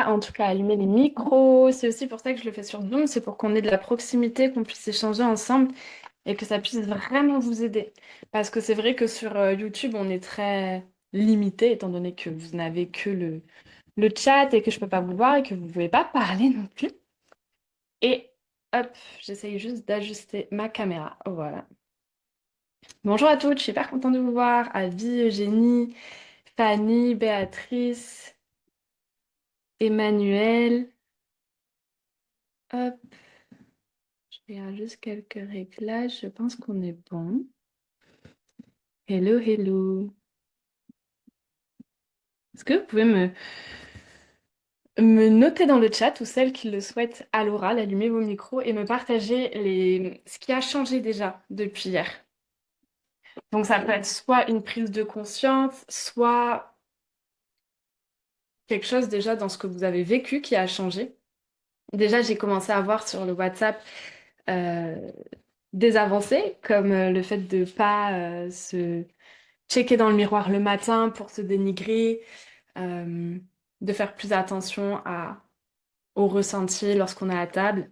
pas en tout cas allumer les micros. C'est aussi pour ça que je le fais sur Zoom, c'est pour qu'on ait de la proximité, qu'on puisse échanger ensemble et que ça puisse vraiment vous aider. Parce que c'est vrai que sur YouTube, on est très limité, étant donné que vous n'avez que le chat et que je peux pas vous voir et que vous pouvez pas parler non plus. Et hop, j'essaye juste d'ajuster ma caméra. Voilà. Bonjour à toutes, je suis super contente de vous voir. Avi, Eugénie, Fanny, Béatrice, Emmanuel. Hop, je regarde juste quelques réglages. Je pense qu'on est bon. Hello, hello. Est-ce que vous pouvez me noter dans le chat ou celles qui le souhaitent à l'oral, allumer vos micros et me partager ce qui a changé déjà depuis hier. Donc ça peut être soit une prise de conscience, soit quelque chose déjà dans ce que vous avez vécu qui a changé. Déjà, j'ai commencé à voir sur le WhatsApp euh, des avancées, comme le fait de ne pas se checker dans le miroir le matin pour se dénigrer, euh, de faire plus attention au ressenti lorsqu'on est à table.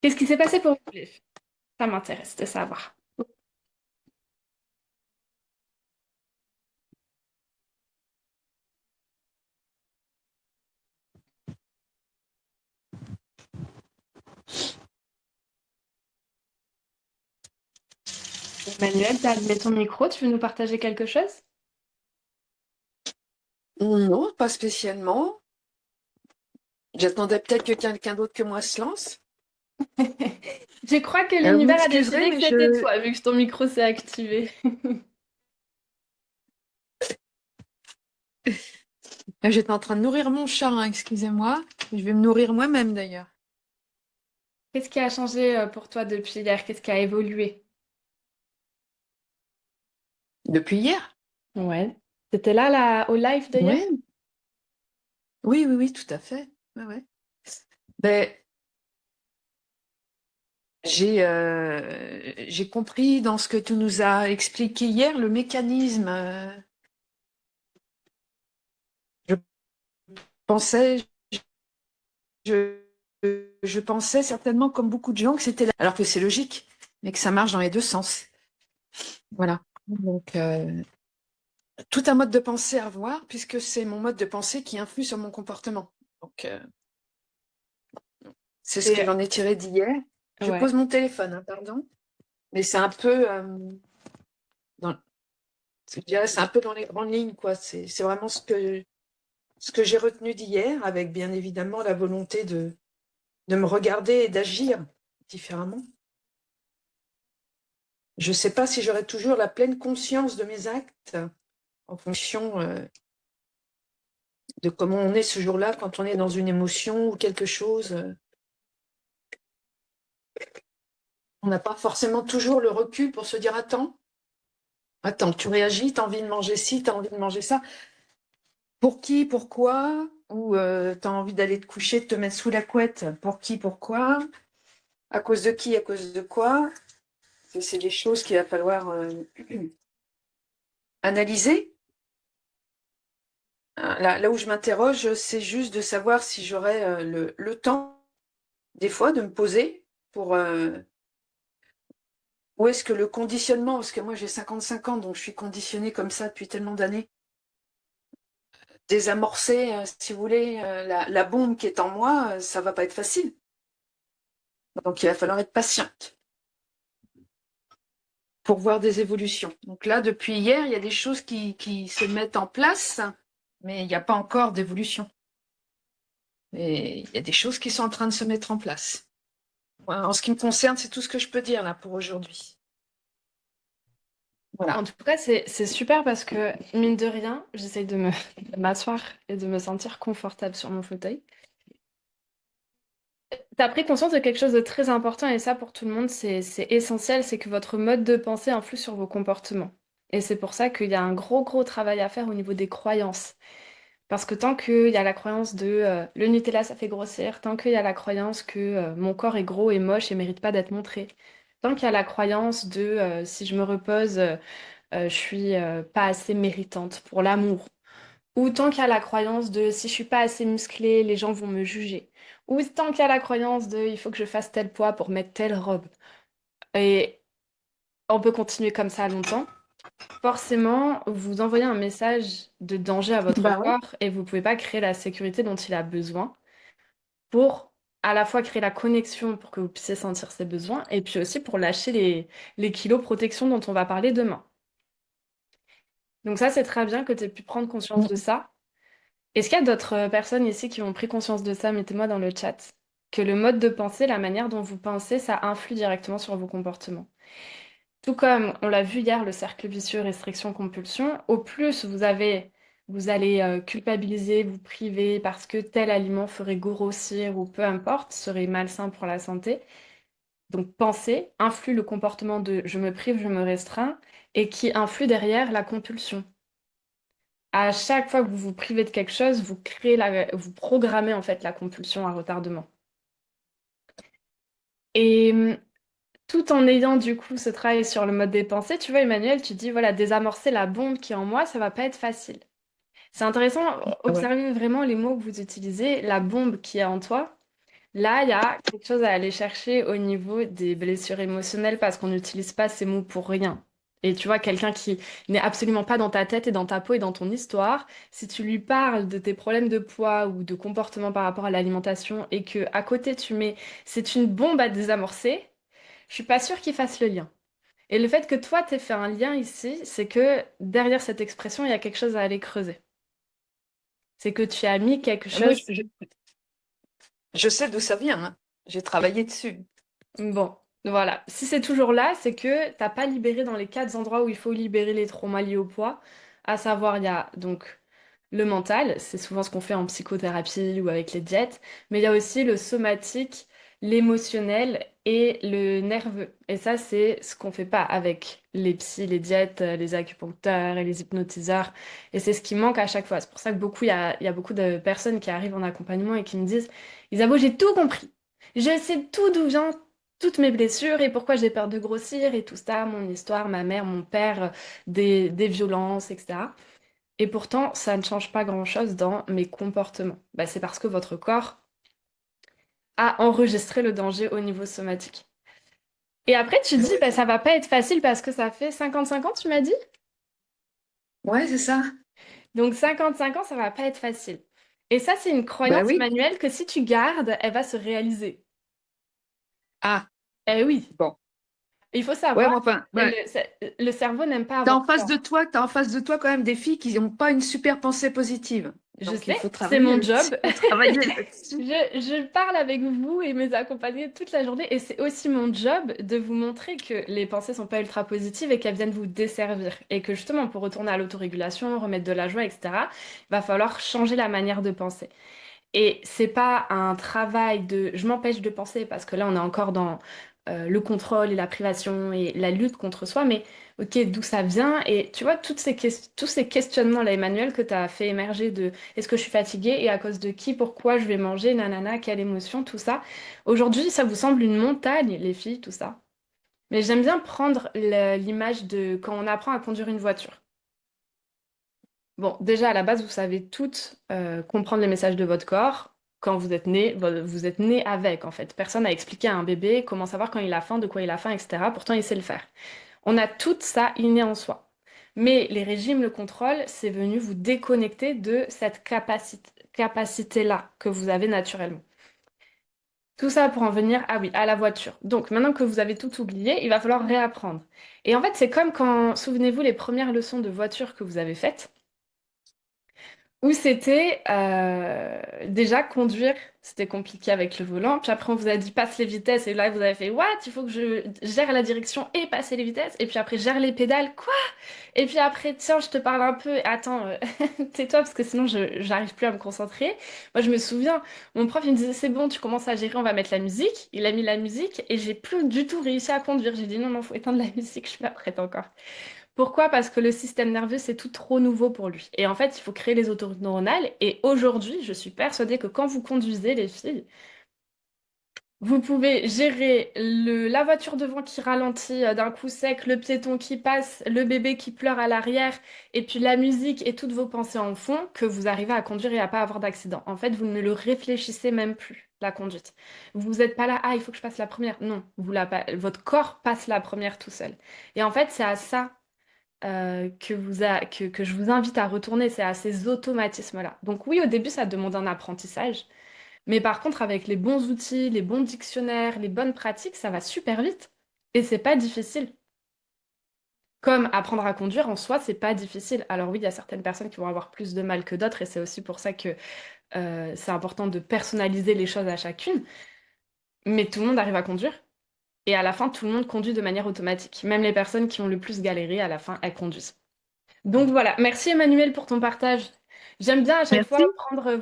Qu'est-ce qui s'est passé pour vous, les filles? Ça m'intéresse de savoir. Emmanuel, tu as allumé ton micro, tu veux nous partager quelque chose? Non, pas spécialement. J'attendais peut-être que quelqu'un d'autre que moi se lance. Je crois que Vous l'univers a m'excuserez, décidé que mais c'était toi, vu que ton micro s'est activé. j'étais en train de nourrir mon chat, hein, excusez-moi. Je vais me nourrir moi-même d'ailleurs. Qu'est-ce qui a changé pour toi depuis hier? Qu'est-ce qui a évolué? Depuis hier? Ouais. T'étais là, au live de hier? Oui, oui, oui, oui, tout à fait. Ouais, ouais. Ben, j'ai compris dans ce que tu nous as expliqué hier le mécanisme. Je pensais, je, je pensais certainement comme beaucoup de gens que c'était alors que c'est logique, mais que ça marche dans les deux sens. Voilà. Donc, tout un mode de pensée à revoir, puisque c'est mon mode de pensée qui influe sur mon comportement. Donc, c'est ce que Et j'en ai tiré d'hier. Je pose ouais. mon téléphone, hein, pardon, mais c'est un peu, dans, je dirais, c'est un peu dans les grandes lignes, quoi. C'est vraiment ce que j'ai retenu d'hier, avec bien évidemment la volonté de me regarder et d'agir différemment. Je ne sais pas si j'aurai toujours la pleine conscience de mes actes en fonction de comment on est ce jour-là quand on est dans une émotion ou quelque chose. On n'a pas forcément toujours le recul pour se dire attends, tu réagis, tu as envie de manger ci, tu as envie de manger ça. Pour qui, pourquoi? Ou tu as envie d'aller te coucher, de te mettre sous la couette. Pour qui, pourquoi? À cause de qui, à cause de quoi? C'est des choses qu'il va falloir analyser. Là où je m'interroge, c'est juste de savoir si j'aurai le temps, des fois, de me poser pour où est-ce que le conditionnement, parce que moi j'ai 55 ans, donc je suis conditionnée comme ça depuis tellement d'années, désamorcer, si vous voulez, la bombe qui est en moi, ça va pas être facile. Donc il va falloir être patiente pour voir des évolutions. Donc là, depuis hier, il y a des choses qui se mettent en place, mais il n'y a pas encore d'évolution. Et il y a des choses qui sont en train de se mettre en place. Voilà, en ce qui me concerne, c'est tout ce que je peux dire là pour aujourd'hui. En Voilà. tout cas, c'est super parce que, mine de rien, j'essaye de m'asseoir et de me sentir confortable sur mon fauteuil. T'as pris conscience de quelque chose de très important et ça, pour tout le monde, c'est essentiel, c'est que votre mode de pensée influe sur vos comportements. Et c'est pour ça qu'il y a un gros, gros travail à faire au niveau des croyances. Parce que tant qu'il y a la croyance de le Nutella, ça fait grossir, tant qu'il y a la croyance que mon corps est gros et moche et mérite pas d'être montré, tant qu'il y a la croyance de si je me repose, je suis pas assez méritante pour l'amour, Ou tant qu'il y a la croyance de si je suis pas assez musclée, les gens vont me juger. Ou tant qu'il y a la croyance de il faut que je fasse tel poids pour mettre telle robe. Et on peut continuer comme ça longtemps. Forcément, vous envoyez un message de danger à votre Bah oui. corps et vous pouvez pas créer la sécurité dont il a besoin pour à la fois créer la connexion pour que vous puissiez sentir ses besoins et puis aussi pour lâcher les kilos protection dont on va parler demain. Donc ça, c'est très bien que tu aies pu prendre conscience de ça. Est-ce qu'il y a d'autres personnes ici qui ont pris conscience de ça? Mettez-moi dans le chat. Que le mode de pensée, la manière dont vous pensez, ça influe directement sur vos comportements. Tout comme on l'a vu hier, le cercle vicieux restriction-compulsion, au plus vous allez culpabiliser, vous priver parce que tel aliment ferait grossir ou peu importe, serait malsain pour la santé. Donc penser influe le comportement de je me prive, je me restreins et qui influe derrière la compulsion. À chaque fois que vous vous privez de quelque chose, vous programmez en fait la compulsion à retardement. Et tout en ayant du coup ce travail sur le mode des pensées, tu vois, Emmanuel, tu dis, voilà, désamorcer la bombe qui est en moi, ça va pas être facile. C'est intéressant, Ah ouais. observer vraiment les mots que vous utilisez, la bombe qui est en toi. Là, il y a quelque chose à aller chercher au niveau des blessures émotionnelles parce qu'on n'utilise pas ces mots pour rien. Et tu vois, quelqu'un qui n'est absolument pas dans ta tête et dans ta peau et dans ton histoire, si tu lui parles de tes problèmes de poids ou de comportement par rapport à l'alimentation et que à côté tu mets c'est une bombe à désamorcer, je suis pas sûre qu'il fasse le lien. Et le fait que toi, t'aies fait un lien ici, c'est que derrière cette expression, il y a quelque chose à aller creuser. C'est que tu as mis quelque Moi, chose. je sais d'où ça vient, hein. J'ai travaillé dessus. Bon, voilà. Si c'est toujours là, c'est que t'as pas libéré dans les quatre endroits où il faut libérer les traumas liés au poids. À savoir, il y a donc le mental, c'est souvent ce qu'on fait en psychothérapie ou avec les diètes, mais il y a aussi le somatique, l'émotionnel et le nerveux. Et ça, c'est ce qu'on fait pas avec les psys, les diètes, les acupuncteurs et les hypnotiseurs. Et c'est ce qui manque à chaque fois. C'est pour ça que il y a beaucoup de personnes qui arrivent en accompagnement et qui me disent, Isabeau, j'ai tout compris. Je sais tout d'où vient toutes mes blessures et pourquoi j'ai peur de grossir et tout ça, mon histoire, ma mère, mon père, des violences, etc. Et pourtant, ça ne change pas grand-chose dans mes comportements. Bah, c'est parce que votre corps a enregistré le danger au niveau somatique. Et après, tu dis, bah, ça va pas être facile parce que ça fait 55 ans, tu m'as dit? Ouais, c'est ça. Donc 55 ans, ça va pas être facile. Et ça, c'est une Bah croyance, oui. Emmanuel, que si tu gardes, elle va se réaliser. Ah, Eh oui, bon. il faut Ouais, savoir, mais enfin, ouais. le cerveau n'aime pas avoir peur. T'as en face de toi quand même des filles qui n'ont pas une super pensée positive. Je Donc il sais, faut c'est travailler mon là-dessus. job. Faut travailler là-dessus. Je parle avec vous et mes accompagnés toute la journée et c'est aussi mon job de vous montrer que les pensées sont pas ultra positives et qu'elles viennent vous desservir. Et que justement, pour retourner à l'autorégulation, remettre de la joie, etc., il va falloir changer la manière de penser. Et c'est pas un travail de je m'empêche de penser parce que là on est encore dans le contrôle et la privation et la lutte contre soi, mais ok, d'où ça vient? Et tu vois, tous ces questionnements-là, Emmanuel, que tu as fait émerger de est-ce que je suis fatiguée et à cause de qui, pourquoi je vais manger, nanana, quelle émotion, tout ça. Aujourd'hui, ça vous semble une montagne, les filles, tout ça. Mais j'aime bien prendre l'image de quand on apprend à conduire une voiture. Bon, déjà à la base, vous savez toutes comprendre les messages de votre corps. Quand vous êtes né, vous êtes né avec, en fait. Personne n'a expliqué à un bébé comment savoir quand il a faim, de quoi il a faim, etc. Pourtant, il sait le faire. On a tout ça inné en soi. Mais les régimes, le contrôle, c'est venu vous déconnecter de cette capacité-là que vous avez naturellement. Tout ça pour en venir, ah oui, à la voiture. Donc, maintenant que vous avez tout oublié, il va falloir réapprendre. Et en fait, c'est comme quand, souvenez-vous, les premières leçons de voiture que vous avez faites. Où c'était déjà conduire, c'était compliqué avec le volant. Puis après, on vous a dit passe les vitesses. Et là, vous avez fait what? Il faut que je gère la direction et passer les vitesses. Et puis après, gère les pédales. Quoi? Et puis après, tiens, je te parle un peu. Attends, tais-toi parce que sinon, j'arrive plus à me concentrer. Moi, je me souviens, mon prof, il me disait c'est bon, tu commences à gérer, on va mettre la musique. Il a mis la musique et j'ai plus du tout réussi à conduire. J'ai dit non, non, faut éteindre la musique, je suis pas prête encore. Pourquoi? Parce que le système nerveux, c'est tout trop nouveau pour lui. Et en fait, il faut créer les autoroutes neuronales. Et aujourd'hui, je suis persuadée que quand vous conduisez, les filles, Vous pouvez gérer la voiture devant qui ralentit d'un coup sec, le piéton qui passe, le bébé qui pleure à l'arrière, et puis la musique et toutes vos pensées en fond, que vous arrivez à conduire et à pas avoir d'accident. En fait, vous ne le réfléchissez même plus, la conduite. Vous n'êtes pas là, ah, il faut que je passe la première. Non, votre corps passe la première tout seul. Et en fait, c'est à ça que je vous invite à retourner, c'est à ces automatismes-là. Donc oui, au début, ça demande un apprentissage. Mais par contre, avec les bons outils, les bons dictionnaires, les bonnes pratiques, ça va super vite. Et c'est pas difficile. Comme apprendre à conduire en soi, c'est pas difficile. Alors oui, il y a certaines personnes qui vont avoir plus de mal que d'autres, et c'est aussi pour ça que c'est important de personnaliser les choses à chacune. Mais tout le monde arrive à conduire. Et à la fin, tout le monde conduit de manière automatique. Même les personnes qui ont le plus galéré, à la fin, elles conduisent. Donc voilà, merci Emmanuel pour ton partage. J'aime bien à chaque fois Merci. prendre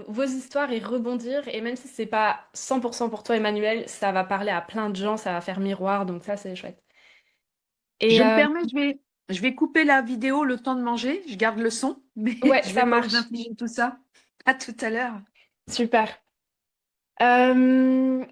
vos histoires et rebondir. Et même si c'est pas 100% pour toi Emmanuel, ça va parler à plein de gens, ça va faire miroir, donc ça c'est chouette. Et Je me permets, je vais couper la vidéo le temps de manger. Je garde le son, mais ouais, je vais ça pas vous marche. infliger tout ça. À tout à l'heure. Super. Euh,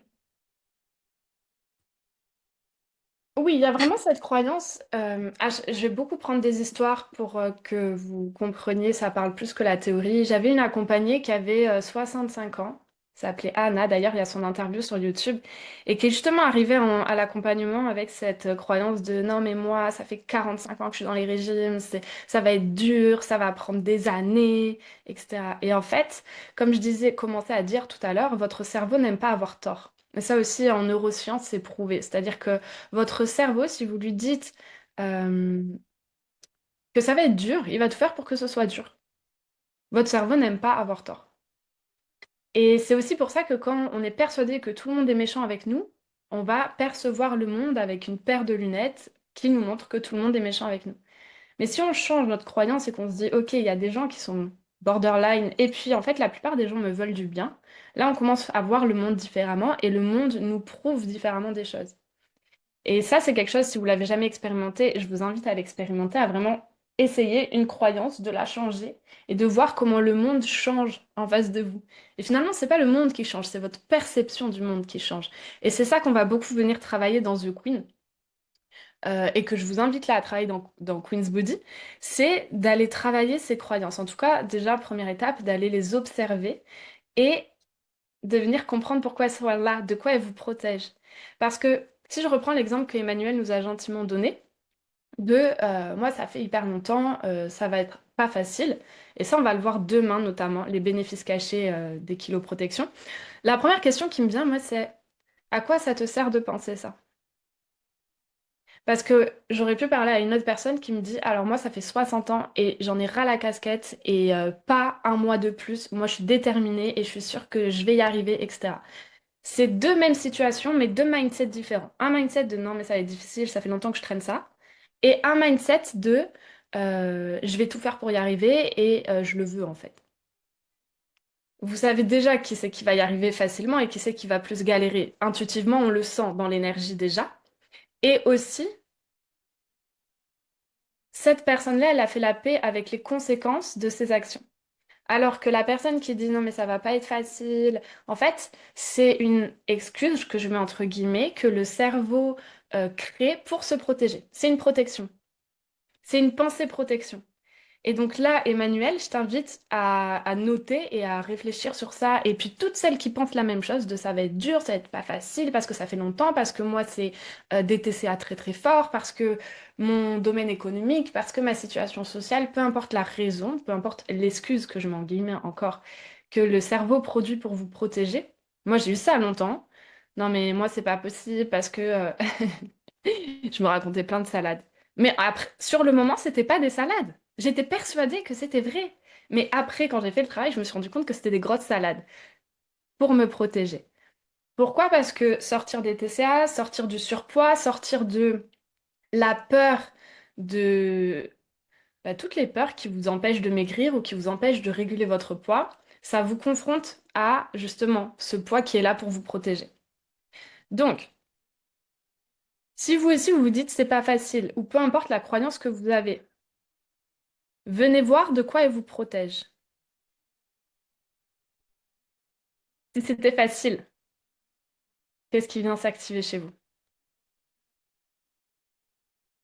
Oui, il y a vraiment cette croyance. Je vais beaucoup prendre des histoires pour que vous compreniez, ça parle plus que la théorie. J'avais une accompagnée qui avait 65 ans, s'appelait Anna, d'ailleurs, il y a son interview sur YouTube, et qui est justement arrivée à l'accompagnement avec cette croyance de non, mais moi, ça fait 45 ans que je suis dans les régimes, ça va être dur, ça va prendre des années, etc. Et en fait, comme je disais, commençais à dire tout à l'heure, votre cerveau n'aime pas avoir tort. Et ça aussi, en neurosciences, c'est prouvé. C'est-à-dire que votre cerveau, si vous lui dites euh, que ça va être dur, il va tout faire pour que ce soit dur. Votre cerveau n'aime pas avoir tort. Et c'est aussi pour ça que quand on est persuadé que tout le monde est méchant avec nous, on va percevoir le monde avec une paire de lunettes qui nous montre que tout le monde est méchant avec nous. Mais si on change notre croyance et qu'on se dit, OK, il y a des gens qui sont borderline, et puis en fait, la plupart des gens me veulent du bien, là, on commence à voir le monde différemment et le monde nous prouve différemment des choses. Et ça, c'est quelque chose, si vous l'avez jamais expérimenté, je vous invite à l'expérimenter, à vraiment essayer une croyance, de la changer et de voir comment le monde change en face de vous. Et finalement, c'est pas le monde qui change, c'est votre perception du monde qui change. Et c'est ça qu'on va beaucoup venir travailler dans The Queen, et que je vous invite là à travailler dans Queen's Body, c'est d'aller travailler ces croyances. En tout cas, déjà, première étape, d'aller les observer et de venir comprendre pourquoi elles sont là, de quoi elles vous protègent. Parce que si je reprends l'exemple que Emmanuel nous a gentiment donné, moi, ça fait hyper longtemps, ça va être pas facile. Et ça, on va le voir demain, notamment, les bénéfices cachés des kilos protection. La première question qui me vient, moi, c'est à quoi ça te sert de penser ça? Parce que j'aurais pu parler à une autre personne qui me dit, alors moi, ça fait 60 ans et j'en ai ras la casquette et pas un mois de plus. Moi, je suis déterminée et je suis sûre que je vais y arriver, etc. C'est deux mêmes situations, mais deux mindsets différents. Un mindset de non, mais ça va être difficile, ça fait longtemps que je traîne ça. Et un mindset de je vais tout faire pour y arriver et je le veux en fait. Vous savez déjà qui c'est qui va y arriver facilement et qui c'est qui va plus galérer. Intuitivement, on le sent dans l'énergie déjà. Et aussi, cette personne-là, elle a fait la paix avec les conséquences de ses actions. Alors que la personne qui dit non mais ça va pas être facile, en fait, c'est une excuse que je mets entre guillemets que le cerveau crée pour se protéger. C'est une protection. C'est une pensée protection. Et donc là, Emmanuel, je t'invite à noter et à réfléchir sur ça. Et puis toutes celles qui pensent la même chose, de ça va être dur, ça va être pas facile, parce que ça fait longtemps, parce que moi c'est des TCA très très fort, parce que mon domaine économique, parce que ma situation sociale, peu importe la raison, peu importe l'excuse que je mets en guillemets encore, que le cerveau produit pour vous protéger. Moi j'ai eu ça longtemps. Non mais moi c'est pas possible parce que je me racontais plein de salades. Mais après, sur le moment, c'était pas des salades. J'étais persuadée que c'était vrai. Mais après, quand j'ai fait le travail, je me suis rendu compte que c'était des grosses salades pour me protéger. Pourquoi? Parce que sortir des TCA, sortir du surpoids, sortir de la peur de toutes les peurs qui vous empêchent de maigrir ou qui vous empêchent de réguler votre poids, ça vous confronte à justement ce poids qui est là pour vous protéger. Donc, si vous aussi vous vous dites c'est pas facile, ou peu importe la croyance que vous avez, venez voir de quoi elle vous protège. Si c'était facile. Qu'est-ce qui vient s'activer chez vous?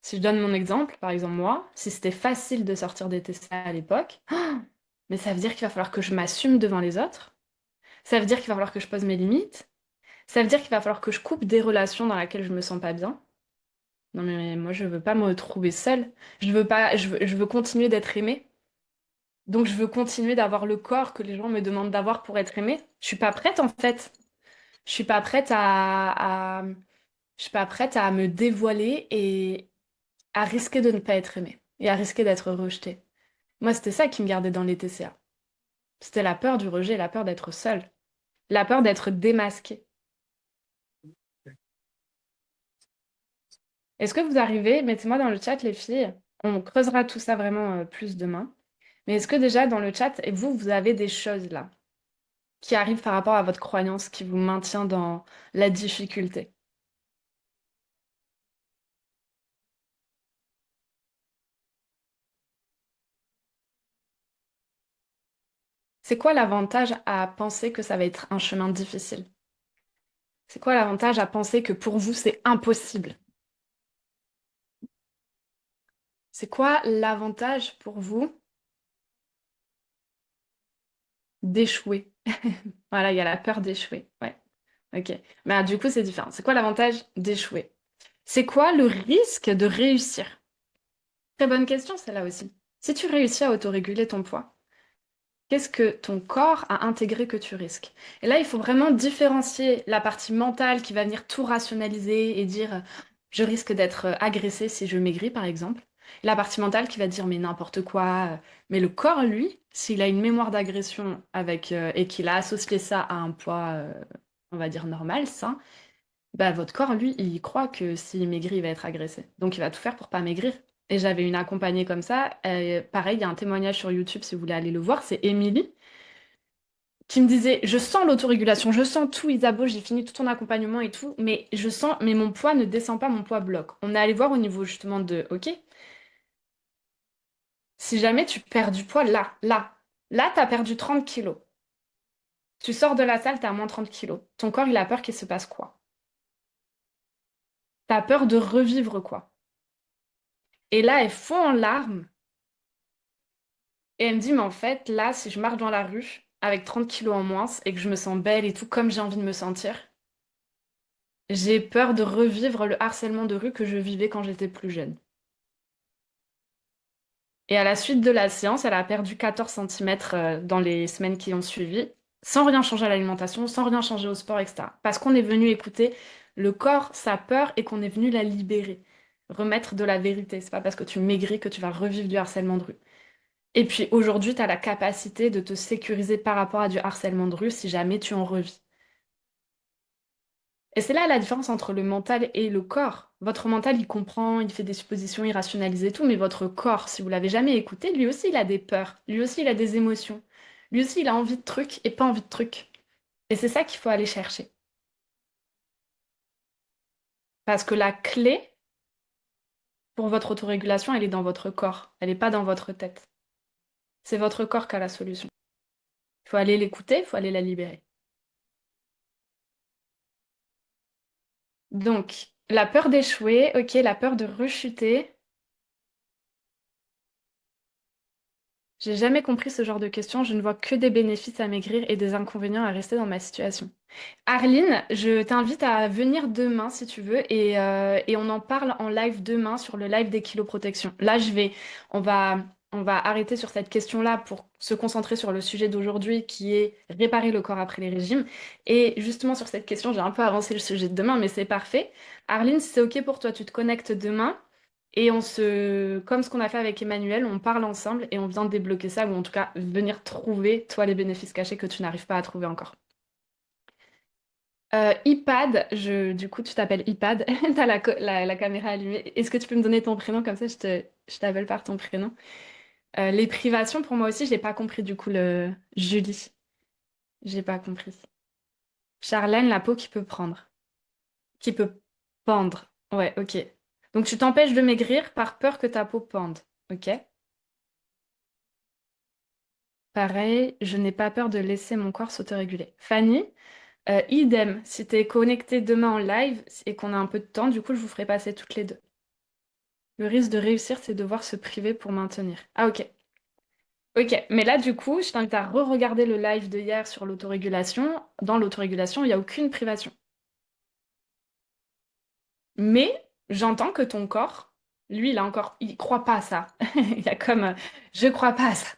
Si je donne mon exemple, par exemple moi, si c'était facile de sortir des TCA à l'époque, mais ça veut dire qu'il va falloir que je m'assume devant les autres. Ça veut dire qu'il va falloir que je pose mes limites. Ça veut dire qu'il va falloir que je coupe des relations dans lesquelles je me sens pas bien. Non mais moi je veux pas me retrouver seule. Je veux pas, je veux continuer d'être aimée. Donc je veux continuer d'avoir le corps que les gens me demandent d'avoir pour être aimée. Je suis pas prête en fait. Je suis pas prête je suis pas prête à me dévoiler et à risquer de ne pas être aimée et à risquer d'être rejetée. Moi, c'était ça qui me gardait dans les TCA. C'était la peur du rejet, la peur d'être seule, la peur d'être démasquée. Est-ce que vous arrivez, mettez-moi dans le chat les filles, on creusera tout ça vraiment plus demain. Mais est-ce que déjà dans le chat, et vous, vous avez des choses là qui arrivent par rapport à votre croyance qui vous maintient dans la difficulté? C'est quoi l'avantage à penser que ça va être un chemin difficile? C'est quoi l'avantage à penser que pour vous, c'est impossible? C'est quoi l'avantage pour vous d'échouer? Voilà, il y a la peur d'échouer. Ouais, ok. Mais du coup, c'est différent. C'est quoi l'avantage d'échouer? C'est quoi le risque de réussir? Très bonne question, celle-là aussi. Si tu réussis à autoréguler ton poids, qu'est-ce que ton corps a intégré que tu risques? Et là, il faut vraiment différencier la partie mentale qui va venir tout rationaliser et dire je risque d'être agressé si je maigris, par exemple. Et la partie mentale qui va dire mais n'importe quoi. Mais le corps, lui, s'il a une mémoire d'agression avec et qu'il a associé ça à un poids, on va dire normal, sain, bah, votre corps, lui, il croit que s'il maigrit, il va être agressé. Donc, il va tout faire pour pas maigrir. Et j'avais une accompagnée comme ça. Pareil, il y a un témoignage sur YouTube si vous voulez aller le voir. C'est Émilie qui me disait, je sens l'autorégulation, je sens tout, Isabeau, j'ai fini tout ton accompagnement et tout, mais je sens, mais mon poids ne descend pas, mon poids bloque. On est allé voir au niveau justement de, ok, si jamais tu perds du poids là, t'as perdu 30 kilos. Tu sors de la salle, t'as moins 30 kilos. Ton corps, il a peur qu'il se passe quoi? T'as peur de revivre quoi? Et là, elle fond en larmes. Et elle me dit, mais en fait, là, si je marche dans la rue avec 30 kilos en moins et que je me sens belle et tout comme j'ai envie de me sentir, j'ai peur de revivre le harcèlement de rue que je vivais quand j'étais plus jeune. Et à la suite de la séance, elle a perdu 14 centimètres dans les semaines qui ont suivi, sans rien changer à l'alimentation, sans rien changer au sport, etc. Parce qu'on est venu écouter le corps, sa peur, et qu'on est venu la libérer, remettre de la vérité. C'est pas parce que tu maigris que tu vas revivre du harcèlement de rue. Et puis aujourd'hui, tu as la capacité de te sécuriser par rapport à du harcèlement de rue si jamais tu en revis. Et c'est là la différence entre le mental et le corps. Votre mental, il comprend, il fait des suppositions, il rationalise et tout, mais votre corps, si vous l'avez jamais écouté, lui aussi, il a des peurs, lui aussi, il a des émotions. Lui aussi, il a envie de trucs et pas envie de trucs. Et c'est ça qu'il faut aller chercher. Parce que la clé pour votre autorégulation, elle est dans votre corps, elle n'est pas dans votre tête. C'est votre corps qui a la solution. Il faut aller l'écouter, il faut aller la libérer. Donc, la peur d'échouer, ok, la peur de rechuter. J'ai jamais compris ce genre de questions. Je ne vois que des bénéfices à maigrir et des inconvénients à rester dans ma situation. Arline, je t'invite à venir demain si tu veux et on en parle en live demain sur le live des kiloprotection. Là, on va, on va arrêter sur cette question-là pour se concentrer sur le sujet d'aujourd'hui qui est réparer le corps après les régimes. Et justement sur cette question, j'ai un peu avancé le sujet de demain, mais c'est parfait. Arline, si c'est OK pour toi, tu te connectes demain. Et comme ce qu'on a fait avec Emmanuel, on parle ensemble et on vient débloquer ça, ou en tout cas venir trouver, toi, les bénéfices cachés que tu n'arrives pas à trouver encore. iPad, du coup, tu t'appelles iPad, t'as la caméra allumée. Est-ce que tu peux me donner ton prénom comme ça, je t'appelle par ton prénom. Les privations, pour moi aussi, je n'ai pas compris du coup le Julie. J'ai pas compris. Charlène, la peau qui peut prendre, qui peut pendre. Ouais, ok. Donc tu t'empêches de maigrir par peur que ta peau pende. Ok. Pareil, je n'ai pas peur de laisser mon corps s'autoréguler. Fanny, Idem, si tu es connecté demain en live et qu'on a un peu de temps, du coup, je vous ferai passer toutes les deux. Le risque de réussir, c'est de devoir se priver pour maintenir. Ah, ok. Ok, mais là, du coup, je t'invite à re-regarder le live de hier sur l'autorégulation. Dans l'autorégulation, il n'y a aucune privation. Mais j'entends que ton corps, lui, il croit pas à ça. Il y a comme, je crois pas à ça.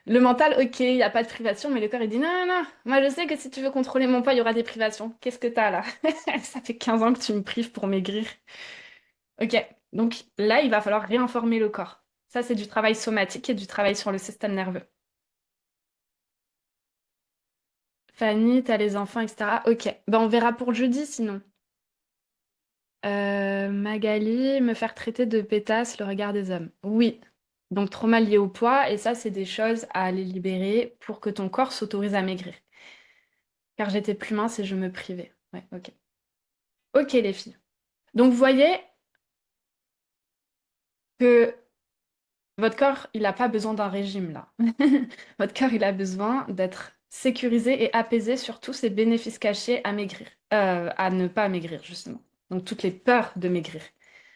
Le mental, ok, il n'y a pas de privation, mais le corps, il dit non, non, non. Moi, je sais que si tu veux contrôler mon poids, il y aura des privations. Qu'est-ce que t'as là? Ça fait 15 ans que tu me prives pour maigrir. Ok, donc là, il va falloir réinformer le corps. Ça, c'est du travail somatique et du travail sur le système nerveux. Fanny, t'as les enfants, etc. Ok, ben, on verra pour jeudi sinon. Magali, me faire traiter de pétasse, le regard des hommes. Oui. Donc trauma lié au poids, et ça, c'est des choses à aller libérer pour que ton corps s'autorise à maigrir. Car j'étais plus mince et je me privais. Ouais, ok. Ok, les filles. Donc vous voyez que votre corps, il n'a pas besoin d'un régime là. Votre corps, il a besoin d'être sécurisé et apaisé sur tous ses bénéfices cachés à maigrir. À ne pas maigrir, justement. Donc toutes les peurs de maigrir.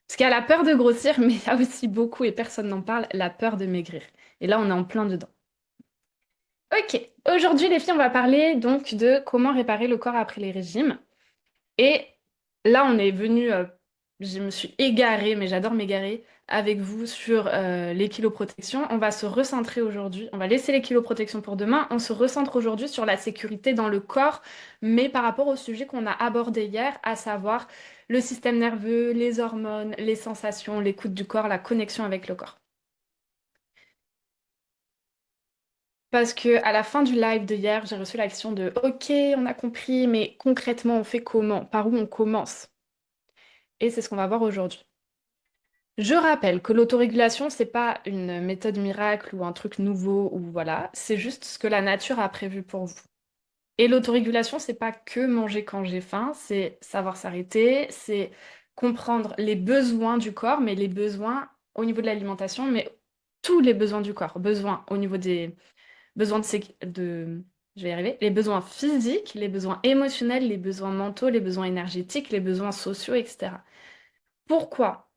Parce qu'il y a la peur de grossir, mais il y a aussi beaucoup, et personne n'en parle, la peur de maigrir. Et là, on est en plein dedans. Ok, aujourd'hui les filles, on va parler donc de comment réparer le corps après les régimes. Et là, on est venu, je me suis égarée, mais j'adore m'égarer avec vous sur les kiloprotections. On va se recentrer aujourd'hui, on va laisser les kiloprotections pour demain. On se recentre aujourd'hui sur la sécurité dans le corps, mais par rapport au sujet qu'on a abordé hier, à savoir le système nerveux, les hormones, les sensations, l'écoute du corps, la connexion avec le corps. Parce que à la fin du live de hier, j'ai reçu l'action de OK, on a compris, mais concrètement, on fait comment? Par où on commence? Et c'est ce qu'on va voir aujourd'hui. Je rappelle que l'autorégulation, c'est pas une méthode miracle ou un truc nouveau ou voilà, c'est juste ce que la nature a prévu pour vous. Et l'autorégulation, c'est pas que manger quand j'ai faim, c'est savoir s'arrêter, c'est comprendre les besoins du corps, mais les besoins au niveau de l'alimentation, mais tous les besoins du corps, besoins au niveau des besoins je vais y arriver, les besoins physiques, les besoins émotionnels, les besoins mentaux, les besoins énergétiques, les besoins sociaux, etc. Pourquoi?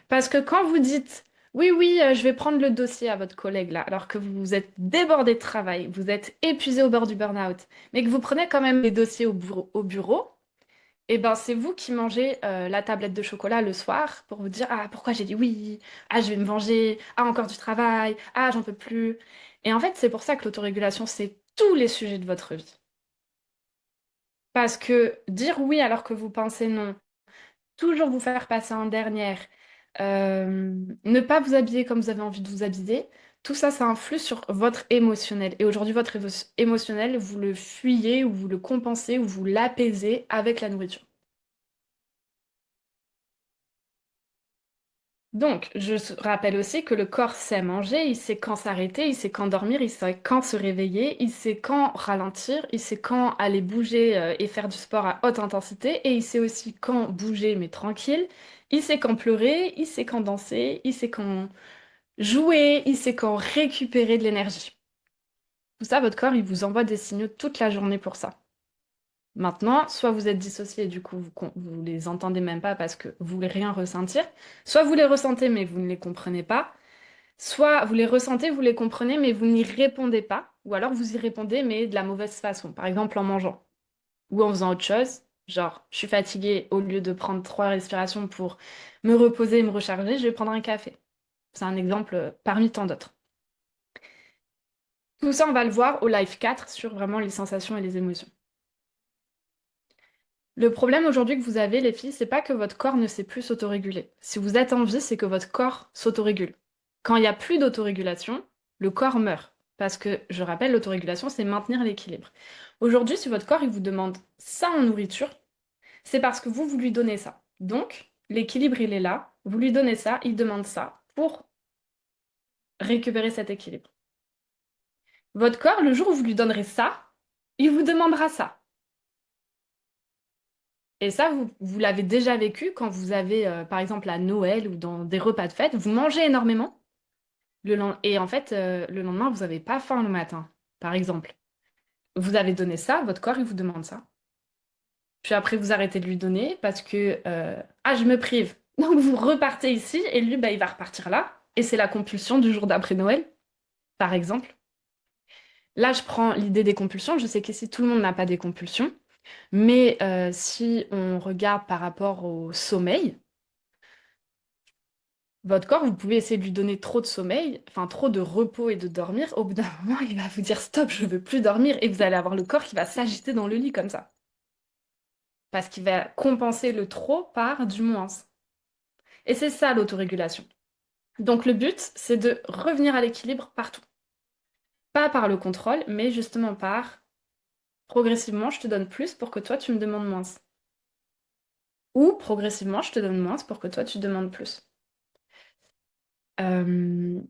Parce que quand vous dites oui, oui, je vais prendre le dossier à votre collègue là, alors que vous êtes débordé de travail, vous êtes épuisé au bord du burn-out, mais que vous prenez quand même les dossiers au bureau, et ben c'est vous qui mangez la tablette de chocolat le soir pour vous dire ah pourquoi j'ai dit oui, ah je vais me venger, ah encore du travail, ah j'en peux plus. Et en fait c'est pour ça que l'autorégulation c'est tous les sujets de votre vie. Parce que dire oui alors que vous pensez non, toujours vous faire passer en dernière, ne pas vous habiller comme vous avez envie de vous habiller, tout ça, ça influe sur votre émotionnel. Et aujourd'hui, votre émotionnel, vous le fuyez ou vous le compensez ou vous l'apaisez avec la nourriture. Donc, rappelle aussi que le corps sait manger, il sait quand s'arrêter, il sait quand dormir, il sait quand se réveiller, il sait quand ralentir, il sait quand aller bouger et faire du sport à haute intensité, et il sait aussi quand bouger mais tranquille, il sait quand pleurer, il sait quand danser, il sait quand jouer, il sait quand récupérer de l'énergie. Tout ça, votre corps, il vous envoie des signaux toute la journée pour ça. Maintenant, soit vous êtes dissocié, du coup, vous les entendez même pas parce que vous voulez rien ressentir, soit vous les ressentez mais vous ne les comprenez pas, soit vous les ressentez, vous les comprenez mais vous n'y répondez pas, ou alors vous y répondez mais de la mauvaise façon, par exemple en mangeant ou en faisant autre chose, genre je suis fatiguée, au lieu de prendre 3 respirations pour me reposer et me recharger, je vais prendre un café. C'est un exemple parmi tant d'autres. Tout ça, on va le voir au live 4 sur vraiment les sensations et les émotions. Le problème aujourd'hui que vous avez, les filles, c'est pas que votre corps ne sait plus s'autoréguler. Si vous êtes en vie, c'est que votre corps s'autorégule. Quand il n'y a plus d'autorégulation, le corps meurt. Parce que, je rappelle, l'autorégulation, c'est maintenir l'équilibre. Aujourd'hui, si votre corps il vous demande ça en nourriture, c'est parce que vous lui donnez ça. Donc, l'équilibre, il est là. Vous lui donnez ça, il demande ça pour récupérer cet équilibre. Votre corps, le jour où vous lui donnerez ça, il vous demandera ça. Et ça, vous l'avez déjà vécu quand vous avez, par exemple, à Noël ou dans des repas de fête, vous mangez énormément, et en fait, le lendemain, vous n'avez pas faim le matin, par exemple. Vous avez donné ça, votre corps, il vous demande ça. Puis après, vous arrêtez de lui donner parce que, ah, je me prive. Donc vous repartez ici et lui, bah, il va repartir là. Et c'est la compulsion du jour d'après Noël, par exemple. Là, je prends l'idée des compulsions. Je sais qu'ici, tout le monde n'a pas des compulsions. Mais si on regarde par rapport au sommeil, votre corps, vous pouvez essayer de lui donner trop de sommeil, enfin trop de repos et de dormir. Au bout d'un moment, il va vous dire stop, je veux plus dormir. Et vous allez avoir le corps qui va s'agiter dans le lit comme ça. Parce qu'il va compenser le trop par du moins. Et c'est ça l'autorégulation. Donc le but, c'est de revenir à l'équilibre partout. Pas par le contrôle, mais justement par progressivement, je te donne plus pour que toi, tu me demandes moins. Ou progressivement, je te donne moins pour que toi, tu demandes plus. Euh,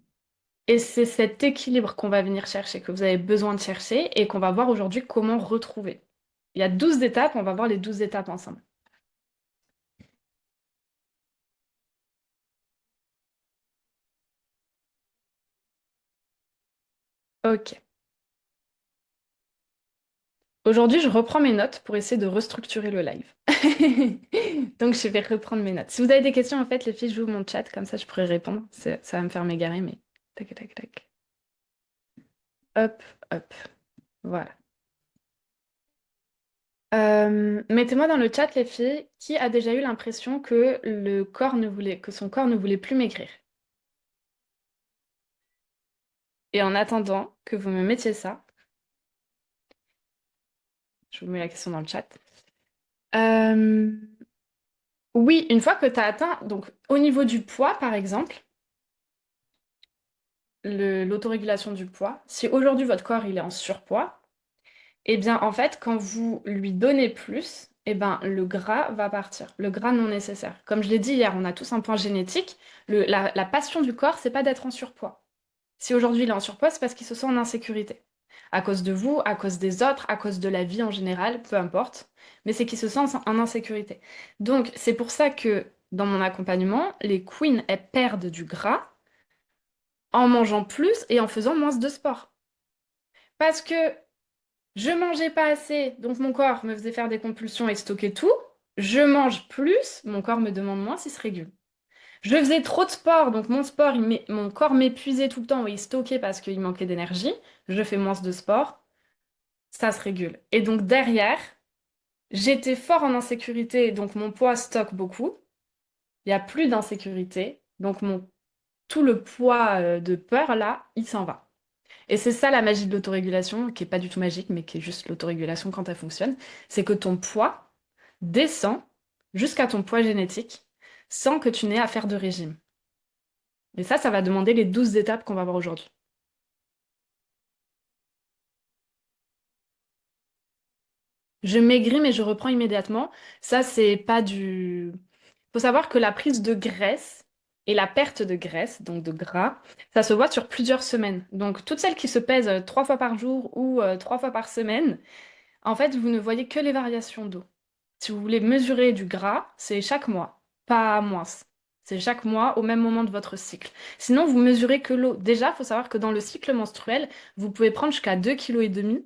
Et c'est cet équilibre qu'on va venir chercher, que vous avez besoin de chercher et qu'on va voir aujourd'hui comment retrouver. Il y a 12 étapes, on va voir les 12 étapes ensemble. Ok. Aujourd'hui, je reprends mes notes pour essayer de restructurer le live. Donc, je vais reprendre mes notes. Si vous avez des questions, en fait, les filles, j'ouvre mon chat, comme ça, je pourrai répondre. Ça va me faire m'égarer, mais tac, tac, tac. Hop, hop. Voilà. Mettez-moi dans le chat, les filles, qui a déjà eu l'impression que que son corps ne voulait plus maigrir. Et en attendant que vous me mettiez ça, je vous mets la question dans le chat. Euh, oui, une fois que tu as atteint, donc au niveau du poids, par exemple, l'autorégulation du poids, si aujourd'hui votre corps il est en surpoids, eh bien en fait, quand vous lui donnez plus, eh ben, le gras va partir, le gras non nécessaire. Comme je l'ai dit hier, on a tous un point génétique. La passion du corps, c'est pas d'être en surpoids. Si aujourd'hui il est en surpoids, c'est parce qu'il se sent en insécurité. À cause de vous, à cause des autres, à cause de la vie en général, peu importe. Mais c'est qu'il se sent en insécurité. Donc c'est pour ça que dans mon accompagnement, les queens, elles perdent du gras en mangeant plus et en faisant moins de sport. Parce que je mangeais pas assez, donc mon corps me faisait faire des compulsions et stocker tout. Je mange plus, mon corps me demande moins, il se régule. Je faisais trop de sport, donc mon corps m'épuisait tout le temps, il stockait parce qu'il manquait d'énergie. Je fais moins de sport, ça se régule. Et donc derrière, j'étais fort en insécurité, donc mon poids stocke beaucoup. Il n'y a plus d'insécurité, donc tout le poids de peur là, il s'en va. Et c'est ça la magie de l'autorégulation, qui est pas du tout magique, mais qui est juste l'autorégulation quand elle fonctionne, c'est que ton poids descend jusqu'à ton poids génétique sans que tu n'aies à faire de régime. Et ça va demander les 12 étapes qu'on va voir aujourd'hui. Je maigris, mais je reprends immédiatement. Ça, c'est pas du... Faut savoir que la prise de graisse et la perte de graisse, donc de gras, ça se voit sur plusieurs semaines. Donc, toutes celles qui se pèsent 3 fois par jour ou 3 fois par semaine, en fait, vous ne voyez que les variations d'eau. Si vous voulez mesurer du gras, c'est chaque mois, pas moins. C'est chaque mois au même moment de votre cycle. Sinon, vous mesurez que l'eau. Déjà, il faut savoir que dans le cycle menstruel, vous pouvez prendre jusqu'à 2,5 kg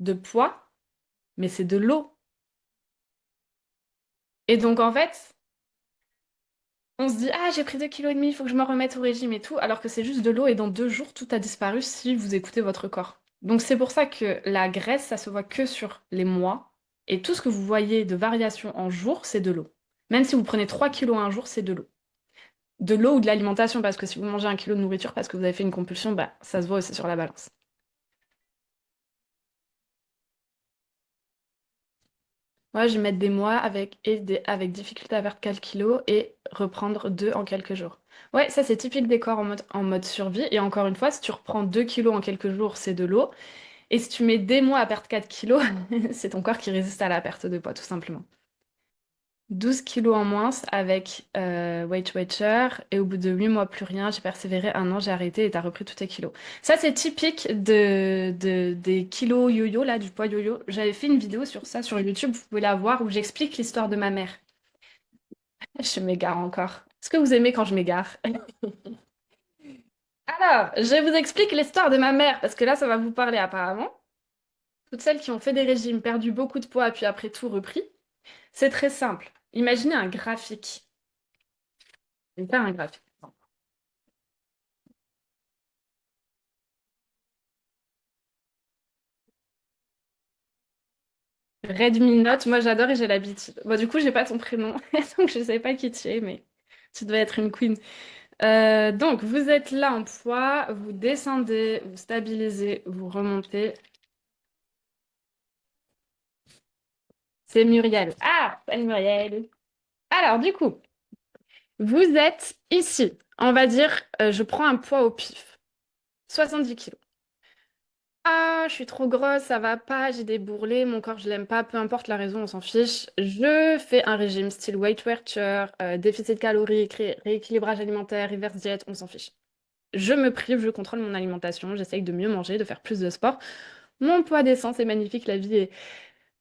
de poids, mais c'est de l'eau. Et donc, en fait, on se dit, ah, j'ai pris 2,5 kg, il faut que je me remette au régime et tout, alors que c'est juste de l'eau et dans 2 jours, tout a disparu si vous écoutez votre corps. Donc, c'est pour ça que la graisse, ça se voit que sur les mois. Et tout ce que vous voyez de variation en jours, c'est de l'eau. Même si vous prenez 3 kilos un jour, c'est de l'eau. De l'eau ou de l'alimentation, parce que si vous mangez 1 kilo de nourriture parce que vous avez fait une compulsion, bah, ça se voit aussi sur la balance. Moi, je vais mettre des mois avec difficulté à perdre 4 kilos et reprendre 2 en quelques jours. Ouais, ça c'est typique des corps en mode survie. Et encore une fois, si tu reprends 2 kilos en quelques jours, c'est de l'eau. Et si tu mets des mois à perdre 4 kilos, c'est ton corps qui résiste à la perte de poids, tout simplement. 12 kilos en moins avec Weight Watcher et au bout de 8 mois plus rien, j'ai persévéré 1 an, j'ai arrêté et t'as repris tous tes kilos. Ça c'est typique des kilos yo-yo là, du poids yo-yo. J'avais fait une vidéo sur ça sur YouTube, vous pouvez la voir où j'explique l'histoire de ma mère. Je m'égare encore. Est-ce que vous aimez quand je m'égare? Alors, je vous explique l'histoire de ma mère parce que là ça va vous parler apparemment. toutes celles qui ont fait des régimes, perdu beaucoup de poids, puis après tout repris, c'est très simple. Imaginez un graphique. Je vais faire un graphique. Redmi Note, moi j'adore et j'ai l'habitude. Bon, du coup, j'ai pas ton prénom, donc je sais pas qui tu es, mais tu devais être une queen. Donc, vous êtes là en poids, vous descendez, vous stabilisez, vous remontez. C'est Muriel. Ah, salut Muriel. Alors, du coup, vous êtes ici. On va dire, je prends un poids au pif. 70 kilos. Ah, je suis trop grosse, ça va pas, j'ai des bourrelets, mon corps, je l'aime pas, peu importe la raison, on s'en fiche. Je fais un régime style Weight Watcher, déficit calorique, rééquilibrage alimentaire, reverse diet, on s'en fiche. Je me prive, je contrôle mon alimentation, j'essaye de mieux manger, de faire plus de sport. Mon poids descend, c'est magnifique, la vie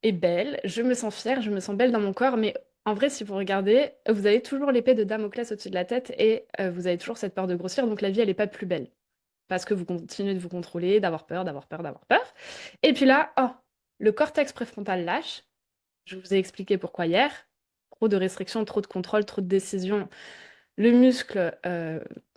est belle, je me sens fière, je me sens belle dans mon corps, mais en vrai, si vous regardez, vous avez toujours l'épée de Damoclès au-dessus de la tête et vous avez toujours cette peur de grossir, donc la vie, elle n'est pas plus belle. Parce que vous continuez de vous contrôler, d'avoir peur, d'avoir peur, d'avoir peur. Et puis là, oh, le cortex préfrontal lâche. Je vous ai expliqué pourquoi hier. Trop de restrictions, trop de contrôle, trop de décisions. Le muscle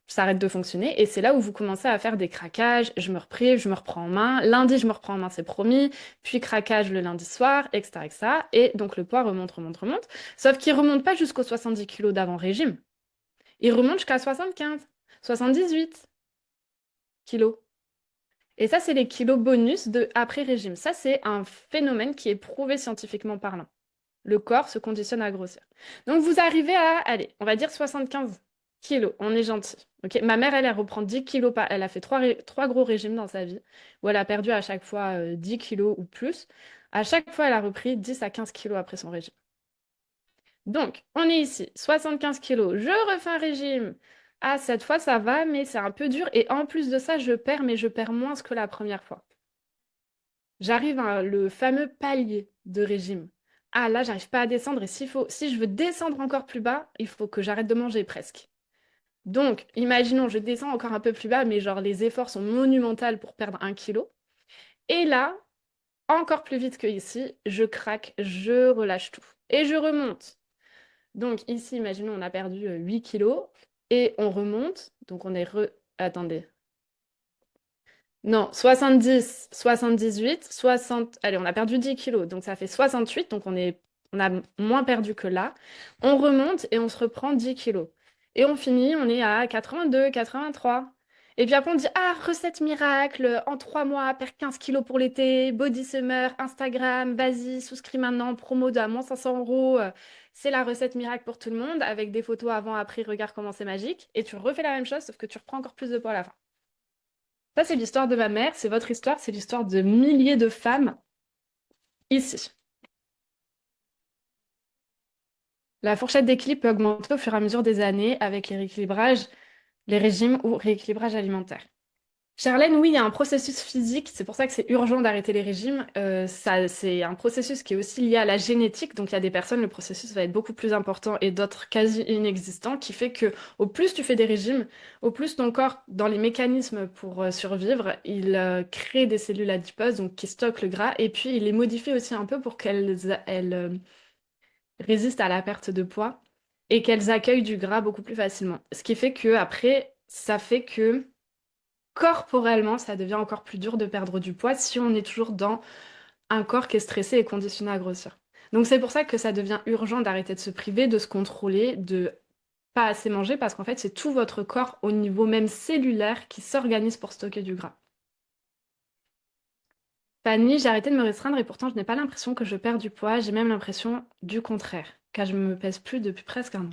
s'arrête de fonctionner et c'est là où vous commencez à faire des craquages. Je me reprive, je me reprends en main. Lundi, je me reprends en main, c'est promis. Puis craquage le lundi soir, etc., etc. Et donc le poids remonte, remonte, remonte. Sauf qu'il remonte pas jusqu'aux 70 kilos d'avant régime. Il remonte jusqu'à 75, 78 kilos. Et ça, c'est les kilos bonus de après régime. Ça, c'est un phénomène qui est prouvé scientifiquement parlant. Le corps se conditionne à grossir. Donc, vous arrivez à, allez, on va dire 75 kilos. On est gentil. Ok. Ma mère, elle reprend 10 kilos par... Elle a fait trois gros régimes dans sa vie, où elle a perdu à chaque fois 10 kilos ou plus. À chaque fois, elle a repris 10 à 15 kilos après son régime. Donc, on est ici, 75 kilos. Je refais un régime. Ah, cette fois, ça va, mais c'est un peu dur. Et en plus de ça, je perds, mais je perds moins que la première fois. J'arrive à le fameux palier de régime. Ah là, j'arrive pas à descendre et si je veux descendre encore plus bas, il faut que j'arrête de manger presque. Donc, imaginons, je descends encore un peu plus bas, mais genre les efforts sont monumentaux pour perdre 1 kilo. Et là, encore plus vite que ici, je craque, je relâche tout. Et je remonte. Donc ici, imaginons, on a perdu 8 kilos et on remonte. Donc on est Attendez. Non, 70, 78, 60. Allez, on a perdu 10 kilos, donc ça fait 68, donc on a moins perdu que là. On remonte et on se reprend 10 kilos. Et on finit, on est à 82, 83. Et puis après, on dit, ah, recette miracle, en 3 mois, perdre 15 kilos pour l'été, body summer, Instagram, vas-y, souscris maintenant, promo de à moins 500 euros. C'est la recette miracle pour tout le monde, avec des photos avant, après, regarde comment c'est magique. Et tu refais la même chose, sauf que tu reprends encore plus de poids à la fin. Ça, c'est l'histoire de ma mère, c'est votre histoire, c'est l'histoire de milliers de femmes ici. La fourchette d'équilibre peut augmenter au fur et à mesure des années avec les rééquilibrages, les régimes ou rééquilibrage alimentaire. Charlène, oui, il y a un processus physique, c'est pour ça que c'est urgent d'arrêter les régimes. C'est un processus qui est aussi lié à la génétique, donc il y a des personnes, le processus va être beaucoup plus important et d'autres quasi inexistants, qui fait que au plus tu fais des régimes, au plus ton corps, dans les mécanismes pour survivre, il crée des cellules adipeuses, donc qui stockent le gras, et puis il les modifie aussi un peu pour qu'elles résistent à la perte de poids et qu'elles accueillent du gras beaucoup plus facilement. Ce qui fait que après, ça fait que corporellement, ça devient encore plus dur de perdre du poids si on est toujours dans un corps qui est stressé et conditionné à grossir. Donc c'est pour ça que ça devient urgent d'arrêter de se priver, de se contrôler, de pas assez manger, parce qu'en fait, c'est tout votre corps au niveau même cellulaire qui s'organise pour stocker du gras. Fanny, j'ai arrêté de me restreindre et pourtant je n'ai pas l'impression que je perds du poids, j'ai même l'impression du contraire, car je ne me pèse plus depuis presque un an.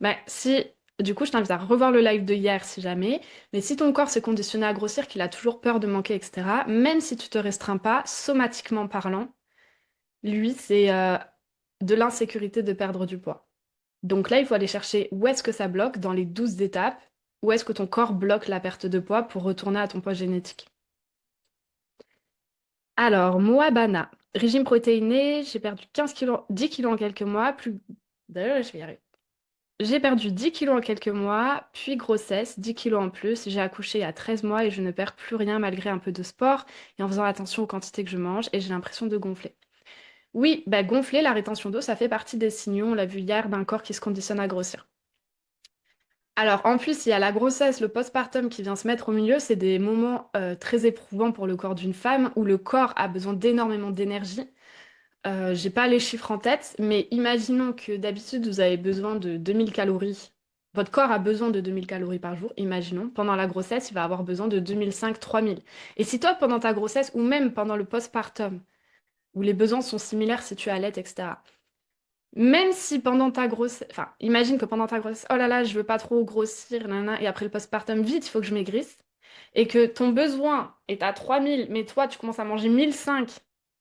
Bah, si, du coup, je t'invite à revoir le live de hier si jamais. Mais si ton corps s'est conditionné à grossir, qu'il a toujours peur de manquer, etc., même si tu te restreins pas, somatiquement parlant, lui, c'est de l'insécurité de perdre du poids. Donc là, il faut aller chercher où est-ce que ça bloque dans les 12 étapes, où est-ce que ton corps bloque la perte de poids pour retourner à ton poids génétique. Alors, Moabana, régime protéiné, j'ai perdu 15 kilos, 10 kilos en quelques mois, plus... D'ailleurs, je vais y arriver. J'ai perdu 10 kilos en quelques mois, puis grossesse, 10 kilos en plus. J'ai accouché il y a 13 mois et je ne perds plus rien malgré un peu de sport et en faisant attention aux quantités que je mange et j'ai l'impression de gonfler. Oui, bah gonfler, la rétention d'eau, ça fait partie des signaux, on l'a vu hier, d'un corps qui se conditionne à grossir. Alors, en plus, il y a la grossesse, le postpartum qui vient se mettre au milieu. C'est des moments très éprouvants pour le corps d'une femme où le corps a besoin d'énormément d'énergie. J'ai pas les chiffres en tête, mais imaginons que d'habitude vous avez besoin de 2000 calories. Votre corps a besoin de 2000 calories par jour, imaginons. Pendant la grossesse, il va avoir besoin de 2005-3000. Et si toi, pendant ta grossesse ou même pendant le postpartum, où les besoins sont similaires si tu allaites, etc. Même si pendant ta grossesse, enfin, imagine que pendant ta grossesse, oh là là, je veux pas trop grossir, nanana, et après le postpartum, vite, il faut que je maigrisse, et que ton besoin est à 3000, mais toi, tu commences à manger 1005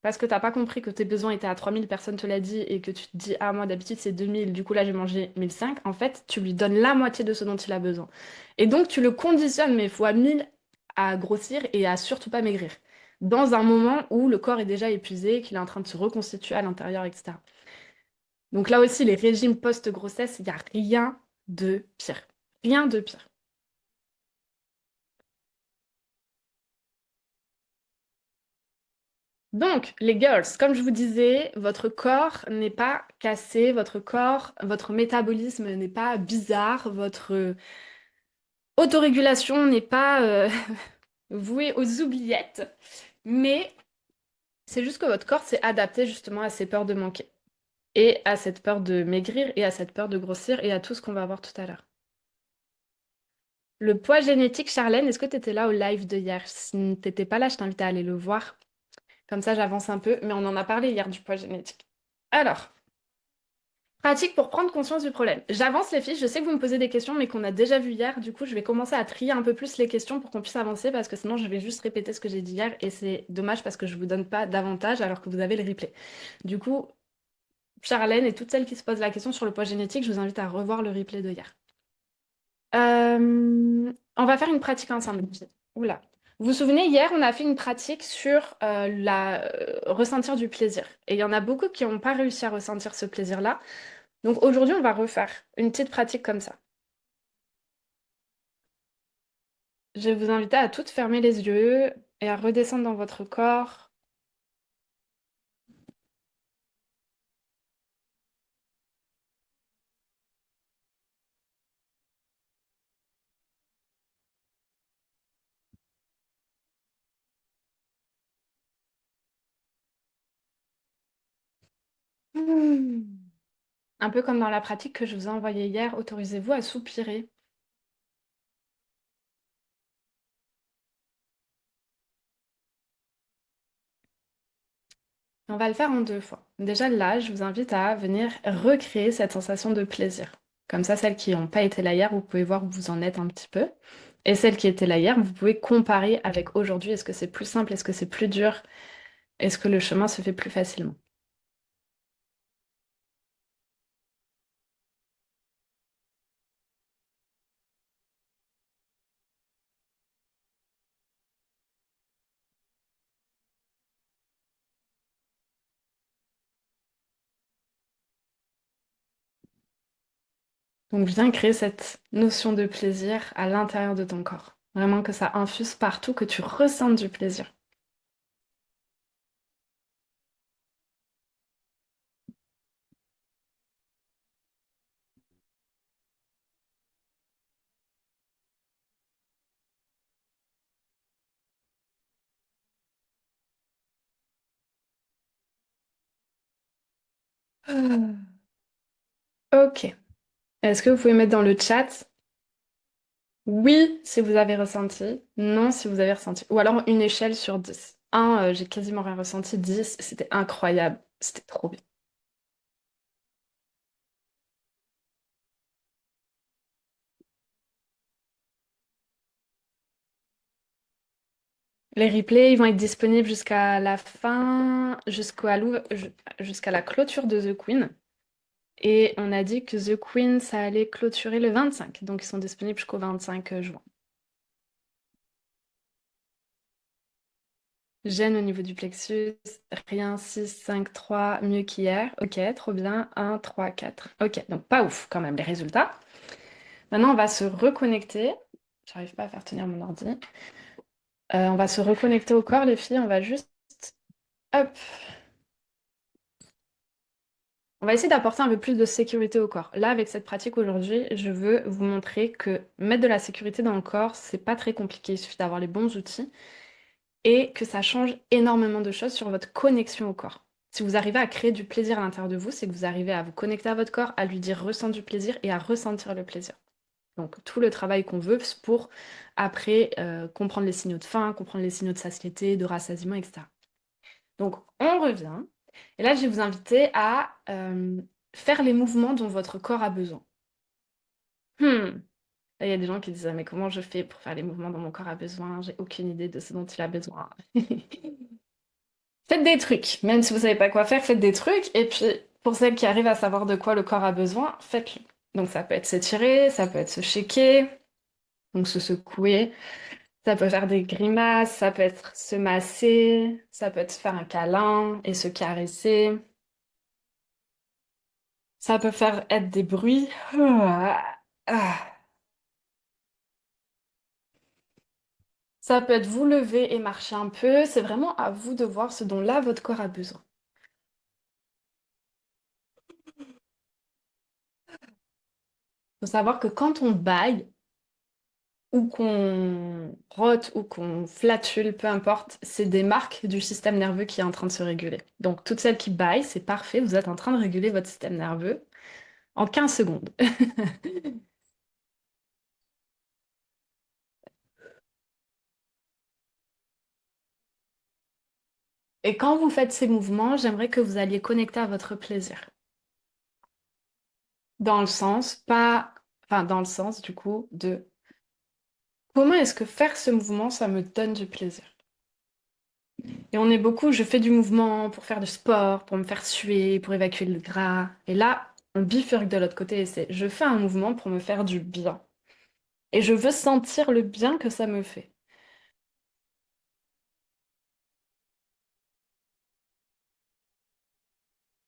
parce que t'as pas compris que tes besoins étaient à 3000, personne te l'a dit, et que tu te dis, ah, moi, d'habitude, c'est 2000, du coup, là, j'ai mangé 1005, en fait, tu lui donnes la moitié de ce dont il a besoin. Et donc, tu le conditionnes, mais fois 1000 à grossir et à surtout pas maigrir, dans un moment où le corps est déjà épuisé, qu'il est en train de se reconstituer à l'intérieur, etc. Donc là aussi, les régimes post-grossesse, il n'y a rien de pire. Rien de pire. Donc, les girls, comme je vous disais, votre corps n'est pas cassé, votre corps, votre métabolisme n'est pas bizarre, votre autorégulation n'est pas vouée aux oubliettes, mais c'est juste que votre corps s'est adapté justement à ces peurs de manquer, et à cette peur de maigrir, et à cette peur de grossir, et à tout ce qu'on va voir tout à l'heure. Le poids génétique, Charlène, est-ce que tu étais là au live de hier? Si t'étais pas là, je t'invite à aller le voir. Comme ça, j'avance un peu, mais on en a parlé hier du poids génétique. Alors, pratique pour prendre conscience du problème. J'avance les fiches, je sais que vous me posez des questions, mais qu'on a déjà vu hier. Du coup, je vais commencer à trier un peu plus les questions pour qu'on puisse avancer, parce que sinon, je vais juste répéter ce que j'ai dit hier, et c'est dommage parce que je vous donne pas davantage alors que vous avez le replay. Du coup, Charlène et toutes celles qui se posent la question sur le poids génétique, je vous invite à revoir le replay de hier. On va faire une pratique ensemble, les filles. Oula. Vous vous souvenez, hier, on a fait une pratique sur ressentir du plaisir. Et il y en a beaucoup qui n'ont pas réussi à ressentir ce plaisir-là. Donc aujourd'hui, on va refaire une petite pratique comme ça. Je vais vous inviter à toutes fermer les yeux et à redescendre dans votre corps. Hmm. Un peu comme dans la pratique que je vous ai envoyée hier, autorisez-vous à soupirer. On va le faire en deux fois. Déjà là, je vous invite à venir recréer cette sensation de plaisir. Comme ça, celles qui n'ont pas été là hier, vous pouvez voir où vous en êtes un petit peu. Et celles qui étaient là hier, vous pouvez comparer avec aujourd'hui. Est-ce que c'est plus simple? Est-ce que c'est plus dur? Est-ce que le chemin se fait plus facilement? Donc viens créer cette notion de plaisir à l'intérieur de ton corps. Vraiment que ça infuse partout, que tu ressentes du plaisir. Ok. Est-ce que vous pouvez mettre dans le chat oui si vous avez ressenti, non si vous avez ressenti. Ou alors une échelle sur 10. 1, j'ai quasiment rien ressenti. 10, c'était incroyable. C'était trop bien. Les replays, ils vont être disponibles jusqu'à la fin, jusqu'à la clôture de The Queen. Et on a dit que The Queen, ça allait clôturer le 25. Donc ils sont disponibles jusqu'au 25 juin. Gêne au niveau du plexus. Rien, 6, 5, 3, mieux qu'hier. Ok, trop bien. 1, 3, 4. Ok, donc pas ouf quand même les résultats. Maintenant, on va se reconnecter. J'arrive pas à faire tenir mon ordi. On va se reconnecter au corps, les filles. On va juste... Hop. On va essayer d'apporter un peu plus de sécurité au corps. Là, avec cette pratique aujourd'hui, je veux vous montrer que mettre de la sécurité dans le corps, c'est pas très compliqué. Il suffit d'avoir les bons outils et que ça change énormément de choses sur votre connexion au corps. Si vous arrivez à créer du plaisir à l'intérieur de vous, c'est que vous arrivez à vous connecter à votre corps, à lui dire ressens du plaisir et à ressentir le plaisir. Donc tout le travail qu'on veut pour après comprendre les signaux de faim, comprendre les signaux de satiété, de rassasiement, etc. Donc on revient. Et là, je vais vous inviter à faire les mouvements dont votre corps a besoin. Hmm. Là, il y a des gens qui disent, ah, mais comment je fais pour faire les mouvements dont mon corps a besoin? J'ai aucune idée de ce dont il a besoin. Faites des trucs. Même si vous savez pas quoi faire, faites des trucs. Et puis, pour celles qui arrivent à savoir de quoi le corps a besoin, faites-le. Donc ça peut être s'étirer, ça peut être se shaker, donc se secouer. Ça peut faire des grimaces, ça peut être se masser, ça peut être faire un câlin et se caresser. Ça peut faire être des bruits. Ça peut être vous lever et marcher un peu. C'est vraiment à vous de voir ce dont là votre corps a besoin. Il faut savoir que quand on baille ou qu'on rote ou qu'on flatule, peu importe, c'est des marques du système nerveux qui est en train de se réguler. Donc toutes celles qui baillent, c'est parfait, vous êtes en train de réguler votre système nerveux en 15 secondes. Et quand vous faites ces mouvements, j'aimerais que vous alliez connecter à votre plaisir. Dans le sens, pas, enfin, dans le sens, du coup, de comment est-ce que faire ce mouvement, ça me donne du plaisir. Et on est beaucoup, je fais du mouvement pour faire du sport, pour me faire suer, pour évacuer le gras. Et là, on bifurque de l'autre côté et c'est je fais un mouvement pour me faire du bien. Et je veux sentir le bien que ça me fait.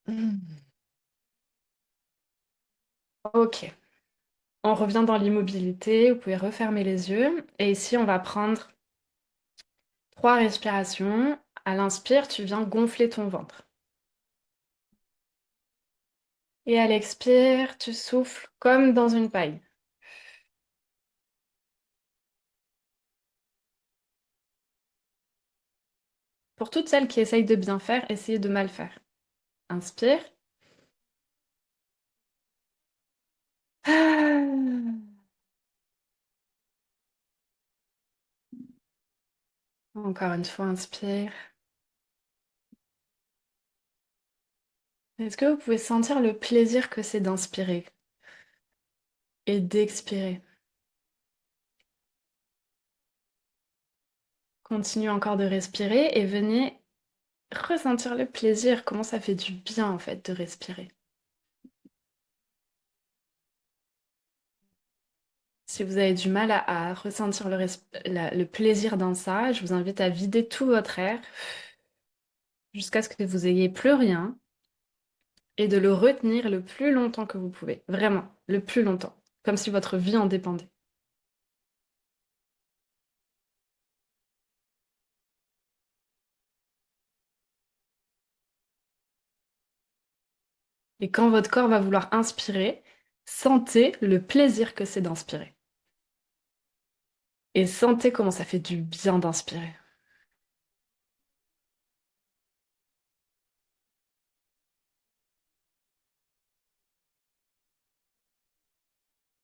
Hmm. Ok. On revient dans l'immobilité, vous pouvez refermer les yeux. Et ici, on va prendre 3 respirations. À l'inspire, tu viens gonfler ton ventre. Et à l'expire, tu souffles comme dans une paille. Pour toutes celles qui essayent de bien faire, essayez de mal faire. Inspire. Ah. Encore une fois, inspire. Est-ce que vous pouvez sentir le plaisir que c'est d'inspirer et d'expirer? Continuez encore de respirer et venez ressentir le plaisir, comment ça fait du bien en fait de respirer. Si vous avez du mal à ressentir le plaisir dans ça, je vous invite à vider tout votre air jusqu'à ce que vous ayez plus rien et de le retenir le plus longtemps que vous pouvez. Vraiment, le plus longtemps. Comme si votre vie en dépendait. Et quand votre corps va vouloir inspirer, sentez le plaisir que c'est d'inspirer. Et sentez comment ça fait du bien d'inspirer.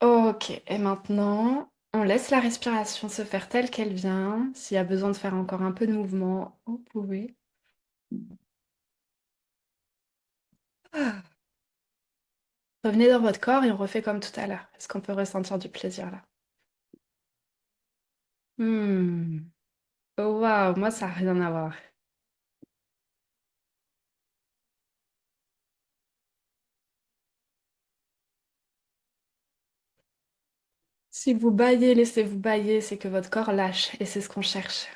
Ok, et maintenant, on laisse la respiration se faire telle qu'elle vient. S'il y a besoin de faire encore un peu de mouvement, vous pouvez. Ah. Revenez dans votre corps et on refait comme tout à l'heure. Est-ce qu'on peut ressentir du plaisir là? Hmm. Oh waouh, moi ça n'a rien à voir. Si vous baillez, laissez-vous bailler, c'est que votre corps lâche et c'est ce qu'on cherche.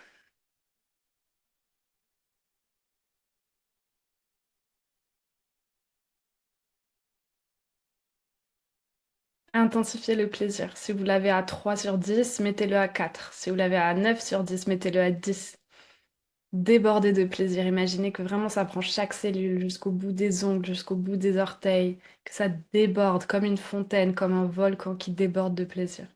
Intensifiez le plaisir. Si vous l'avez à 3 sur 10, mettez-le à 4. Si vous l'avez à 9 sur 10, mettez-le à 10. Débordez de plaisir. Imaginez que vraiment ça prend chaque cellule jusqu'au bout des ongles, jusqu'au bout des orteils, que ça déborde comme une fontaine, comme un volcan qui déborde de plaisir.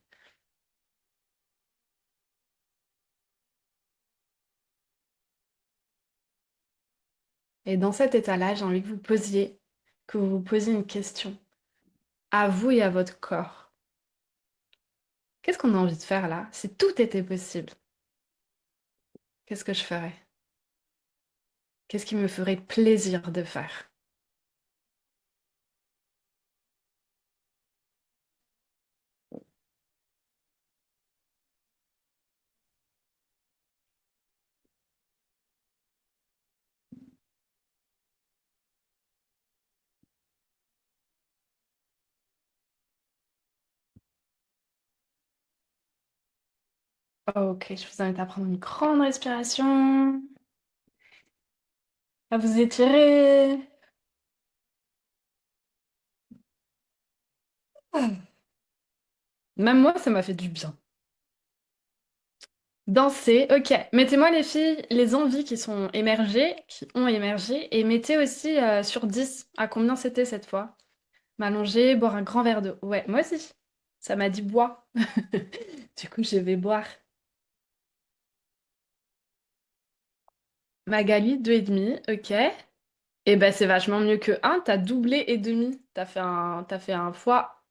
Et dans cet état-là, j'ai envie que vous vous posiez une question à vous et à votre corps. Qu'est-ce qu'on a envie de faire là? Si tout était possible, qu'est-ce que je ferais? Qu'est-ce qui me ferait plaisir de faire? Ok, je vous invite à prendre une grande respiration, à vous étirer. Même moi, ça m'a fait du bien. Danser, ok. Mettez-moi les filles, les envies qui sont émergées, qui ont émergé, et mettez aussi sur 10 à combien c'était cette fois. M'allonger, boire un grand verre d'eau. Ouais, moi aussi. Ça m'a dit bois. Du coup, je vais boire. Magali, 2,5, ok. Et ben c'est vachement mieux que un. T'as doublé et demi. T'as fait un fois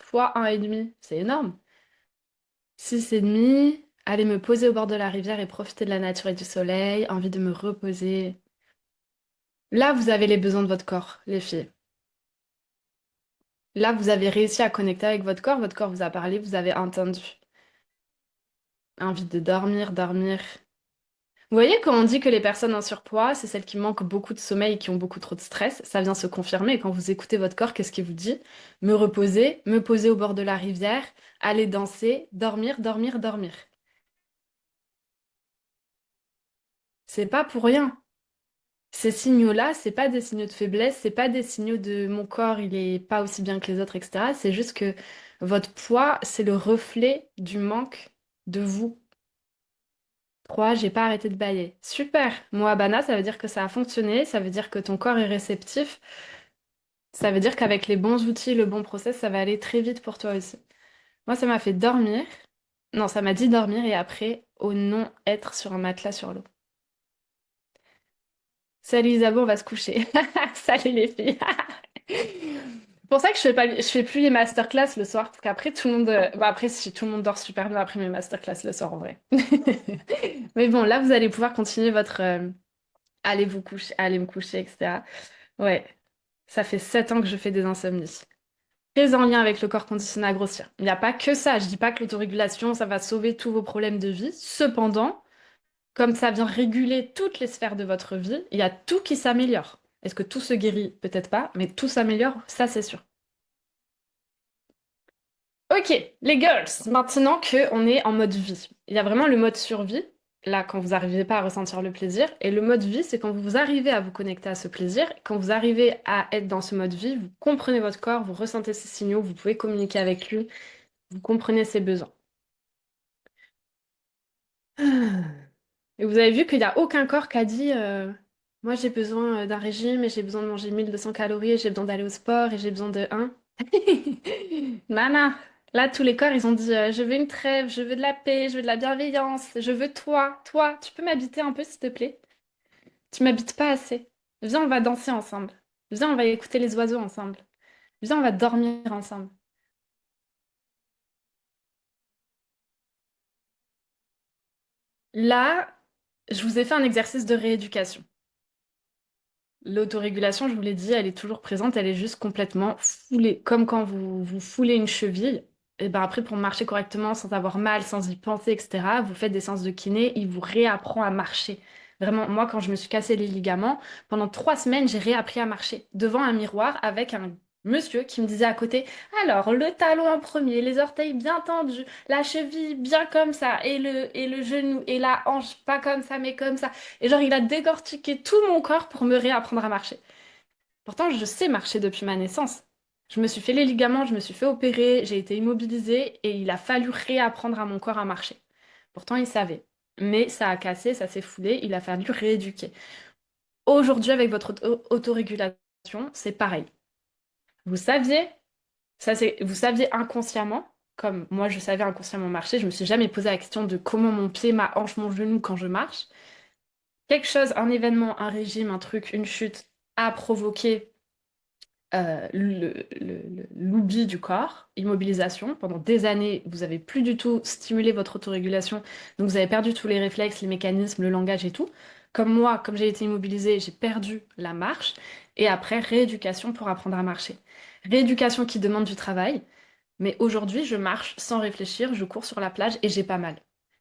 1,5. C'est énorme. 6,5. Aller me poser au bord de la rivière et profiter de la nature et du soleil. Envie de me reposer. Là, vous avez les besoins de votre corps, les filles. Là, vous avez réussi à connecter avec votre corps. Votre corps vous a parlé, vous avez entendu. Envie de dormir, dormir. Vous voyez quand on dit que les personnes en surpoids, c'est celles qui manquent beaucoup de sommeil et qui ont beaucoup trop de stress, ça vient se confirmer. Quand vous écoutez votre corps, qu'est-ce qu'il vous dit? Me reposer, me poser au bord de la rivière, aller danser, dormir, dormir, dormir. C'est pas pour rien. Ces signaux-là, c'est pas des signaux de faiblesse, c'est pas des signaux de mon corps, il est pas aussi bien que les autres, etc. C'est juste que votre poids, c'est le reflet du manque de vous. 3, j'ai pas arrêté de bailler. Super! Moabana, ça veut dire que ça a fonctionné, ça veut dire que ton corps est réceptif, ça veut dire qu'avec les bons outils, le bon process, ça va aller très vite pour toi aussi. Moi, ça m'a fait dormir. Non, ça m'a dit dormir et après, au non, être sur un matelas sur l'eau. Salut Isabeau, on va se coucher. Salut les filles. C'est pour ça que je fais plus les masterclass le soir, parce qu'après tout le monde, bah après si tout le monde dort super bien après mes masterclass le soir en vrai. Mais bon, là vous allez pouvoir continuer votre, allez vous coucher, allez me coucher, etc. Ouais, ça fait 7 ans que je fais des insomnies. Très en lien avec le corps conditionné à grossir. Il n'y a pas que ça. Je dis pas que l'autorégulation, ça va sauver tous vos problèmes de vie. Cependant, comme ça vient réguler toutes les sphères de votre vie, il y a tout qui s'améliore. Est-ce que tout se guérit? Peut-être pas, mais tout s'améliore, ça c'est sûr. Ok, les girls, maintenant que on est en mode vie, il y a vraiment le mode survie, là quand vous n'arrivez pas à ressentir le plaisir, et le mode vie, c'est quand vous arrivez à vous connecter à ce plaisir, quand vous arrivez à être dans ce mode vie, vous comprenez votre corps, vous ressentez ses signaux, vous pouvez communiquer avec lui, vous comprenez ses besoins. Et vous avez vu qu'il n'y a aucun corps qui a dit moi j'ai besoin d'un régime et j'ai besoin de manger 1 200 calories et j'ai besoin d'aller au sport et j'ai besoin de un. Nana, là tous les corps ils ont dit je veux une trêve, je veux de la paix, je veux de la bienveillance, je veux toi, toi, tu peux m'habiter un peu s'il te plaît? Tu m'habites pas assez. Viens, on va danser ensemble. Viens, on va écouter les oiseaux ensemble. Viens, on va dormir ensemble. Là, je vous ai fait un exercice de rééducation. L'autorégulation, je vous l'ai dit, elle est toujours présente, elle est juste complètement foulée. Comme quand vous foulez une cheville, et ben après, pour marcher correctement, sans avoir mal, sans y penser, etc., vous faites des séances de kiné, il vous réapprend à marcher. Vraiment, moi, quand je me suis cassé les ligaments, pendant 3 semaines, j'ai réappris à marcher devant un miroir avec un monsieur qui me disait à côté, alors, le talon en premier, les orteils bien tendus, la cheville bien comme ça, et le genou, et la hanche pas comme ça, mais comme ça. Et genre, il a décortiqué tout mon corps pour me réapprendre à marcher. Pourtant, je sais marcher depuis ma naissance. Je me suis fait les ligaments, je me suis fait opérer, j'ai été immobilisée et il a fallu réapprendre à mon corps à marcher. Pourtant, il savait. Mais ça a cassé, ça s'est foulé, il a fallu rééduquer. Aujourd'hui, avec votre autorégulation, c'est pareil. Vous saviez, vous saviez inconsciemment, comme moi je savais inconsciemment marcher, je me suis jamais posé la question de comment mon pied, ma hanche, mon genou quand je marche. Quelque chose, un événement, un régime, un truc, une chute a provoqué l'oubli du corps, immobilisation. Pendant des années, vous avez plus du tout stimulé votre autorégulation, donc vous avez perdu tous les réflexes, les mécanismes, le langage et tout. Comme moi, comme j'ai été immobilisée, j'ai perdu la marche. Et après, rééducation pour apprendre à marcher. Rééducation qui demande du travail, mais aujourd'hui, je marche sans réfléchir, je cours sur la plage et j'ai pas mal.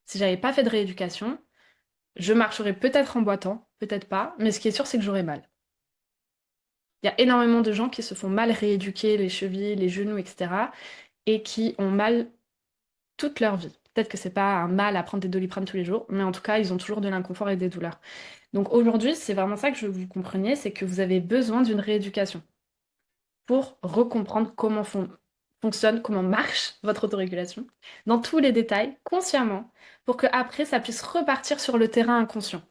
Si j'avais pas fait de rééducation, je marcherais peut-être en boitant, peut-être pas, mais ce qui est sûr, c'est que j'aurais mal. Il y a énormément de gens qui se font mal rééduquer les chevilles, les genoux, etc. et qui ont mal toute leur vie. Peut-être que c'est pas un mal à prendre des Doliprane tous les jours, mais en tout cas, ils ont toujours de l'inconfort et des douleurs. Donc aujourd'hui, c'est vraiment ça que je veux que vous compreniez, c'est que vous avez besoin d'une rééducation pour recomprendre comment fonctionne, comment marche votre autorégulation, dans tous les détails, consciemment, pour que après ça puisse repartir sur le terrain inconscient.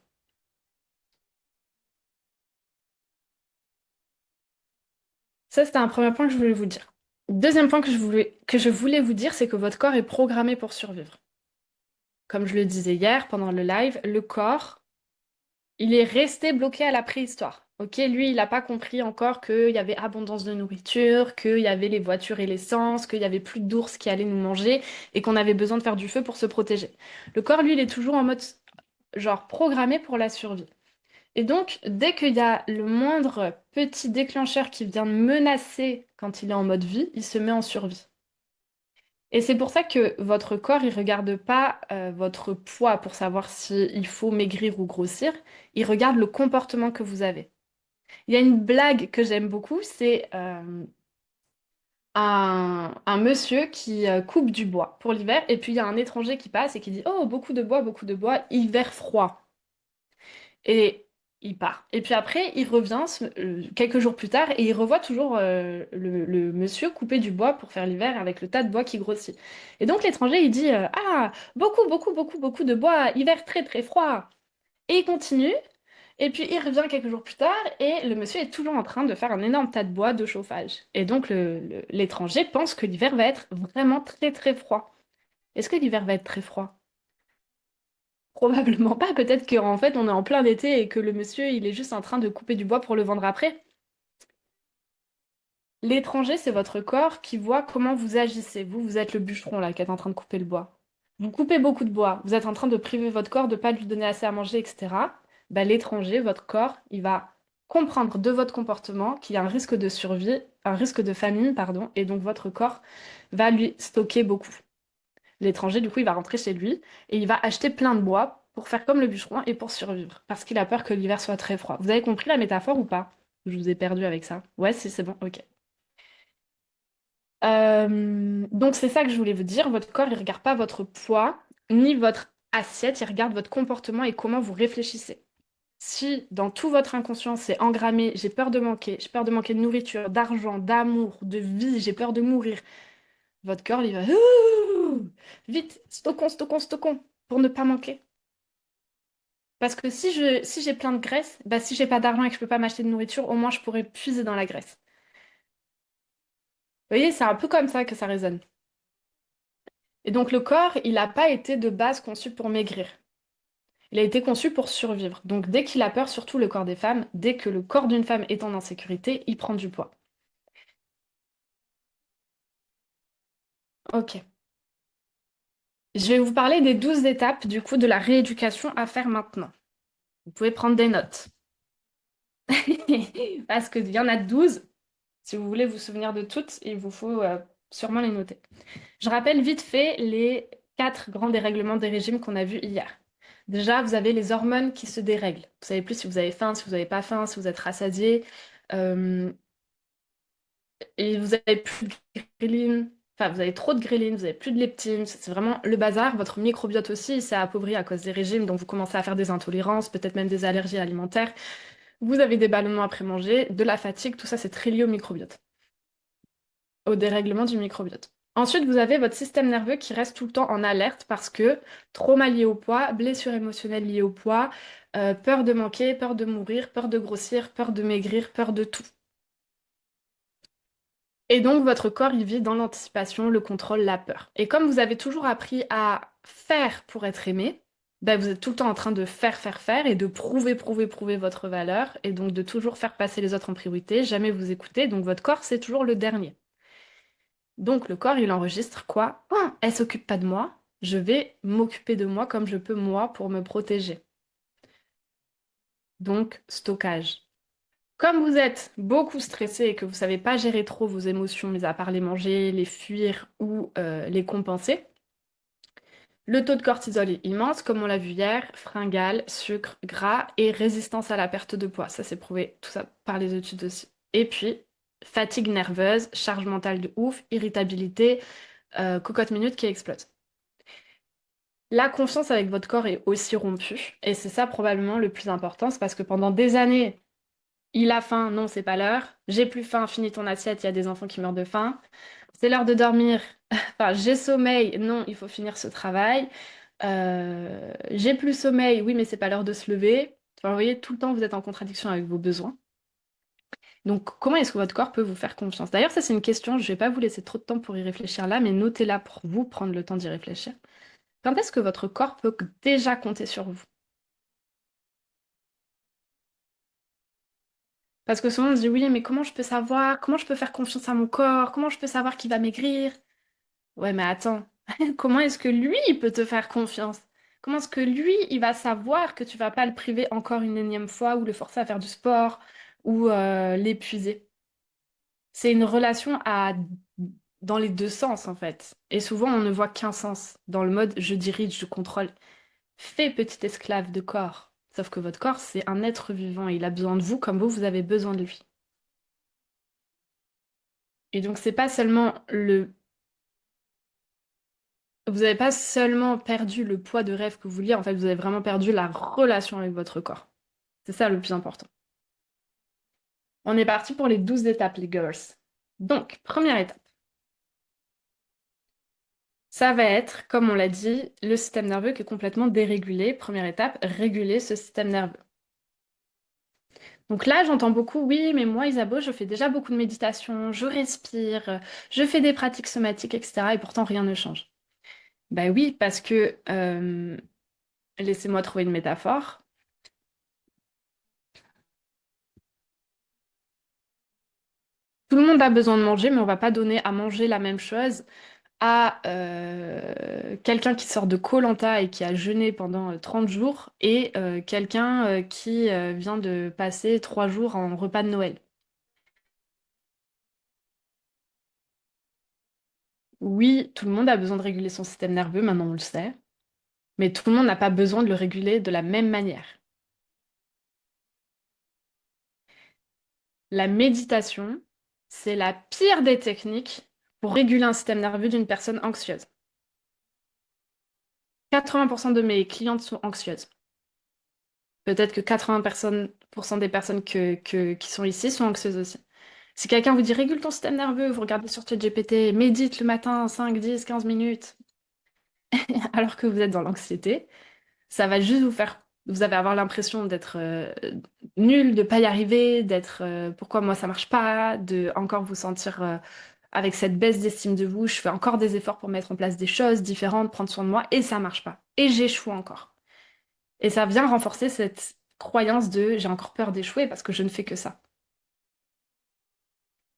Ça, c'était un premier point que je voulais vous dire. Deuxième point que je voulais vous dire, c'est que votre corps est programmé pour survivre. Comme je le disais hier pendant le live, le corps, il est resté bloqué à la préhistoire. Ok, lui, il n'a pas compris encore qu'il y avait abondance de nourriture, qu'il y avait les voitures et l'essence, qu'il y avait plus d'ours qui allaient nous manger et qu'on avait besoin de faire du feu pour se protéger. Le corps, lui, il est toujours en mode genre programmé pour la survie. Et donc, dès qu'il y a le moindre petit déclencheur qui vient de menacer quand il est en mode vie, il se met en survie. Et c'est pour ça que votre corps, il regarde pas votre poids pour savoir s'il faut maigrir ou grossir, il regarde le comportement que vous avez. Il y a une blague que j'aime beaucoup, c'est un monsieur qui coupe du bois pour l'hiver, et puis il y a un étranger qui passe et qui dit: «Oh, beaucoup de bois, hiver froid.» Et il part. Et puis après, il revient quelques jours plus tard et il revoit toujours le monsieur couper du bois pour faire l'hiver avec le tas de bois qui grossit. Et donc l'étranger, il dit «Ah, beaucoup de bois, hiver très très froid.» Et il continue. Et puis il revient quelques jours plus tard et le monsieur est toujours en train de faire un énorme tas de bois de chauffage. Et donc l'étranger pense que l'hiver va être vraiment très très froid. Est-ce que l'hiver va être très froid? Probablement pas, peut-être qu'en fait on est en plein été et que le monsieur il est juste en train de couper du bois pour le vendre après. L'étranger, c'est votre corps qui voit comment vous agissez. Vous, vous êtes le bûcheron là qui est en train de couper le bois. Vous coupez beaucoup de bois, vous êtes en train de priver votre corps de pas lui donner assez à manger, etc. Bah, l'étranger, votre corps, il va comprendre de votre comportement qu'il y a un risque de survie, un risque de famine, pardon, et donc votre corps va lui stocker beaucoup. L'étranger, du coup, il va rentrer chez lui et il va acheter plein de bois pour faire comme le bûcheron et pour survivre, parce qu'il a peur que l'hiver soit très froid. Vous avez compris la métaphore ou pas? Je vous ai perdu avec ça. Ouais, si, c'est bon, ok. Donc c'est ça que je voulais vous dire. Votre corps, il regarde pas votre poids ni votre assiette, il regarde votre comportement et comment vous réfléchissez. Si dans tout votre inconscient c'est engrammé, j'ai peur de manquer de nourriture, d'argent, d'amour, de vie, j'ai peur de mourir, votre corps, il va ouh, vite, stockons, pour ne pas manquer. Parce que si j'ai plein de graisse, bah si j'ai pas d'argent et que je peux pas m'acheter de nourriture, au moins je pourrais puiser dans la graisse. Vous voyez, c'est un peu comme ça que ça résonne. Et donc le corps, il n'a pas été de base conçu pour maigrir. Il a été conçu pour survivre. Donc dès qu'il a peur, surtout le corps des femmes, dès que le corps d'une femme est en insécurité, il prend du poids. Ok. Je vais vous parler des 12 étapes du coup de la rééducation à faire maintenant. Vous pouvez prendre des notes. Parce qu'il y en a 12. Si vous voulez vous souvenir de toutes, il vous faut sûrement les noter. Je rappelle vite fait les 4 grands dérèglements des régimes qu'on a vus hier. Déjà, vous avez les hormones qui se dérèglent. Vous savez plus si vous avez faim, si vous n'avez pas faim, si vous êtes rassasié. Euh, et vous avez plus de ghrelin. Enfin, vous avez trop de ghrelin, vous avez plus de leptine. C'est vraiment le bazar. Votre microbiote aussi s'est appauvri à cause des régimes. Donc, vous commencez à faire des intolérances, peut-être même des allergies alimentaires. Vous avez des ballonnements après manger, de la fatigue. Tout ça, c'est très lié au microbiote. au dérèglement du microbiote. Ensuite, vous avez votre système nerveux qui reste tout le temps en alerte parce que trauma lié au poids, blessure émotionnelle liée au poids, peur de manquer, peur de mourir, peur de grossir, peur de maigrir, peur de tout. Et donc, votre corps, il vit dans l'anticipation, le contrôle, la peur. Et comme vous avez toujours appris à faire pour être aimé, ben, vous êtes tout le temps en train de faire, faire, faire et de prouver, prouver, prouver votre valeur et donc de toujours faire passer les autres en priorité, jamais vous écouter. Donc, votre corps, c'est toujours le dernier. Donc le corps, il enregistre quoi? Ah, elle s'occupe pas de moi, je vais m'occuper de moi comme je peux moi pour me protéger. Donc stockage. Comme vous êtes beaucoup stressé et que vous savez pas gérer trop vos émotions, mis à part les manger, les fuir ou les compenser, le taux de cortisol est immense, comme on l'a vu hier, fringales, sucre, gras et résistance à la perte de poids. Ça, c'est prouvé, tout ça par les études aussi. Et puis, fatigue nerveuse, charge mentale de ouf, irritabilité, cocotte minute qui explose. La confiance avec votre corps est aussi rompue, et c'est ça probablement le plus important, c'est parce que pendant des années, il a faim, non, c'est pas l'heure, j'ai plus faim, finis ton assiette, il y a des enfants qui meurent de faim, c'est l'heure de dormir, enfin, j'ai sommeil, non, il faut finir ce travail, j'ai plus sommeil, oui, mais c'est pas l'heure de se lever. Enfin, vous voyez, tout le temps, vous êtes en contradiction avec vos besoins. Donc, comment est-ce que votre corps peut vous faire confiance? D'ailleurs, ça, c'est une question, je vais pas vous laisser trop de temps pour y réfléchir là, mais notez-la pour vous prendre le temps d'y réfléchir. Quand est-ce que votre corps peut déjà compter sur vous? Parce que souvent on se dit oui, mais comment je peux savoir? Comment je peux faire confiance à mon corps? Comment je peux savoir qu'il va maigrir? Ouais, mais attends, comment est-ce que lui, il peut te faire confiance? Comment est-ce que lui, il va savoir que tu vas pas le priver encore une énième fois ou le forcer à faire du sport ou l'épuiser? C'est une relation dans les deux sens en fait. Et souvent on ne voit qu'un sens dans le mode je dirige, je contrôle. Fais petit esclave de corps. Sauf que votre corps, c'est un être vivant et il a besoin de vous comme vous, vous avez besoin de lui. Et donc, c'est pas seulement le... Vous n'avez pas seulement perdu le poids de rêve que vous vouliez, en fait, vous avez vraiment perdu la relation avec votre corps. C'est ça le plus important. On est parti pour les 12 étapes, les girls. Donc, première étape, ça va être, comme on l'a dit, le système nerveux qui est complètement dérégulé. Première étape, réguler ce système nerveux. Donc là, j'entends beaucoup, oui, mais moi, Isabeau, je fais déjà beaucoup de méditation, je respire, je fais des pratiques somatiques, etc. Et pourtant, rien ne change. Bah oui, parce que, laissez-moi trouver une métaphore. Tout le monde a besoin de manger, mais on va pas donner à manger la même chose à quelqu'un qui sort de koh et qui a jeûné pendant 30 jours et quelqu'un qui vient de passer 3 jours en repas de Noël. Oui, tout le monde a besoin de réguler son système nerveux, maintenant on le sait. Mais tout le monde n'a pas besoin de le réguler de la même manière. La méditation, c'est la pire des techniques pour réguler un système nerveux d'une personne anxieuse. 80% de mes clientes sont anxieuses. Peut-être que 80% des personnes qui sont ici sont anxieuses aussi. Si quelqu'un vous dit régule ton système nerveux, vous regardez sur ChatGPT, médite le matin 5, 10, 15 minutes, alors que vous êtes dans l'anxiété, ça va juste vous allez avoir l'impression d'être nul, de pas y arriver, d'être pourquoi moi ça marche pas, de encore vous sentir avec cette baisse d'estime de vous, je fais encore des efforts pour mettre en place des choses différentes, prendre soin de moi et ça marche pas. Et j'échoue encore. Et ça vient renforcer cette croyance de j'ai encore peur d'échouer parce que je ne fais que ça.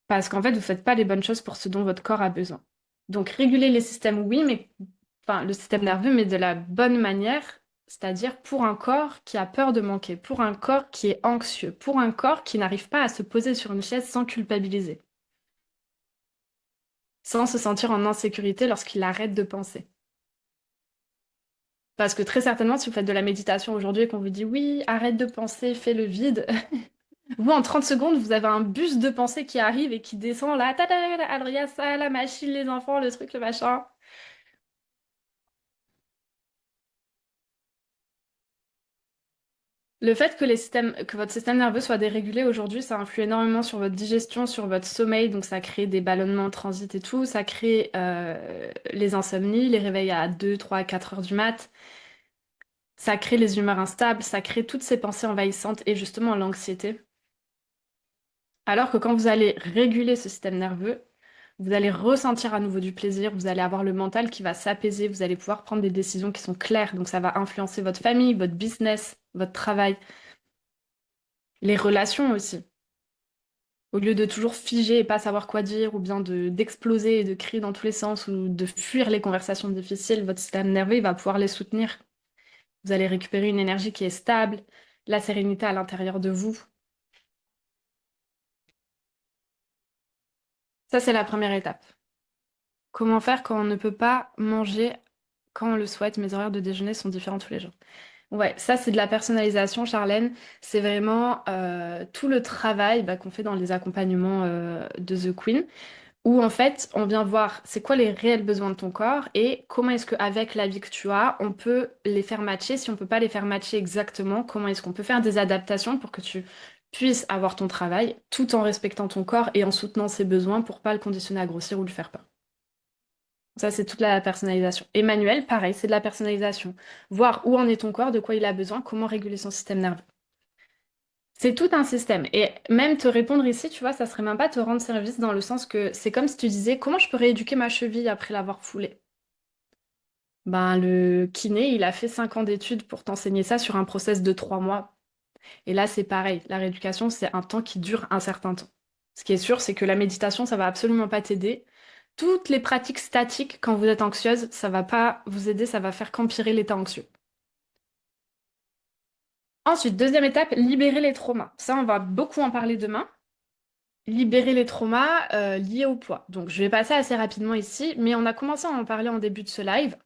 Parce qu'en fait, vous faites pas les bonnes choses pour ce dont votre corps a besoin. Donc réguler les systèmes, oui, mais enfin le système nerveux, mais de la bonne manière, c'est-à-dire pour un corps qui a peur de manquer, pour un corps qui est anxieux, pour un corps qui n'arrive pas à se poser sur une chaise sans culpabiliser, sans se sentir en insécurité lorsqu'il arrête de penser. Parce que très certainement, si vous faites de la méditation aujourd'hui et qu'on vous dit oui, arrête de penser, fais le vide, vous en 30 secondes, vous avez un bus de pensée qui arrive et qui descend là, ta, ta, ta, ta, alors il y a ça, la machine, les enfants, le truc, le machin. Le fait que que votre système nerveux soit dérégulé aujourd'hui, ça influe énormément sur votre digestion, sur votre sommeil, donc ça crée des ballonnements en transit et tout, ça crée les insomnies, les réveils à 2, 3, 4 heures du mat, ça crée les humeurs instables, ça crée toutes ces pensées envahissantes et justement l'anxiété. Alors que quand vous allez réguler ce système nerveux, vous allez ressentir à nouveau du plaisir, vous allez avoir le mental qui va s'apaiser, vous allez pouvoir prendre des décisions qui sont claires, donc ça va influencer votre famille, votre business, votre travail, les relations aussi. Au lieu de toujours figer et pas savoir quoi dire, ou bien d'exploser et de crier dans tous les sens, ou de fuir les conversations difficiles, votre système nerveux il va pouvoir les soutenir. Vous allez récupérer une énergie qui est stable, la sérénité à l'intérieur de vous. Ça, c'est la première étape. Comment faire quand on ne peut pas manger quand on le souhaite? Mes horaires de déjeuner sont différents tous les jours. Ouais, ça c'est de la personnalisation, Charlène. C'est vraiment tout le travail qu'on fait dans les accompagnements de The Queen, où en fait on vient voir c'est quoi les réels besoins de ton corps et comment est-ce qu'avec la vie que tu as, on peut les faire matcher. Si on peut pas les faire matcher exactement, comment est-ce qu'on peut faire des adaptations pour que tu puisses avoir ton travail tout en respectant ton corps et en soutenant ses besoins pour pas le conditionner à grossir ou le faire peur. Ça, c'est toute la personnalisation. Emmanuel, pareil, c'est de la personnalisation. Voir où en est ton corps, de quoi il a besoin, comment réguler son système nerveux. C'est tout un système. Et même te répondre ici, tu vois, ça serait même pas te rendre service dans le sens que c'est comme si tu disais, comment je peux rééduquer ma cheville après l'avoir foulée? Ben, le kiné, il a fait 5 ans d'études pour t'enseigner ça sur un process de 3 mois. Et là, c'est pareil. La rééducation, c'est un temps qui dure un certain temps. Ce qui est sûr, c'est que la méditation, ça va absolument pas t'aider. Toutes les pratiques statiques, quand vous êtes anxieuse, ça va pas vous aider, ça va faire qu'empirer l'état anxieux. Ensuite, deuxième étape, libérer les traumas. Ça, on va beaucoup en parler demain. Libérer les traumas liés au poids. Donc, je vais passer assez rapidement ici, mais on a commencé à en parler en début de ce live.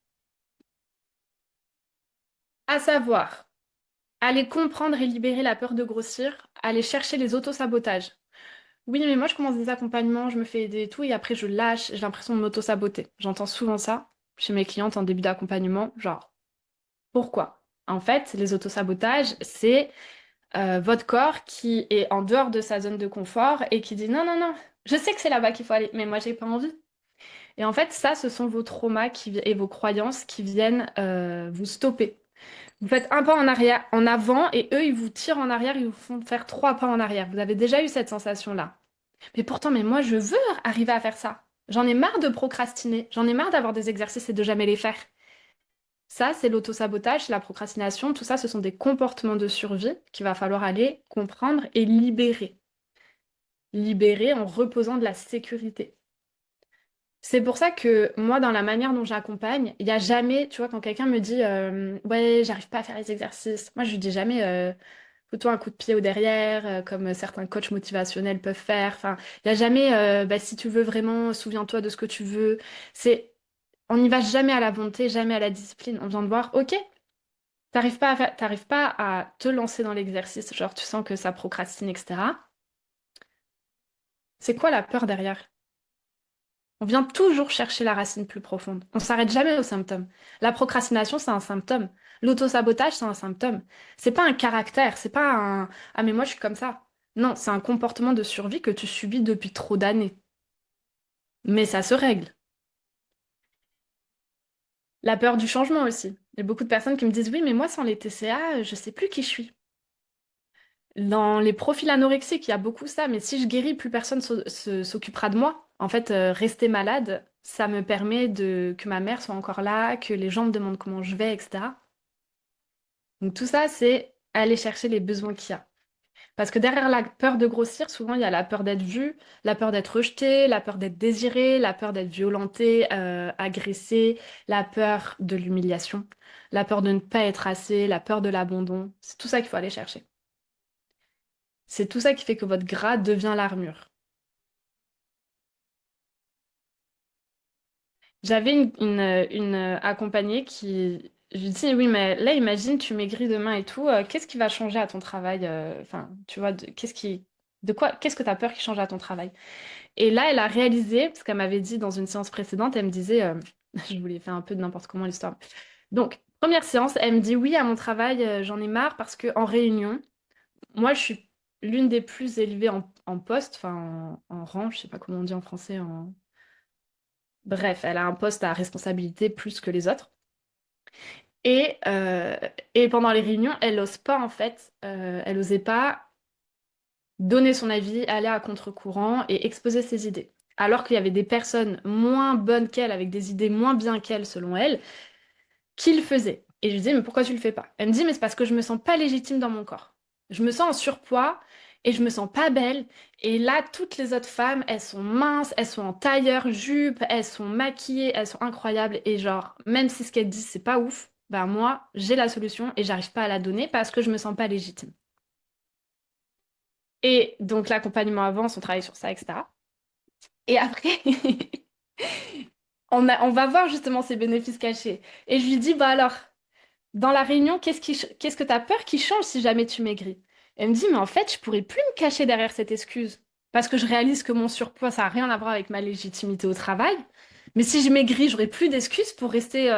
À savoir, aller comprendre et libérer la peur de grossir, aller chercher les autosabotages. Oui, mais moi, je commence des accompagnements, je me fais aider et tout, et après, je lâche, j'ai l'impression de m'auto-saboter. J'entends souvent ça chez mes clientes en début d'accompagnement, genre, pourquoi? En fait, les autosabotages, c'est votre corps qui est en dehors de sa zone de confort et qui dit non, non, non, je sais que c'est là-bas qu'il faut aller, mais moi, j'ai pas envie. Et en fait, ça, ce sont vos traumas et vos croyances qui viennent vous stopper. Vous faites un pas en arrière, en avant, et eux, ils vous tirent en arrière, ils vous font faire 3 pas en arrière. Vous avez déjà eu cette sensation-là. Mais pourtant, mais moi, je veux arriver à faire ça. J'en ai marre de procrastiner. J'en ai marre d'avoir des exercices et de jamais les faire. Ça, c'est l'autosabotage, c'est la procrastination. Tout ça, ce sont des comportements de survie qu'il va falloir aller comprendre et libérer. Libérer en reposant de la sécurité. C'est pour ça que moi, dans la manière dont j'accompagne, il n'y a jamais, tu vois, quand quelqu'un me dit ouais, j'arrive pas à faire les exercices, moi, je lui dis jamais fous-toi un coup de pied au derrière, comme certains coachs motivationnels peuvent faire. Enfin, il n'y a jamais bah, si tu veux vraiment, souviens-toi de ce que tu veux. C'est, on n'y va jamais à la volonté, jamais à la discipline. On vient de voir, ok, t'arrives pas à te lancer dans l'exercice, genre tu sens que ça procrastine, etc. C'est quoi la peur derrière? On vient toujours chercher la racine plus profonde. On s'arrête jamais aux symptômes. La procrastination, c'est un symptôme. L'autosabotage, c'est un symptôme. C'est pas un caractère, c'est pas un ah mais moi je suis comme ça. Non, c'est un comportement de survie que tu subis depuis trop d'années. Mais ça se règle. La peur du changement aussi. Il y a beaucoup de personnes qui me disent oui, mais moi sans les TCA, je sais plus qui je suis. Dans les profils anorexiques, il y a beaucoup ça, mais si je guéris, plus personne s'occupera de moi. En fait, rester malade, ça me permet que ma mère soit encore là, que les gens me demandent comment je vais, etc. Donc tout ça, c'est aller chercher les besoins qu'il y a. Parce que derrière la peur de grossir, souvent, il y a la peur d'être vue, la peur d'être rejetée, la peur d'être désirée, la peur d'être violentée, agressée, la peur de l'humiliation, la peur de ne pas être assez, la peur de l'abandon. C'est tout ça qu'il faut aller chercher. C'est tout ça qui fait que votre gras devient l'armure. J'avais une accompagnée qui... Je lui dis, oui, mais là, imagine, tu maigris demain et tout, qu'est-ce qui va changer à ton travail? Enfin, tu vois, qu'est-ce que tu as peur qui change à ton travail? Et là, elle a réalisé, parce qu'elle m'avait dit dans une séance précédente, elle me disait, je voulais faire un peu de n'importe comment l'histoire. Donc, Première séance, elle me dit oui à mon travail, j'en ai marre parce que en réunion, moi je suis l'une des plus élevées en poste, enfin en rang, je sais pas comment on dit en français. Bref, elle a un poste à responsabilité plus que les autres. Et, euh, et pendant les réunions, elle ose pas en fait, elle osait pas donner son avis, aller à contre-courant et exposer ses idées. Alors qu'il y avait des personnes moins bonnes qu'elle, avec des idées moins bien qu'elle selon elle, qui le faisaient. Et je lui disais, mais pourquoi tu le fais pas? Elle me dit, mais c'est parce que je me sens pas légitime dans mon corps. Je me sens en surpoids et je me sens pas belle. Et là, toutes les autres femmes, elles sont minces, elles sont en tailleur, jupe, elles sont maquillées, elles sont incroyables. Et genre, même si ce qu'elles disent, c'est pas ouf, ben moi, j'ai la solution et j'arrive pas à la donner parce que je me sens pas légitime. Et donc l'accompagnement avance, on travaille sur ça, etc. Et après, on va voir justement ces bénéfices cachés. Et je lui dis, bah alors, dans la réunion, qu'est-ce que tu as peur qui change si jamais tu maigris? Elle me dit, mais en fait, je pourrais plus me cacher derrière cette excuse. Parce que je réalise que mon surpoids, ça n'a rien à voir avec ma légitimité au travail. Mais si je maigris, j'aurai plus d'excuses pour rester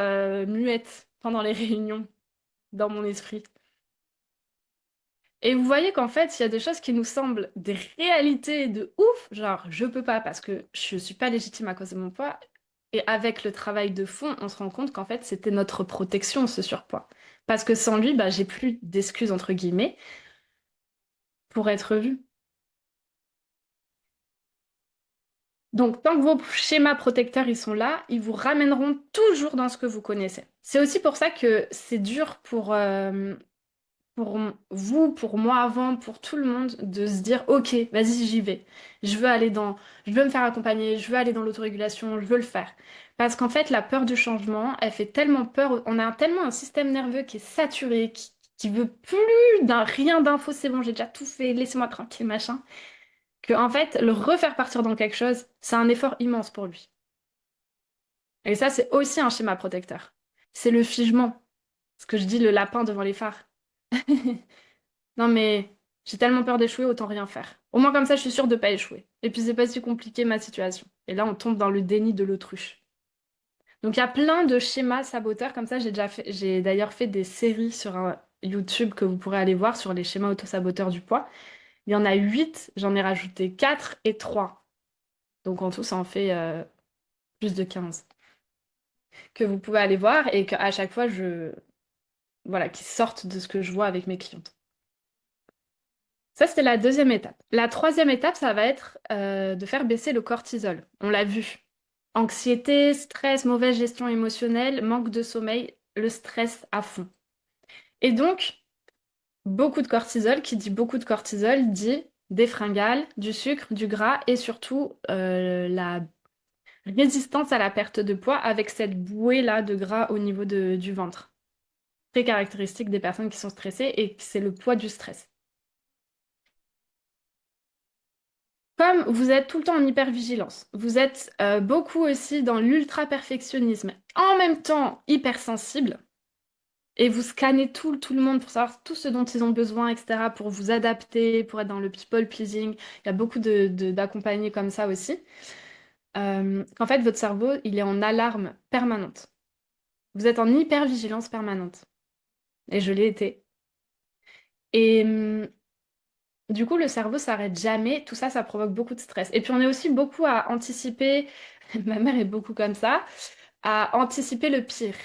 muette pendant les réunions, dans mon esprit. Et vous voyez qu'en fait, il y a des choses qui nous semblent des réalités de ouf, genre je peux pas parce que je suis pas légitime à cause de mon poids. Et avec le travail de fond, on se rend compte qu'en fait, c'était notre protection, ce surpoids. Parce que sans lui, bah, j'ai plus d'excuses, entre guillemets, pour être vue. Donc, tant que vos schémas protecteurs, ils sont là, ils vous ramèneront toujours dans ce que vous connaissez. C'est aussi pour ça que c'est dur pour vous, pour moi avant, pour tout le monde, de se dire, OK, vas-y, j'y vais. Je veux aller dans, je veux me faire accompagner, je veux aller dans l'autorégulation, je veux le faire. Parce qu'en fait, la peur du changement, elle fait tellement peur. On a tellement un système nerveux qui est saturé, qui veut plus d'un rien d'infos, c'est bon, j'ai déjà tout fait, laissez-moi tranquille, machin. Que en fait, le refaire partir dans quelque chose, c'est un effort immense pour lui. Et ça, c'est aussi un schéma protecteur. C'est le figement. Ce que je dis, le lapin devant les phares. Non, mais j'ai tellement peur d'échouer, autant rien faire. Au moins comme ça, je suis sûre de pas échouer. Et puis c'est pas si compliqué ma situation. Et là, on tombe dans le déni de l'autruche. Donc il y a plein de schémas saboteurs comme ça. J'ai d'ailleurs fait des séries sur YouTube que vous pourrez aller voir sur les schémas autosaboteurs du poids. Il y en a 8, j'en ai rajouté 4 et 3. Donc en tout, ça en fait plus de 15 que vous pouvez aller voir et qu'à chaque fois, voilà, qui sortent de ce que je vois avec mes clientes. Ça, c'était la deuxième étape. La troisième étape, ça va être de faire baisser le cortisol. On l'a vu. Anxiété, stress, mauvaise gestion émotionnelle, manque de sommeil, le stress à fond. Et donc, beaucoup de cortisol, qui dit beaucoup de cortisol, dit des fringales, du sucre, du gras et surtout la résistance à la perte de poids avec cette bouée-là de gras au niveau du ventre. Très caractéristique des personnes qui sont stressées et c'est le poids du stress. Comme vous êtes tout le temps en hypervigilance, vous êtes beaucoup aussi dans l'ultra-perfectionnisme, en même temps hypersensible, et vous scannez tout le monde pour savoir tout ce dont ils ont besoin, etc., pour vous adapter, pour être dans le people pleasing. Il y a beaucoup d'accompagnés comme ça aussi. Qu'en fait, votre cerveau, il est en alarme permanente. Vous êtes en hypervigilance permanente. Et je l'ai été. Et du coup, le cerveau s'arrête jamais. Tout ça, ça provoque beaucoup de stress. Et puis, on est aussi beaucoup à anticiper. Ma mère est beaucoup comme ça, à anticiper le pire.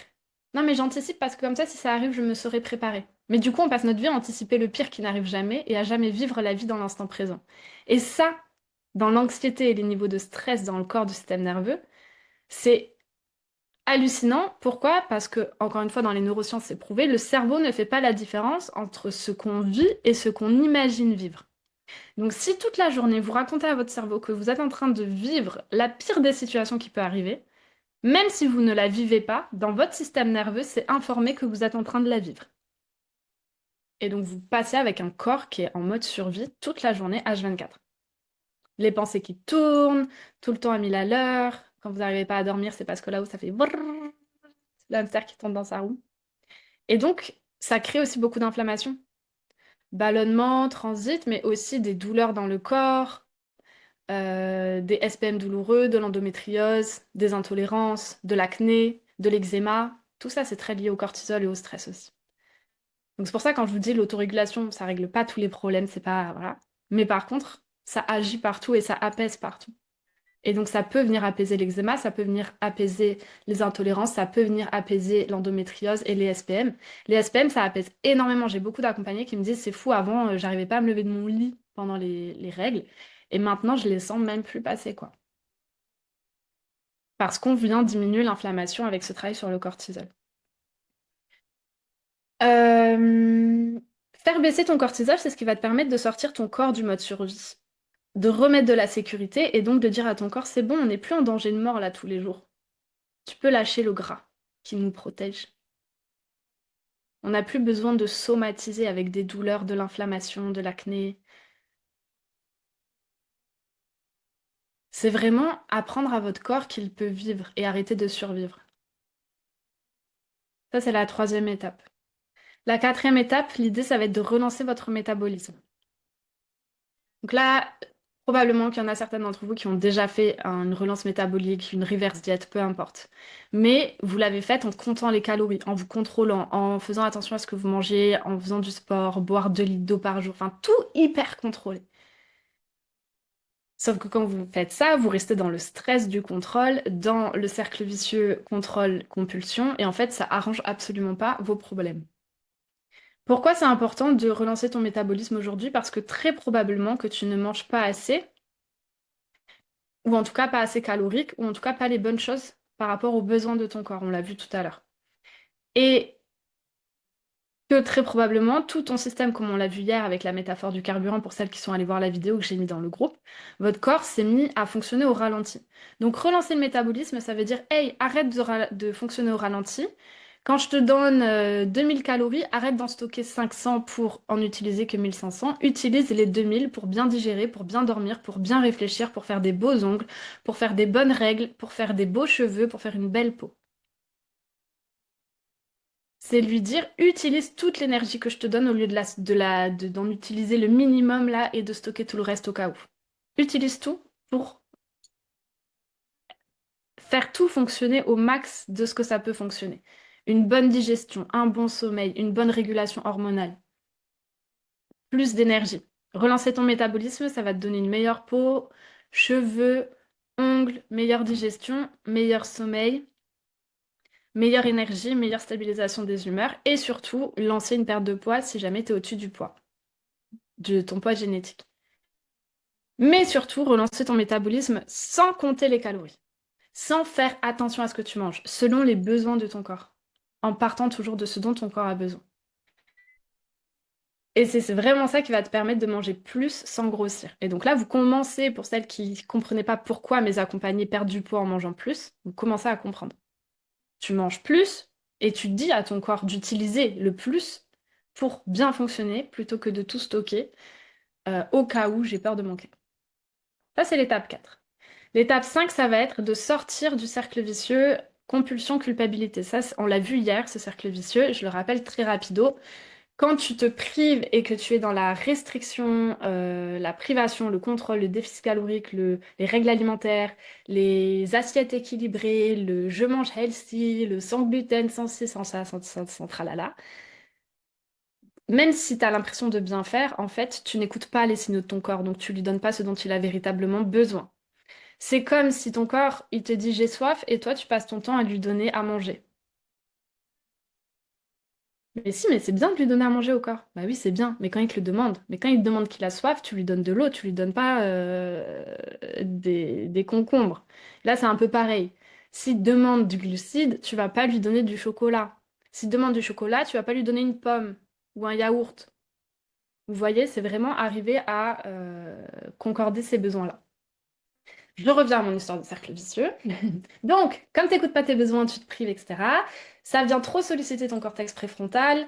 Non, mais j'anticipe parce que comme ça, si ça arrive, je me serai préparée. Mais du coup, on passe notre vie à anticiper le pire qui n'arrive jamais et à jamais vivre la vie dans l'instant présent. Et ça, dans l'anxiété et les niveaux de stress dans le corps du système nerveux, c'est hallucinant. Pourquoi? Parce que, encore une fois, dans les neurosciences, c'est prouvé, le cerveau ne fait pas la différence entre ce qu'on vit et ce qu'on imagine vivre. Donc, si toute la journée, vous racontez à votre cerveau que vous êtes en train de vivre la pire des situations qui peut arriver, même si vous ne la vivez pas, dans votre système nerveux, c'est informé que vous êtes en train de la vivre. Et donc, vous passez avec un corps qui est en mode survie toute la journée, H24. Les pensées qui tournent, tout le temps à 1000 à l'heure. Quand vous n'arrivez pas à dormir, c'est parce que là-haut, ça fait brrr, le hamster qui tombe dans sa roue. Et donc, ça crée aussi beaucoup d'inflammation. Ballonnement, transit, mais aussi des douleurs dans le corps, des SPM douloureux, de l'endométriose, des intolérances, de l'acné, de l'eczéma. Tout ça, c'est très lié au cortisol et au stress aussi. Donc c'est pour ça quand je vous dis l'autorégulation, ça règle pas tous les problèmes, c'est pas voilà. Mais par contre, ça agit partout et ça apaise partout. Et donc ça peut venir apaiser l'eczéma, ça peut venir apaiser les intolérances, ça peut venir apaiser l'endométriose et les SPM. Les SPM, ça apaise énormément. J'ai beaucoup d'accompagnés qui me disent c'est fou, avant, j'arrivais pas à me lever de mon lit pendant les règles. Et maintenant, je les sens même plus passer, quoi. Parce qu'on vient diminuer l'inflammation avec ce travail sur le cortisol. Euh, Faire baisser ton cortisol, c'est ce qui va te permettre de sortir ton corps du mode survie, de remettre de la sécurité et donc de dire à ton corps, c'est bon, on n'est plus en danger de mort là tous les jours. Tu peux lâcher le gras qui nous protège. On n'a plus besoin de somatiser avec des douleurs, de l'inflammation, de l'acné. C'est vraiment apprendre à votre corps qu'il peut vivre et arrêter de survivre. Ça, c'est la troisième étape. La quatrième étape, l'idée, ça va être de relancer votre métabolisme. Donc là, probablement qu'il y en a certaines d'entre vous qui ont déjà fait une relance métabolique, une reverse diet, peu importe. Mais vous l'avez faite en comptant les calories, en vous contrôlant, en faisant attention à ce que vous mangez, en faisant du sport, boire 2 litres d'eau par jour, enfin tout hyper contrôlé. Sauf que quand vous faites ça, vous restez dans le stress du contrôle, dans le cercle vicieux contrôle-compulsion, et en fait, ça arrange absolument pas vos problèmes. Pourquoi c'est important de relancer ton métabolisme aujourd'hui? Parce que très probablement que tu ne manges pas assez, ou en tout cas pas assez calorique, ou en tout cas pas les bonnes choses par rapport aux besoins de ton corps, on l'a vu tout à l'heure. Et que très probablement, tout ton système, comme on l'a vu hier avec la métaphore du carburant pour celles qui sont allées voir la vidéo que j'ai mis dans le groupe, votre corps s'est mis à fonctionner au ralenti. Donc relancer le métabolisme, ça veut dire, hey, arrête de fonctionner au ralenti. Quand je te donne 2000 calories, arrête d'en stocker 500 pour en utiliser que 1500. Utilise les 2000 pour bien digérer, pour bien dormir, pour bien réfléchir, pour faire des beaux ongles, pour faire des bonnes règles, pour faire des beaux cheveux, pour faire une belle peau. C'est lui dire, utilise toute l'énergie que je te donne au lieu d'en utiliser le minimum là et de stocker tout le reste au cas où. Utilise tout pour faire tout fonctionner au max de ce que ça peut fonctionner. Une bonne digestion, un bon sommeil, une bonne régulation hormonale, plus d'énergie. Relancer ton métabolisme, ça va te donner une meilleure peau, cheveux, ongles, meilleure digestion, meilleur sommeil, meilleure énergie, meilleure stabilisation des humeurs et surtout lancer une perte de poids si jamais tu es au-dessus du poids, de ton poids génétique. Mais surtout, relancer ton métabolisme sans compter les calories, sans faire attention à ce que tu manges, selon les besoins de ton corps, en partant toujours de ce dont ton corps a besoin. Et c'est vraiment ça qui va te permettre de manger plus sans grossir. Et donc là, vous commencez, pour celles qui ne comprenaient pas pourquoi mes accompagnés perdent du poids en mangeant plus, vous commencez à comprendre. Tu manges plus et tu dis à ton corps d'utiliser le plus pour bien fonctionner plutôt que de tout stocker au cas où j'ai peur de manquer. Ça, c'est l'étape 4. L'étape 5, ça va être de sortir du cercle vicieux compulsion, culpabilité. Ça, on l'a vu hier, ce cercle vicieux. Je le rappelle très rapido. Quand tu te prives et que tu es dans la restriction, la privation, le contrôle, le déficit calorique, les règles alimentaires, les assiettes équilibrées, le je mange healthy, le sans gluten, sans ci, sans ça, sans tralala, même si tu as l'impression de bien faire, en fait, tu n'écoutes pas les signaux de ton corps, donc tu lui donnes pas ce dont il a véritablement besoin. C'est comme si ton corps, il te dit j'ai soif et toi, tu passes ton temps à lui donner à manger. Mais si, mais c'est bien de lui donner à manger au corps. Bah oui, c'est bien, mais quand il te le demande. Mais quand il te demande qu'il a soif, tu lui donnes de l'eau, tu lui donnes pas des concombres. Là, c'est un peu pareil. S'il te demande du glucide, tu vas pas lui donner du chocolat. S'il te demande du chocolat, tu vas pas lui donner une pomme ou un yaourt. Vous voyez, c'est vraiment arriver à concorder ces besoins-là. Je reviens à mon histoire de cercle vicieux. Donc, comme tu n'écoutes pas tes besoins, tu te prives, etc., ça vient trop solliciter ton cortex préfrontal,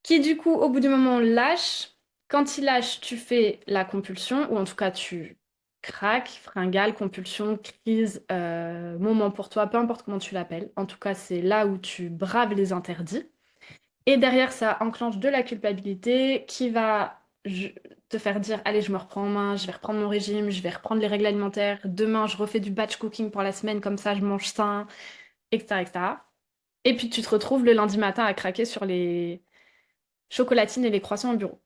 qui du coup, au bout du moment, lâche. Quand il lâche, tu fais la compulsion, ou en tout cas, tu craques, fringale, compulsion, crise, moment pour toi, peu importe comment tu l'appelles. En tout cas, c'est là où tu braves les interdits. Et derrière, ça enclenche de la culpabilité qui va te faire dire, allez, je me reprends en main, je vais reprendre mon régime, je vais reprendre les règles alimentaires. Demain, je refais du batch cooking pour la semaine, comme ça, je mange sain, etc., etc. Et puis tu te retrouves le lundi matin à craquer sur les chocolatines et les croissants au bureau.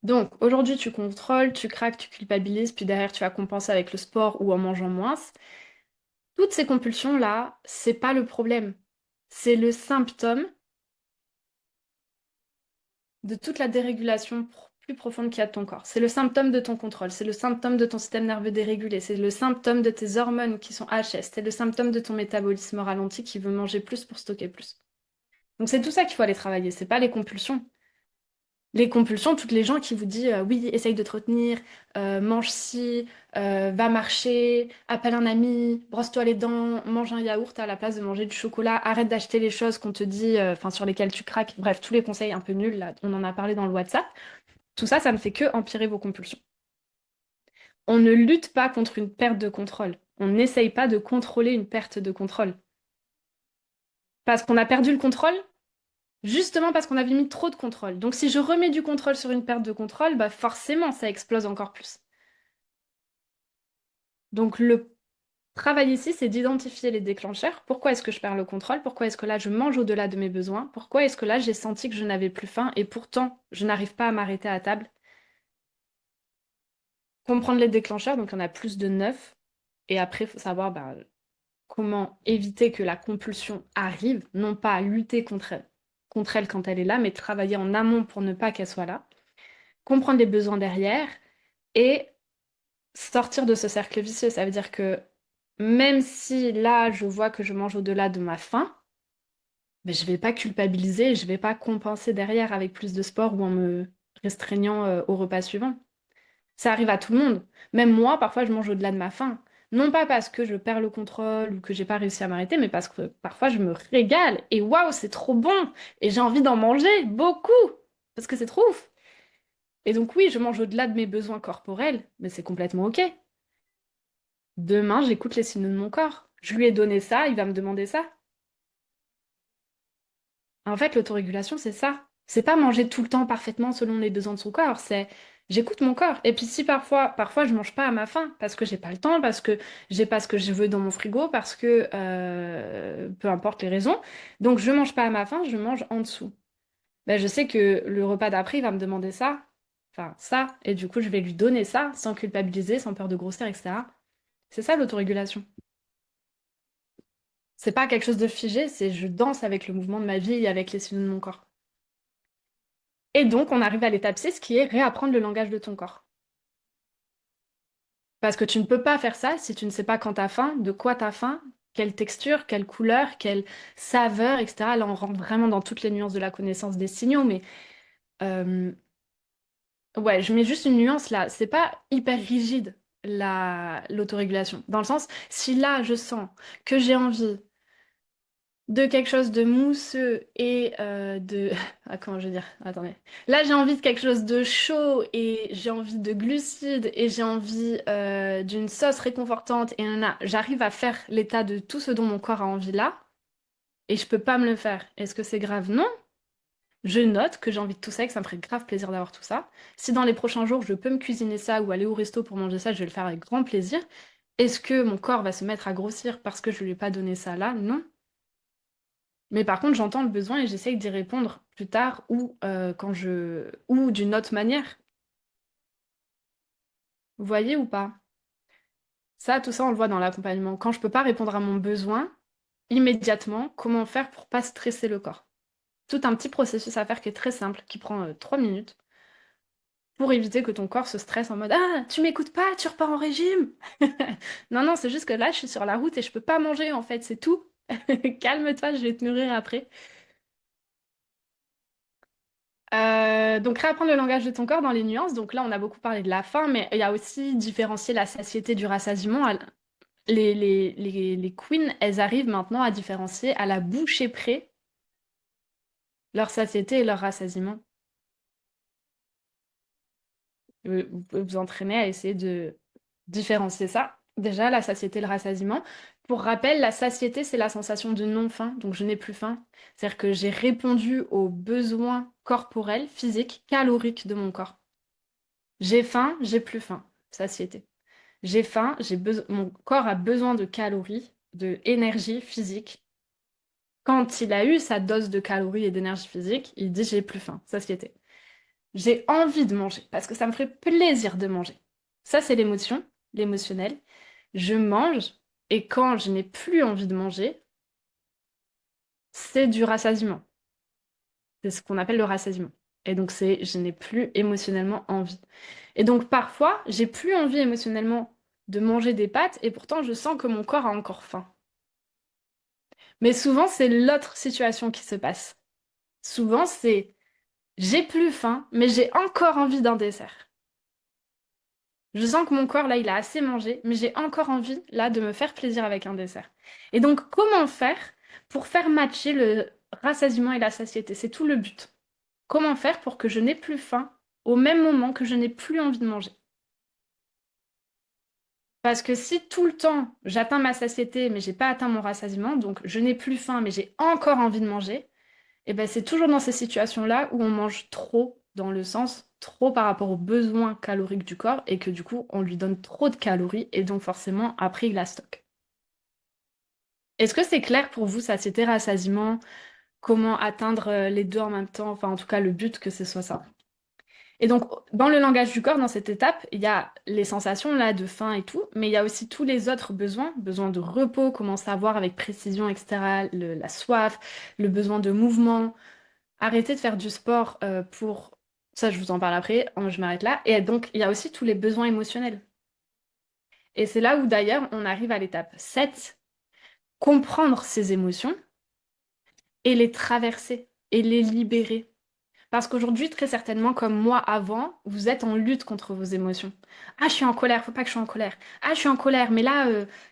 Donc aujourd'hui, tu contrôles, tu craques, tu culpabilises, puis derrière, tu vas compenser avec le sport ou en mangeant moins. Toutes ces compulsions-là, c'est pas le problème. C'est le symptôme de toute la dérégulation plus profonde qu'il y a de ton corps. C'est le symptôme de ton contrôle, c'est le symptôme de ton système nerveux dérégulé, c'est le symptôme de tes hormones qui sont HS, c'est le symptôme de ton métabolisme ralenti qui veut manger plus pour stocker plus. Donc c'est tout ça qu'il faut aller travailler, c'est pas les compulsions. Les compulsions, toutes les gens qui vous disent oui, essaye de te retenir, mange ci, va marcher, appelle un ami, brosse-toi les dents, mange un yaourt à la place de manger du chocolat, arrête d'acheter les choses qu'on te dit, enfin sur lesquelles tu craques. Bref, tous les conseils un peu nuls, là, on en a parlé dans le WhatsApp. Tout ça, ça ne fait que empirer vos compulsions. On ne lutte pas contre une perte de contrôle. On n'essaye pas de contrôler une perte de contrôle. Parce qu'on a perdu le contrôle, justement parce qu'on avait mis trop de contrôle. Donc si je remets du contrôle sur une perte de contrôle, bah forcément ça explose encore plus. Donc le travail ici, c'est d'identifier les déclencheurs. Pourquoi est-ce que je perds le contrôle? Pourquoi est-ce que là je mange au-delà de mes besoins? Pourquoi est-ce que là j'ai senti que je n'avais plus faim et pourtant je n'arrive pas à m'arrêter à table? Comprendre les déclencheurs, donc il y en a plus de 9. Et après, il faut savoir bah, comment éviter que la compulsion arrive, non pas à lutter contre elle quand elle est là, mais travailler en amont pour ne pas qu'elle soit là. Comprendre les besoins derrière et sortir de ce cercle vicieux. Ça veut dire que même si là, je vois que je mange au-delà de ma faim, mais je vais pas culpabiliser, je vais pas compenser derrière avec plus de sport ou en me restreignant au repas suivant. Ça arrive à tout le monde. Même moi, parfois, je mange au-delà de ma faim. Non pas parce que je perds le contrôle ou que j'ai pas réussi à m'arrêter, mais parce que parfois je me régale et waouh, c'est trop bon et j'ai envie d'en manger beaucoup parce que c'est trop ouf. Et donc oui, je mange au-delà de mes besoins corporels, mais c'est complètement OK. Demain, j'écoute les signaux de mon corps. Je lui ai donné ça, il va me demander ça. En fait, l'autorégulation, c'est ça. C'est pas manger tout le temps parfaitement selon les besoins de son corps, c'est j'écoute mon corps. Et puis si parfois je mange pas à ma faim parce que j'ai pas le temps, parce que j'ai pas ce que je veux dans mon frigo, parce que peu importe les raisons, donc je mange pas à ma faim, je mange en dessous. Ben, je sais que le repas d'après, il va me demander ça, enfin ça, et du coup je vais lui donner ça sans culpabiliser, sans peur de grossir, etc. C'est ça l'autorégulation. C'est pas quelque chose de figé, c'est je danse avec le mouvement de ma vie et avec les signaux de mon corps. Et donc, on arrive à l'étape 6 qui est réapprendre le langage de ton corps. Parce que tu ne peux pas faire ça si tu ne sais pas quand t'as faim, de quoi t'as faim, quelle texture, quelle couleur, quelle saveur, etc. Là, on rentre vraiment dans toutes les nuances de la connaissance des signaux, mais euh, ouais, je mets juste une nuance là. C'est pas hyper rigide l'autorégulation. Dans le sens, si là, je sens que j'ai envie de quelque chose de mousseux et de... Ah, comment je veux dire? Attendez. Là, j'ai envie de quelque chose de chaud et j'ai envie de glucides et j'ai envie d'une sauce réconfortante et là, j'arrive à faire l'état de tout ce dont mon corps a envie là et je peux pas me le faire. Est-ce que c'est grave? Non. Je note que j'ai envie de tout ça et que ça me ferait grave plaisir d'avoir tout ça. Si dans les prochains jours, je peux me cuisiner ça ou aller au resto pour manger ça, je vais le faire avec grand plaisir. Est-ce que mon corps va se mettre à grossir parce que je lui ai pas donné ça là? Non. Mais par contre, j'entends le besoin et j'essaye d'y répondre plus tard ou ou d'une autre manière. Vous voyez ou pas? Ça, tout ça, on le voit dans l'accompagnement. Quand je peux pas répondre à mon besoin immédiatement, comment faire pour pas stresser le corps? Tout un petit processus à faire qui est très simple, qui prend 3 minutes, pour éviter que ton corps se stresse en mode «Ah, tu m'écoutes pas, tu repars en régime!» Non, non, c'est juste que là, je suis sur la route et je peux pas manger, en fait, c'est tout. Calme-toi, je vais te nourrir après. Donc réapprendre le langage de ton corps dans les nuances. Donc là, on a beaucoup parlé de la faim, mais il y a aussi différencier la satiété du rassasiement. Les queens, elles arrivent maintenant à différencier à la bouchée près leur satiété et leur rassasiement. Vous pouvez vous entraîner à essayer de différencier ça. Déjà, la satiété et le rassasiement. Pour rappel, la satiété, c'est la sensation de non-faim, donc je n'ai plus faim. C'est-à-dire que j'ai répondu aux besoins corporels, physiques, caloriques de mon corps. J'ai faim, j'ai plus faim. Satiété. J'ai faim, mon corps a besoin de calories, de énergie physique. Quand il a eu sa dose de calories et d'énergie physique, il dit j'ai plus faim, satiété. J'ai envie de manger parce que ça me ferait plaisir de manger. Ça, c'est l'émotion, l'émotionnel. Je mange et quand je n'ai plus envie de manger, c'est du rassasiement. C'est ce qu'on appelle le rassasiement. Et donc, c'est je n'ai plus émotionnellement envie. Et donc, parfois, j'ai plus envie émotionnellement de manger des pâtes et pourtant, je sens que mon corps a encore faim. Mais souvent, c'est l'autre situation qui se passe. Souvent, c'est j'ai plus faim, mais j'ai encore envie d'un dessert. Je sens que mon corps, là, il a assez mangé, mais j'ai encore envie, là, de me faire plaisir avec un dessert. Et donc, comment faire pour faire matcher le rassasiement et la satiété? C'est tout le but. Comment faire pour que je n'ai plus faim au même moment que je n'ai plus envie de manger? Parce que si tout le temps j'atteins ma satiété mais j'ai pas atteint mon rassasiement, donc je n'ai plus faim mais j'ai encore envie de manger, et ben c'est toujours dans ces situations-là où on mange trop, dans le sens trop par rapport aux besoins caloriques du corps et que du coup on lui donne trop de calories et donc forcément après il la stocke. Est-ce que c'est clair pour vous, satiété, rassasiement, comment atteindre les deux en même temps, enfin en tout cas le but que ce soit ça? Et donc, dans le langage du corps, dans cette étape, il y a les sensations là de faim et tout, mais il y a aussi tous les autres besoins, besoin de repos, comment savoir avec précision, etc., la soif, le besoin de mouvement, arrêter de faire du sport pour... Ça, je vous en parle après, je m'arrête là. Et donc, il y a aussi tous les besoins émotionnels. Et c'est là où d'ailleurs, on arrive à l'étape 7, comprendre ses émotions et les traverser et les libérer. Parce qu'aujourd'hui, très certainement, comme moi avant, vous êtes en lutte contre vos émotions. Ah, je suis en colère, faut pas que je sois en colère. Ah, je suis en colère, mais là,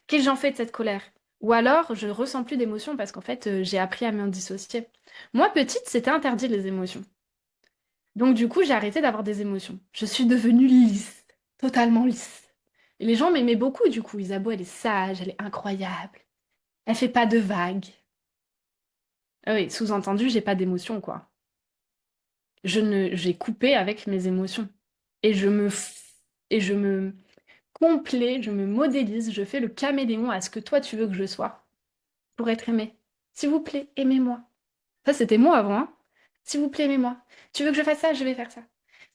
qu'est-ce que j'en fais de cette colère? Ou alors, je ressens plus d'émotions parce qu'en fait, j'ai appris à m'en dissocier. Moi, petite, c'était interdit les émotions. Donc, du coup, j'ai arrêté d'avoir des émotions. Je suis devenue lisse, totalement lisse. Et les gens m'aimaient beaucoup, du coup. Isabeau, elle est sage, elle est incroyable. Elle fait pas de vagues. Ah oui, sous-entendu, j'ai pas d'émotions, quoi. J'ai coupé avec mes émotions. Et et je me complais, je me modélise, je fais le caméléon à ce que toi tu veux que je sois pour être aimé. S'il vous plaît, aimez-moi. Ça, c'était moi avant, hein. S'il vous plaît, aimez-moi. Tu veux que je fasse ça, je vais faire ça.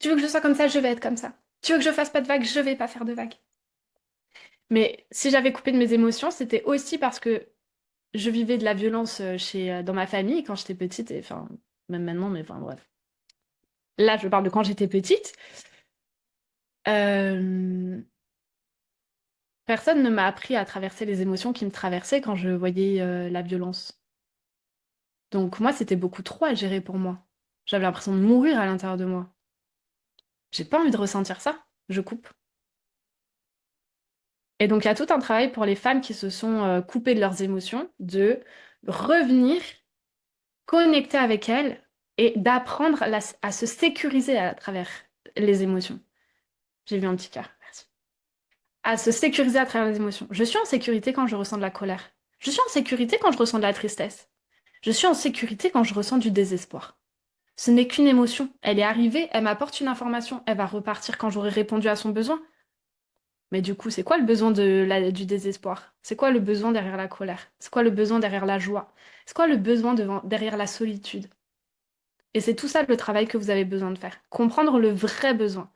Tu veux que je sois comme ça, je vais être comme ça. Tu veux que je fasse pas de vagues, je vais pas faire de vagues. Mais si j'avais coupé de mes émotions, c'était aussi parce que je vivais de la violence dans ma famille quand j'étais petite, et enfin, même maintenant, mais enfin, bref. Là, je parle de quand j'étais petite. Euh, Personne ne m'a appris à traverser les émotions qui me traversaient quand je voyais la violence. Donc moi, c'était beaucoup trop à gérer pour moi. J'avais l'impression de mourir à l'intérieur de moi. J'ai pas envie de ressentir ça. Je coupe. Et donc il y a tout un travail pour les femmes qui se sont coupées de leurs émotions, de revenir connecter avec elles et d'apprendre à se sécuriser à travers les émotions. J'ai vu un petit cœur, merci. À se sécuriser à travers les émotions. Je suis en sécurité quand je ressens de la colère. Je suis en sécurité quand je ressens de la tristesse. Je suis en sécurité quand je ressens du désespoir. Ce n'est qu'une émotion. Elle est arrivée, elle m'apporte une information, elle va repartir quand j'aurai répondu à son besoin. Mais du coup, c'est quoi le besoin du désespoir? C'est quoi le besoin derrière la colère? C'est quoi le besoin derrière la joie? C'est quoi le besoin derrière la solitude? Et c'est tout ça le travail que vous avez besoin de faire. Comprendre le vrai besoin.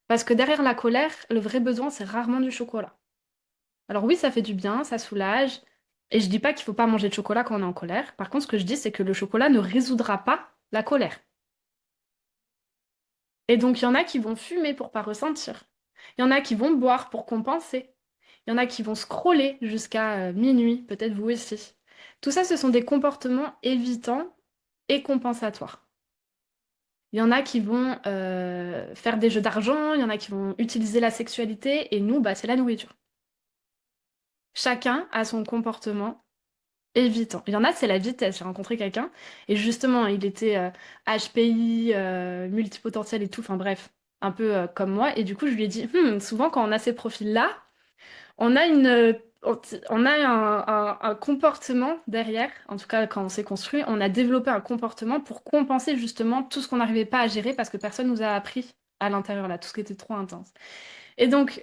Parce que derrière la colère, le vrai besoin, c'est rarement du chocolat. Alors oui, ça fait du bien, ça soulage. Et je dis pas qu'il faut pas manger de chocolat quand on est en colère. Par contre, ce que je dis, c'est que le chocolat ne résoudra pas la colère. Et donc, il y en a qui vont fumer pour pas ressentir. Il y en a qui vont boire pour compenser. Il y en a qui vont scroller jusqu'à minuit, peut-être vous aussi. Tout ça, ce sont des comportements évitants et compensatoires. Il y en a qui vont faire des jeux d'argent, il y en a qui vont utiliser la sexualité, et nous, bah, c'est la nourriture. Chacun a son comportement évitant. Il y en a, c'est la vitesse. J'ai rencontré quelqu'un, et justement, il était HPI, multipotentiel et tout, enfin bref, un peu comme moi, et du coup, je lui ai dit, souvent, quand on a ces profils-là, on a on a un comportement derrière, en tout cas quand on s'est construit, on a développé un comportement pour compenser justement tout ce qu'on n'arrivait pas à gérer parce que personne nous a appris à l'intérieur là, tout ce qui était trop intense. Et donc,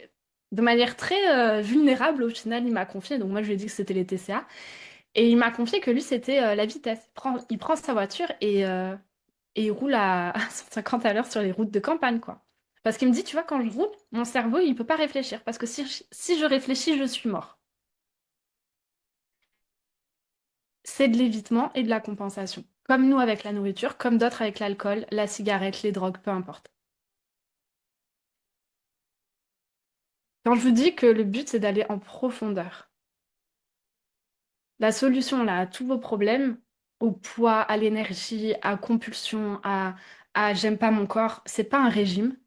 de manière très vulnérable, au final, il m'a confié, donc moi je lui ai dit que c'était les TCA. Et il m'a confié que lui, c'était la vitesse. Il prend sa voiture et il roule à 150 à l'heure sur les routes de campagne, quoi. Parce qu'il me dit, tu vois, quand je roule, mon cerveau, il peut pas réfléchir. Parce que si je réfléchis, je suis mort. C'est de l'évitement et de la compensation. Comme nous avec la nourriture, comme d'autres avec l'alcool, la cigarette, les drogues, peu importe. Quand je vous dis que le but, c'est d'aller en profondeur, la solution là, à tous vos problèmes, au poids, à l'énergie, à compulsion, à j'aime pas mon corps, c'est pas un régime,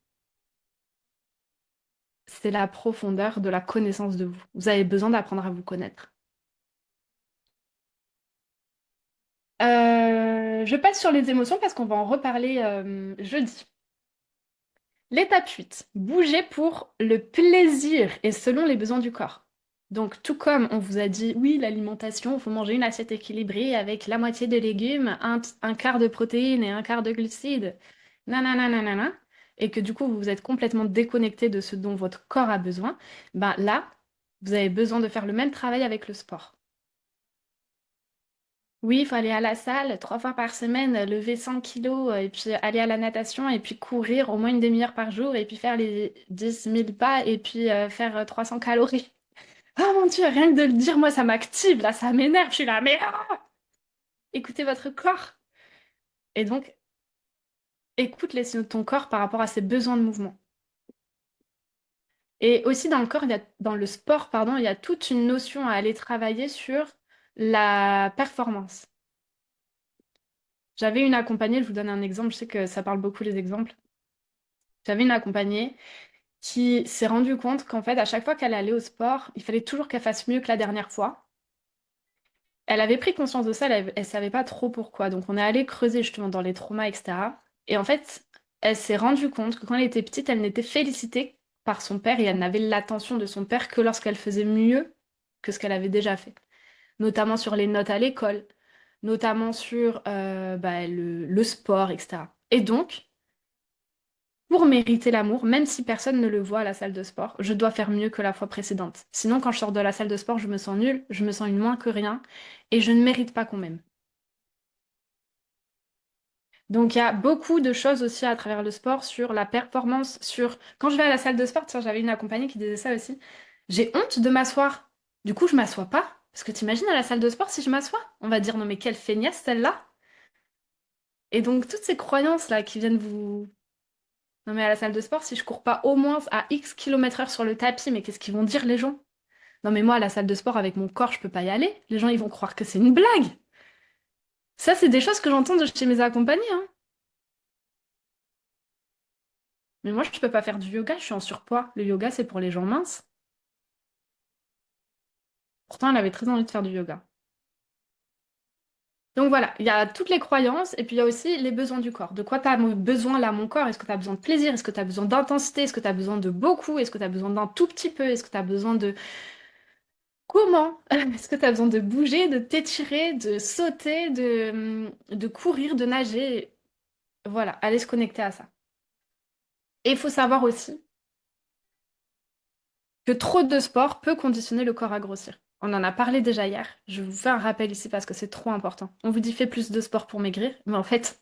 c'est la profondeur de la connaissance de vous. Vous avez besoin d'apprendre à vous connaître. Je passe sur les émotions parce qu'on va en reparler jeudi. L'étape 8, bouger pour le plaisir et selon les besoins du corps. Donc, tout comme on vous a dit, oui, l'alimentation, il faut manger une assiette équilibrée avec la moitié de légumes, un quart de protéines et un quart de glucides, nanana, nanana, et que du coup, vous vous êtes complètement déconnecté de ce dont votre corps a besoin, ben là, vous avez besoin de faire le même travail avec le sport. Oui, il faut aller à la salle 3 fois par semaine, lever 100 kilos, et puis aller à la natation, et puis courir au moins une demi-heure par jour, et puis faire les 10 000 pas, et puis faire 300 calories. Oh mon Dieu, rien que de le dire, moi, ça m'active, là, ça m'énerve, je suis là, mais écoutez votre corps. Et donc, écoute les signaux de ton corps par rapport à ses besoins de mouvement. Et aussi dans le corps, dans le sport, pardon, il y a toute une notion à aller travailler sur la performance. J'avais une accompagnée, je vous donne un exemple, je sais que ça parle beaucoup les exemples. J'avais une accompagnée qui s'est rendue compte qu'en fait, à chaque fois qu'elle allait au sport, il fallait toujours qu'elle fasse mieux que la dernière fois. Elle avait pris conscience de ça, elle savait pas trop pourquoi. Donc on est allé creuser justement dans les traumas, etc. Et en fait, elle s'est rendue compte que quand elle était petite, elle n'était félicitée par son père et elle n'avait l'attention de son père que lorsqu'elle faisait mieux que ce qu'elle avait déjà fait. Notamment sur les notes à l'école, notamment sur bah, le sport, etc. Et donc, pour mériter l'amour, même si personne ne le voit à la salle de sport, je dois faire mieux que la fois précédente. Sinon, quand je sors de la salle de sport, je me sens nulle, je me sens une moins que rien, et je ne mérite pas qu'on m'aime. Donc, il y a beaucoup de choses aussi à travers le sport sur la performance, sur... Quand je vais à la salle de sport, tiens, j'avais une accompagnée qui disait ça aussi, j'ai honte de m'asseoir. Du coup, je m'assois pas. Parce que t'imagines à la salle de sport si je m'assois? On va dire, non mais quelle feignasse celle-là! Et donc, toutes ces croyances-là qui viennent vous... Non mais à la salle de sport, si je cours pas au moins à X kilomètres heure sur le tapis, mais qu'est-ce qu'ils vont dire les gens? Non mais moi, à la salle de sport, avec mon corps, je peux pas y aller. Les gens, ils vont croire que c'est une blague. Ça, c'est des choses que j'entends de chez mes accompagnés, hein. Mais moi, je peux pas faire du yoga, je suis en surpoids. Le yoga, c'est pour les gens minces. Pourtant, elle avait très envie de faire du yoga. Donc voilà, il y a toutes les croyances et puis il y a aussi les besoins du corps. De quoi tu as besoin là, mon corps? Est-ce que tu as besoin de plaisir? Est-ce que tu as besoin d'intensité? Est-ce que tu as besoin de beaucoup? Est-ce que tu as besoin d'un tout petit peu? Est-ce que tu as besoin de... Comment? Est-ce que tu as besoin de bouger, de t'étirer, de sauter, de courir, de nager? Voilà, aller se connecter à ça. Et il faut savoir aussi que trop de sport peut conditionner le corps à grossir. On en a parlé déjà hier. Je vous fais un rappel ici parce que c'est trop important. On vous dit fais plus de sport pour maigrir, mais en fait,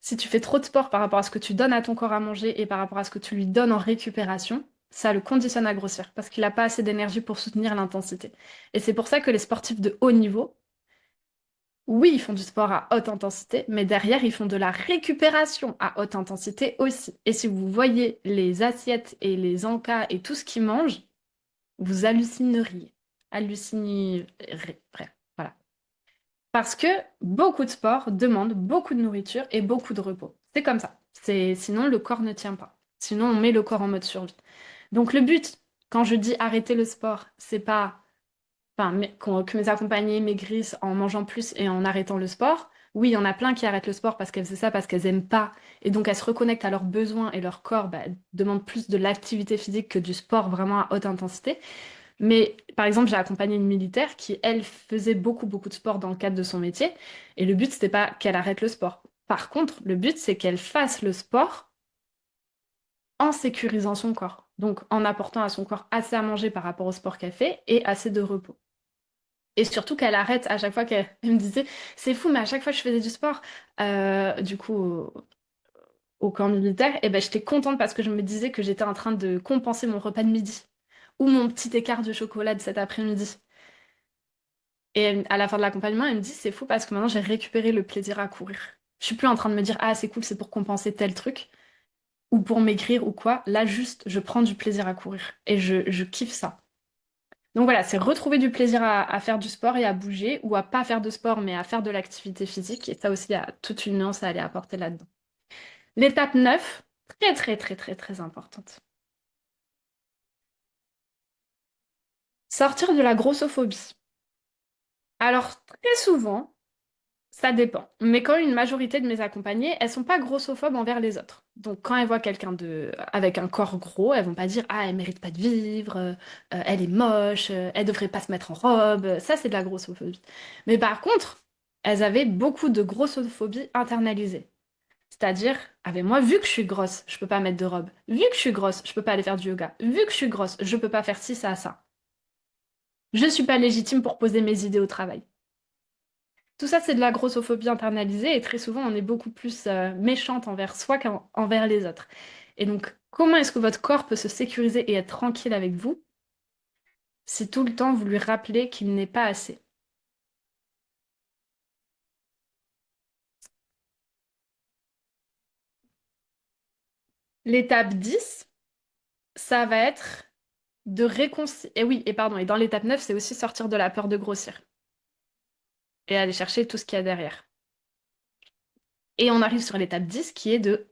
si tu fais trop de sport par rapport à ce que tu donnes à ton corps à manger et par rapport à ce que tu lui donnes en récupération, ça le conditionne à grossir parce qu'il n'a pas assez d'énergie pour soutenir l'intensité. Et c'est pour ça que les sportifs de haut niveau, oui, ils font du sport à haute intensité, mais derrière, ils font de la récupération à haute intensité aussi. Et si vous voyez les assiettes et les encas et tout ce qu'ils mangent, vous hallucineriez. Hallucinerez. Bref, voilà. Parce que beaucoup de sports demandent beaucoup de nourriture et beaucoup de repos. C'est comme ça. Sinon, le corps ne tient pas. Sinon, on met le corps en mode survie. Donc, le but, quand je dis arrêter le sport, c'est pas enfin, que mes accompagnées maigrissent en mangeant plus et en arrêtant le sport. Oui, il y en a plein qui arrêtent le sport parce qu'elles font ça, parce qu'elles aiment pas. Et donc, elles se reconnectent à leurs besoins et leur corps bah, demande plus de l'activité physique que du sport vraiment à haute intensité. Mais par exemple, j'ai accompagné une militaire qui, elle, faisait beaucoup, beaucoup de sport dans le cadre de son métier. Et le but, c'était pas qu'elle arrête le sport. Par contre, le but, c'est qu'elle fasse le sport en sécurisant son corps. Donc, en apportant à son corps assez à manger par rapport au sport qu'elle fait et assez de repos. Et surtout qu'elle arrête à chaque fois qu'elle elle me disait, c'est fou, mais à chaque fois que je faisais du sport, du coup, au camp militaire, et ben, j'étais contente parce que je me disais que j'étais en train de compenser mon repas de midi ou mon petit écart de chocolat de cet après-midi. Et à la fin de l'accompagnement, elle me dit, c'est fou parce que maintenant j'ai récupéré le plaisir à courir. Je suis plus en train de me dire, ah, c'est cool, c'est pour compenser tel truc ou pour maigrir ou quoi. Là, juste, je prends du plaisir à courir et je kiffe ça. Donc voilà, c'est retrouver du plaisir à faire du sport et à bouger, ou à pas faire de sport, mais à faire de l'activité physique. Et ça aussi, il y a toute une nuance à aller apporter là-dedans. L'étape 9, très très très très très importante. Sortir de la grossophobie. Alors, très souvent, ça dépend. Mais quand une majorité de mes accompagnées, elles sont pas grossophobes envers les autres. Donc quand elles voient quelqu'un avec un corps gros, elles vont pas dire «Ah, elle mérite pas de vivre, elle est moche, elle devrait pas se mettre en robe». Ça, c'est de la grossophobie. Mais par contre, elles avaient beaucoup de grossophobie internalisée. C'est-à-dire, ah ben moi, vu que je suis grosse, je peux pas mettre de robe. Vu que je suis grosse, je peux pas aller faire du yoga. Vu que je suis grosse, je peux pas faire ci, ça, ça. Je suis pas légitime pour poser mes idées au travail. Tout ça, c'est de la grossophobie internalisée et très souvent, on est beaucoup plus méchante envers soi qu'envers les autres. Et donc, comment est-ce que votre corps peut se sécuriser et être tranquille avec vous si tout le temps vous lui rappelez qu'il n'est pas assez? L'étape 10, ça va être de réconcilier. Et oui, et pardon, et dans l'étape 9, c'est aussi sortir de la peur de grossir et aller chercher tout ce qu'il y a derrière. Et on arrive sur l'étape 10 qui est de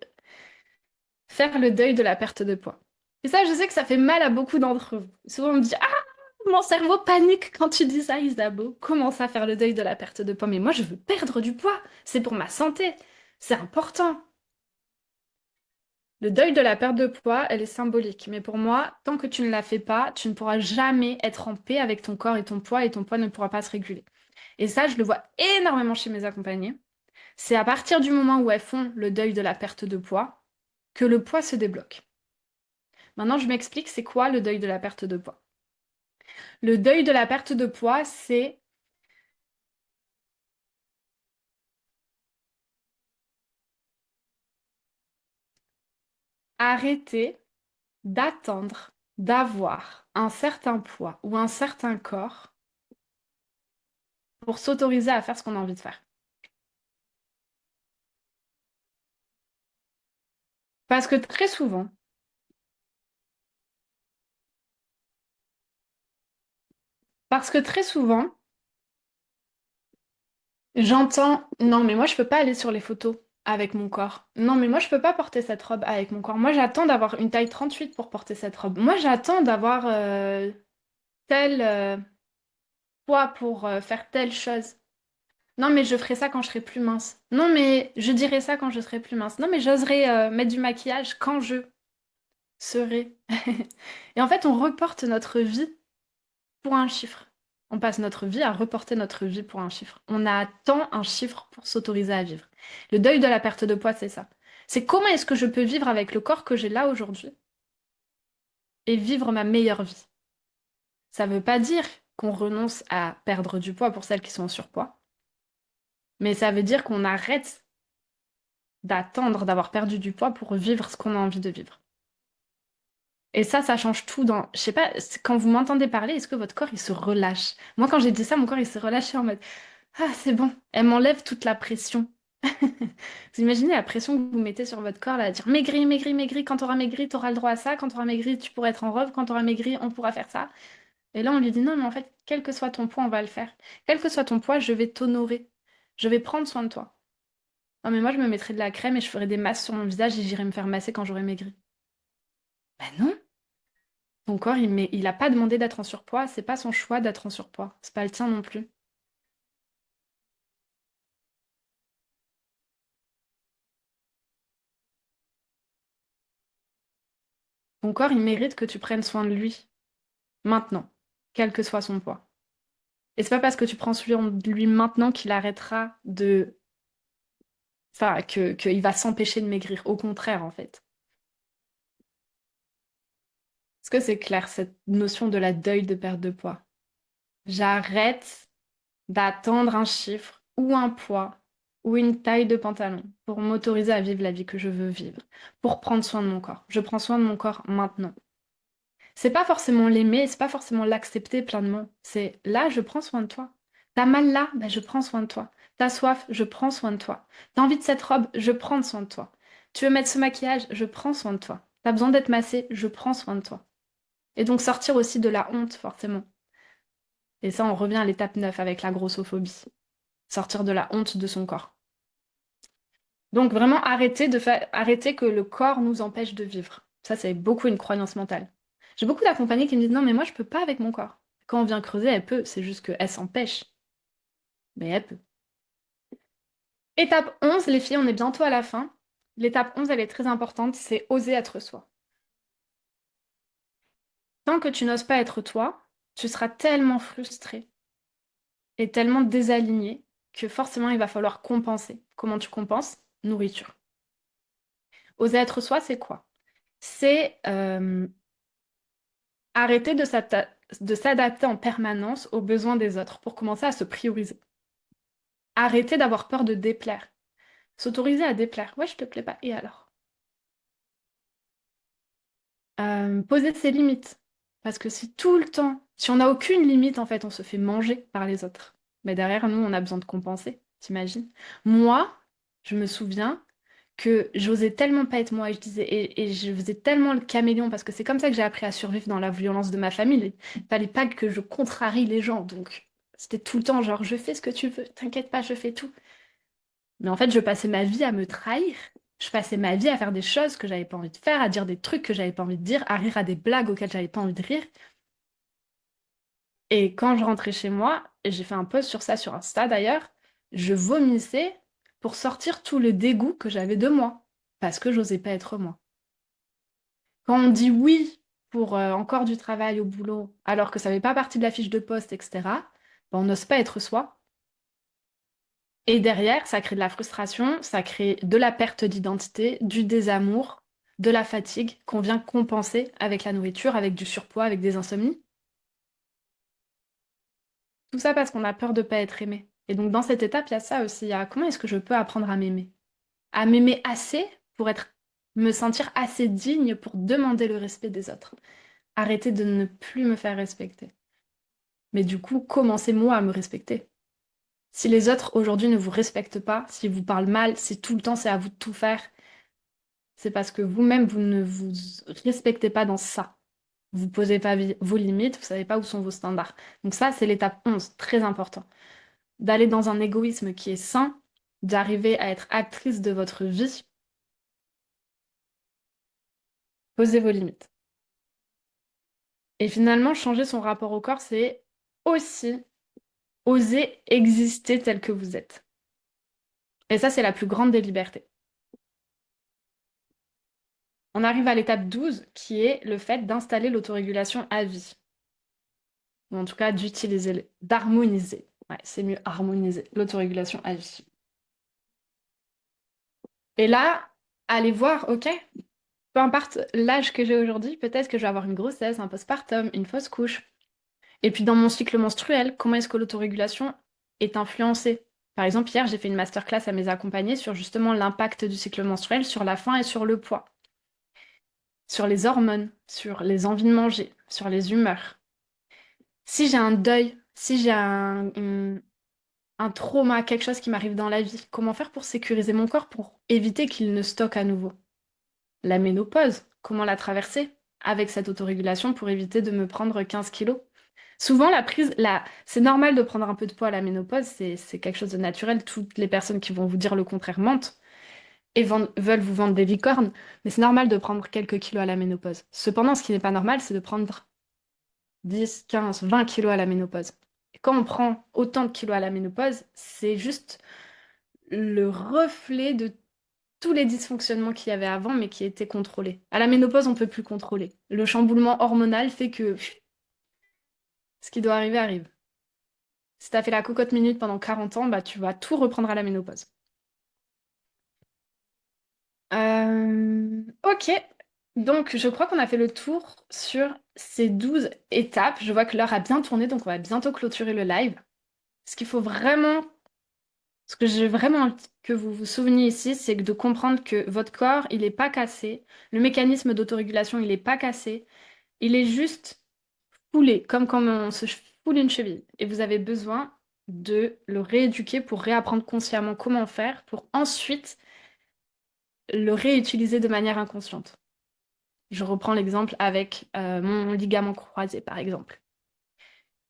faire le deuil de la perte de poids. Et ça, je sais que ça fait mal à beaucoup d'entre vous. Souvent, on me dit, ah, mon cerveau panique quand tu dis ça, Isabeau. Commence à faire le deuil de la perte de poids. Mais moi, je veux perdre du poids. C'est pour ma santé. C'est important. Le deuil de la perte de poids, elle est symbolique. Mais pour moi, tant que tu ne la fais pas, tu ne pourras jamais être en paix avec ton corps et ton poids ne pourra pas se réguler. Et ça, je le vois énormément chez mes accompagnés. C'est à partir du moment où elles font le deuil de la perte de poids que le poids se débloque. Maintenant, je m'explique, c'est quoi le deuil de la perte de poids? Le deuil de la perte de poids, c'est arrêter d'attendre d'avoir un certain poids ou un certain corps pour s'autoriser à faire ce qu'on a envie de faire. Parce que très souvent, parce que très souvent, j'entends, non, mais moi, je peux pas aller sur les photos avec mon corps. Non, mais moi, je peux pas porter cette robe avec mon corps. Moi, j'attends d'avoir une taille 38 pour porter cette robe. Moi, j'attends d'avoir tel poids pour faire telle chose. Non, mais je ferai ça quand je serai plus mince. Non, mais je dirai ça quand je serai plus mince. Non, mais j'oserai mettre du maquillage quand je serai. Et en fait, on reporte notre vie pour un chiffre. On passe notre vie à reporter notre vie pour un chiffre. On attend un chiffre pour s'autoriser à vivre. Le deuil de la perte de poids, c'est ça. C'est comment est-ce que je peux vivre avec le corps que j'ai là aujourd'hui et vivre ma meilleure vie. Ça ne veut pas dire qu'on renonce à perdre du poids pour celles qui sont en surpoids, mais ça veut dire qu'on arrête d'attendre d'avoir perdu du poids pour vivre ce qu'on a envie de vivre. Et ça change tout dans... Je sais pas, quand vous m'entendez parler, est-ce que votre corps, il se relâche? Moi, quand j'ai dit ça, mon corps, il s'est relâché en mode... Ah, c'est bon, elle m'enlève toute la pression. Vous imaginez la pression que vous mettez sur votre corps, là, à dire maigri, maigri, maigri, quand t'auras maigri, t'auras le droit à ça, quand t'auras maigri, tu pourras être en robe, quand t'auras maigri, on pourra faire ça. Et là, on lui dit non, mais en fait, quel que soit ton poids, on va le faire. Quel que soit ton poids, je vais t'honorer. Je vais prendre soin de toi. Non, mais moi, je me mettrais de la crème et je ferais des masses sur mon visage et j'irais me faire masser quand j'aurai maigri. Ben non, ton corps, il a pas demandé d'être en surpoids, c'est pas son choix d'être en surpoids. C'est pas le tien non plus. Ton corps, il mérite que tu prennes soin de lui, maintenant, quel que soit son poids. Et c'est pas parce que tu prends soin de lui maintenant qu'il arrêtera de... Enfin, qu'il va s'empêcher de maigrir. Au contraire, en fait. Est-ce que c'est clair, cette notion de la deuil de perte de poids? J'arrête. d'attendre un chiffre ou un poids ou une taille de pantalon pour m'autoriser à vivre la vie que je veux vivre, pour prendre soin de mon corps. Je prends soin de mon corps maintenant. C'est pas forcément l'aimer, c'est pas forcément l'accepter pleinement. C'est là, je prends soin de toi. T'as mal là, ben, je prends soin de toi. T'as soif, je prends soin de toi. T'as envie de cette robe, je prends soin de toi. Tu veux mettre ce maquillage, je prends soin de toi. T'as besoin d'être massé, je prends soin de toi. Et donc sortir aussi de la honte, forcément. Et ça, on revient à l'étape 9 avec la grossophobie. Sortir de la honte de son corps. Donc vraiment arrêter que le corps nous empêche de vivre. Ça, c'est beaucoup une croyance mentale. J'ai beaucoup d'accompagnées qui me disent non, mais moi, je peux pas avec mon corps. Quand on vient creuser, elle peut, c'est juste qu'elle s'empêche. Mais elle peut. Étape 11, les filles, on est bientôt à la fin. L'étape 11, elle est très importante, c'est oser être soi. Tant que tu n'oses pas être toi, tu seras tellement frustré et tellement désaligné que forcément, il va falloir compenser. Comment tu compenses? Nourriture. Oser être soi, c'est quoi? C'est arrêter de s'adapter en permanence aux besoins des autres pour commencer à se prioriser. Arrêter d'avoir peur de déplaire. S'autoriser à déplaire. Ouais, je te plais pas. Et alors? Poser ses limites. Parce que si tout le temps, si on n'a aucune limite, en fait, on se fait manger par les autres. Mais derrière, nous, on a besoin de compenser. T'imagines? Moi, je me souviens que j'osais tellement pas être moi et je disais et je faisais tellement le caméléon parce que c'est comme ça que j'ai appris à survivre dans la violence de ma famille. Il fallait pas que je contrarie les gens, donc c'était tout le temps genre je fais ce que tu veux, t'inquiète pas, je fais tout. Mais en fait, je passais ma vie à me trahir. Je passais ma vie à faire des choses que j'avais pas envie de faire, à dire des trucs que j'avais pas envie de dire, à rire à des blagues auxquelles j'avais pas envie de rire. Et quand je rentrais chez moi, et j'ai fait un post sur ça sur Insta d'ailleurs, je vomissais pour sortir tout le dégoût que j'avais de moi, parce que j'osais pas être moi. Quand on dit oui pour encore du travail au boulot, alors que ça fait pas partie de la fiche de poste, etc., ben, on n'ose pas être soi. Et derrière, ça crée de la frustration, ça crée de la perte d'identité, du désamour, de la fatigue qu'on vient compenser avec la nourriture, avec du surpoids, avec des insomnies. Tout ça parce qu'on a peur de pas être aimé. Et donc dans cette étape, il y a ça aussi. Il y a comment est-ce que je peux apprendre à m'aimer? À m'aimer assez pour me sentir assez digne pour demander le respect des autres. Arrêter de ne plus me faire respecter. Mais du coup, commencez moi à me respecter. Si les autres aujourd'hui ne vous respectent pas, s'ils vous parlent mal, si tout le temps c'est à vous de tout faire, c'est parce que vous-même, vous ne vous respectez pas dans ça. Vous posez pas vos limites, vous savez pas où sont vos standards. Donc ça, c'est l'étape 11, très important. D'aller dans un égoïsme qui est sain, d'arriver à être actrice de votre vie, posez vos limites. Et finalement, changer son rapport au corps, c'est aussi oser exister tel que vous êtes. Et ça, c'est la plus grande des libertés. On arrive à l'étape 12, qui est le fait d'installer l'autorégulation à vie. Ou en tout cas, d'harmoniser. Ouais, c'est mieux harmoniser l'autorégulation à vie. Et là, allez voir, ok, peu importe l'âge que j'ai aujourd'hui, peut-être que je vais avoir une grossesse, un postpartum, une fausse couche. Et puis dans mon cycle menstruel, comment est-ce que l'autorégulation est influencée? Par exemple, hier, j'ai fait une masterclass à mes accompagnés sur justement l'impact du cycle menstruel sur la faim et sur le poids, sur les hormones, sur les envies de manger, sur les humeurs. Si j'ai un deuil, si j'ai un trauma, quelque chose qui m'arrive dans la vie, comment faire pour sécuriser mon corps pour éviter qu'il ne stocke à nouveau? La ménopause, comment la traverser avec cette autorégulation pour éviter de me prendre 15 kilos? Souvent, c'est normal de prendre un peu de poids à la ménopause, c'est quelque chose de naturel. Toutes les personnes qui vont vous dire le contraire mentent et veulent vous vendre des licornes, mais c'est normal de prendre quelques kilos à la ménopause. Cependant, ce qui n'est pas normal, c'est de prendre 10, 15, 20 kilos à la ménopause. Et quand on prend autant de kilos à la ménopause, c'est juste le reflet de tous les dysfonctionnements qu'il y avait avant, mais qui étaient contrôlés. À la ménopause, on peut plus contrôler. Le chamboulement hormonal fait que ce qui doit arriver arrive. Si t'as fait la cocotte minute pendant 40 ans, bah tu vas tout reprendre à la ménopause. Ok, donc je crois qu'on a fait le tour sur ces 12 étapes. Je vois que l'heure a bien tourné, donc on va bientôt clôturer le live. Ce qu'il faut vraiment, ce que j'ai vraiment envie que vous vous souveniez ici, c'est de comprendre que votre corps, il n'est pas cassé. Le mécanisme d'autorégulation, il n'est pas cassé. Il est juste foulé, comme quand on se foule une cheville. Et vous avez besoin de le rééduquer pour réapprendre consciemment comment faire, pour ensuite le réutiliser de manière inconsciente. Je reprends l'exemple avec mon ligament croisé, par exemple.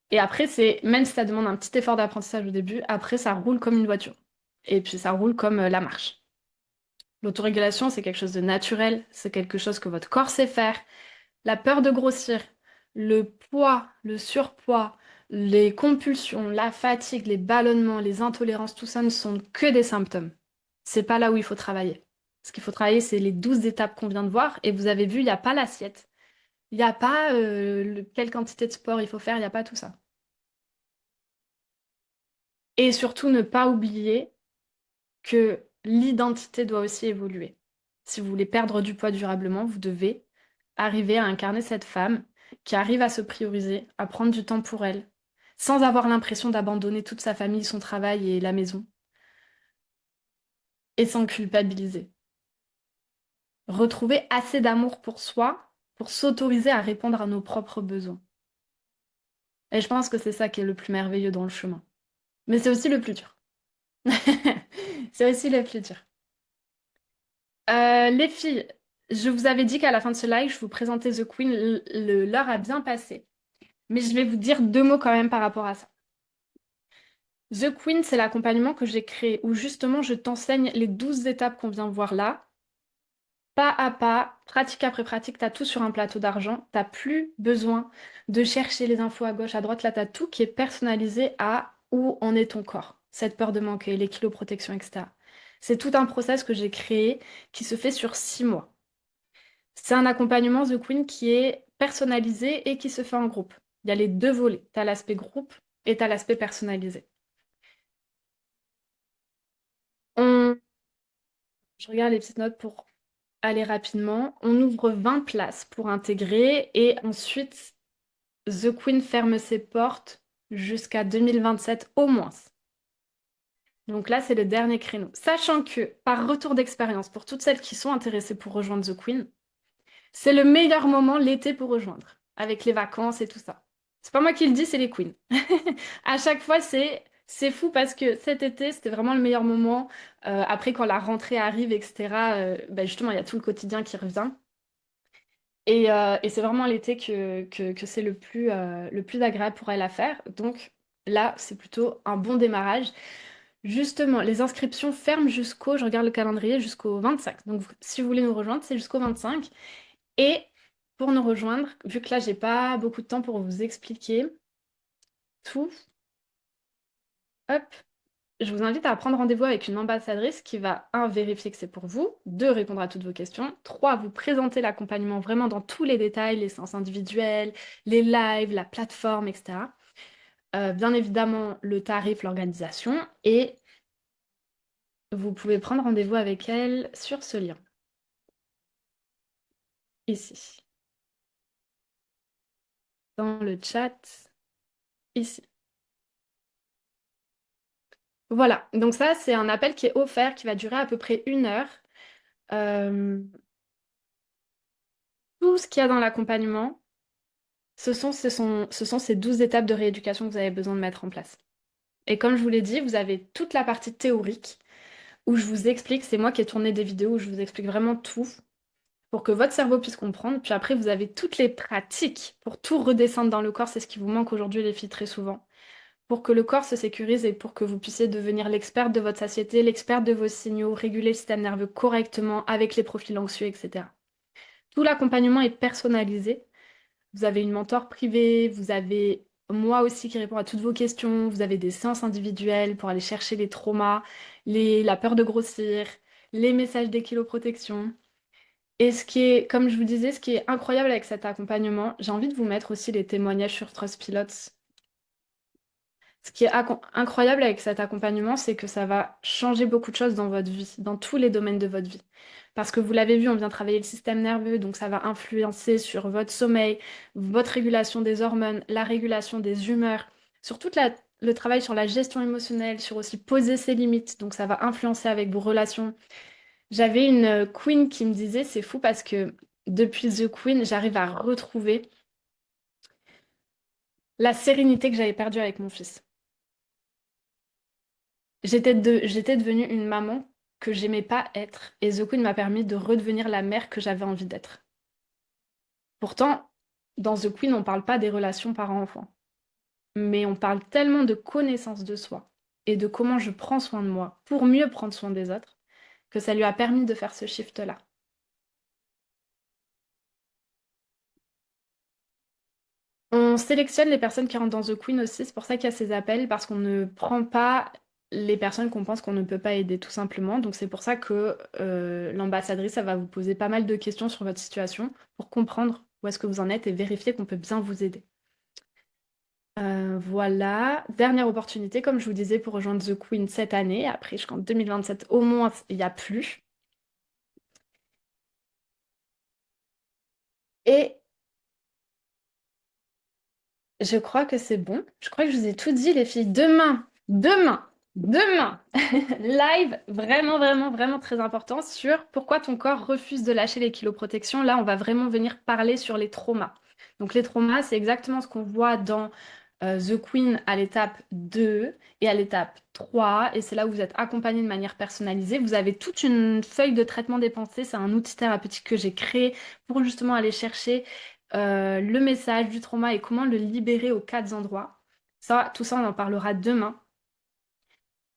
Et après, même si ça demande un petit effort d'apprentissage au début, après, ça roule comme une voiture. Et puis, ça roule comme la marche. L'autorégulation, c'est quelque chose de naturel, c'est quelque chose que votre corps sait faire. La peur de grossir, le poids, le surpoids, les compulsions, la fatigue, les ballonnements, les intolérances, tout ça ne sont que des symptômes. C'est pas là où il faut travailler. Ce qu'il faut travailler, c'est les 12 étapes qu'on vient de voir. Et vous avez vu, il n'y a pas l'assiette. Il n'y a pas quelle quantité de sport il faut faire, il n'y a pas tout ça. Et surtout, ne pas oublier que l'identité doit aussi évoluer. Si vous voulez perdre du poids durablement, vous devez arriver à incarner cette femme qui arrive à se prioriser, à prendre du temps pour elle, sans avoir l'impression d'abandonner toute sa famille, son travail et la maison, et sans culpabiliser. Retrouver assez d'amour pour soi pour s'autoriser à répondre à nos propres besoins. Et je pense que c'est ça qui est le plus merveilleux dans le chemin. Mais c'est aussi le plus dur. C'est aussi le plus dur. Les filles, je vous avais dit qu'à la fin de ce live, je vous présentais The Queen. L'heure a bien passé. Mais je vais vous dire deux mots quand même par rapport à ça. The Queen, c'est l'accompagnement que j'ai créé où justement je t'enseigne les 12 étapes qu'on vient de voir là. Pas à pas, pratique après pratique, tu as tout sur un plateau d'argent. T'as plus besoin de chercher les infos à gauche, à droite. Là, tu as tout qui est personnalisé à où en est ton corps. Cette peur de manquer, les kilos protection, etc. C'est tout un process que j'ai créé qui se fait sur 6 mois. C'est un accompagnement The Queen qui est personnalisé et qui se fait en groupe. Il y a les deux volets. Tu as l'aspect groupe et tu as l'aspect personnalisé. On... Je regarde les petites notes pour aller rapidement. On ouvre 20 places pour intégrer et ensuite The Queen ferme ses portes jusqu'à 2027 au moins. Donc là, c'est le dernier créneau. Sachant que, par retour d'expérience, pour toutes celles qui sont intéressées pour rejoindre The Queen, c'est le meilleur moment l'été pour rejoindre, avec les vacances et tout ça. C'est pas moi qui le dis, c'est les queens. À chaque fois, c'est fou parce que cet été, c'était vraiment le meilleur moment. Après, quand la rentrée arrive, etc., bah, justement, il y a tout le quotidien qui revient. Et c'est vraiment l'été que c'est le plus agréable pour elle à faire. Donc là, c'est plutôt un bon démarrage. Justement, les inscriptions ferment je regarde le calendrier, jusqu'au 25. Donc si vous voulez nous rejoindre, c'est jusqu'au 25. Et pour nous rejoindre, vu que là, j'ai pas beaucoup de temps pour vous expliquer tout, hop, je vous invite à prendre rendez-vous avec une ambassadrice qui va, un, vérifier que c'est pour vous, deux, répondre à toutes vos questions, trois, vous présenter l'accompagnement vraiment dans tous les détails, les séances individuelles, les lives, la plateforme, etc. Bien évidemment, le tarif, l'organisation, et vous pouvez prendre rendez-vous avec elle sur ce lien, ici, dans le chat, ici. Voilà, donc ça, c'est un appel qui est offert, qui va durer à peu près 1 heure. Euh, Tout ce qu'il y a dans l'accompagnement, ce sont ces 12 étapes de rééducation que vous avez besoin de mettre en place. Et comme je vous l'ai dit, vous avez toute la partie théorique où je vous explique, c'est moi qui ai tourné des vidéos où je vous explique vraiment tout pour que votre cerveau puisse comprendre. Puis après, vous avez toutes les pratiques pour tout redescendre dans le corps. C'est ce qui vous manque aujourd'hui, les filles, très souvent. Pour que le corps se sécurise et pour que vous puissiez devenir l'experte de votre satiété, l'experte de vos signaux, réguler le système nerveux correctement avec les profils anxieux, etc. Tout l'accompagnement est personnalisé. Vous avez une mentor privée, vous avez moi aussi qui répond à toutes vos questions, vous avez des séances individuelles pour aller chercher les traumas, la peur de grossir, les messages d'équiloprotection. Et ce qui est, comme je vous disais, ce qui est incroyable avec cet accompagnement, j'ai envie de vous mettre aussi les témoignages sur Trustpilot. Ce qui est incroyable avec cet accompagnement, c'est que ça va changer beaucoup de choses dans votre vie, dans tous les domaines de votre vie. Parce que vous l'avez vu, on vient travailler le système nerveux, donc ça va influencer sur votre sommeil, votre régulation des hormones, la régulation des humeurs, sur toute le travail sur la gestion émotionnelle, sur aussi poser ses limites, donc ça va influencer avec vos relations. J'avais une queen qui me disait, c'est fou parce que depuis The Queen, j'arrive à retrouver la sérénité que j'avais perdue avec mon fils. J'étais devenue une maman que j'aimais pas être, et The Queen m'a permis de redevenir la mère que j'avais envie d'être. Pourtant, dans The Queen, on parle pas des relations parents-enfants, mais on parle tellement de connaissance de soi et de comment je prends soin de moi pour mieux prendre soin des autres, que ça lui a permis de faire ce shift-là. On sélectionne les personnes qui rentrent dans The Queen aussi, c'est pour ça qu'il y a ces appels, parce qu'on ne prend pas les personnes qu'on pense qu'on ne peut pas aider, tout simplement. Donc c'est pour ça que l'ambassadrice, ça va vous poser pas mal de questions sur votre situation pour comprendre où est-ce que vous en êtes et vérifier qu'on peut bien vous aider. Voilà, dernière opportunité, comme je vous disais, pour rejoindre The Queen cette année. Après, jusqu'en 2027, au moins, il n'y a plus. Et je crois que c'est bon. Je crois que je vous ai tout dit, les filles. Demain, live, vraiment, vraiment, vraiment très important sur pourquoi ton corps refuse de lâcher les kiloprotections. Là, on va vraiment venir parler sur les traumas. Donc, les traumas, c'est exactement ce qu'on voit dans The Queen à l'étape 2 et à l'étape 3. Et c'est là où vous êtes accompagné de manière personnalisée. Vous avez toute une feuille de traitement des pensées. C'est un outil thérapeutique que j'ai créé pour justement aller chercher le message du trauma et comment le libérer aux quatre endroits. Ça, tout ça, on en parlera demain.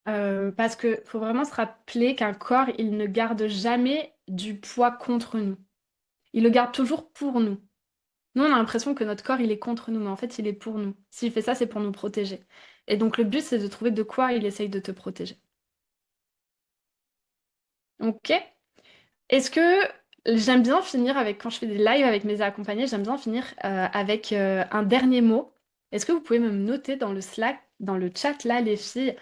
Parce qu'il faut vraiment se rappeler qu'un corps, il ne garde jamais du poids contre nous. Il le garde toujours pour nous. Nous, on a l'impression que notre corps, il est contre nous, mais en fait, il est pour nous. S'il fait ça, c'est pour nous protéger. Et donc, le but, c'est de trouver de quoi il essaye de te protéger. Ok? Est-ce que j'aime bien finir avec, quand je fais des lives avec mes accompagnés, j'aime bien finir avec un dernier mot. Est-ce que vous pouvez me noter dans le Slack, dans le chat là, les filles,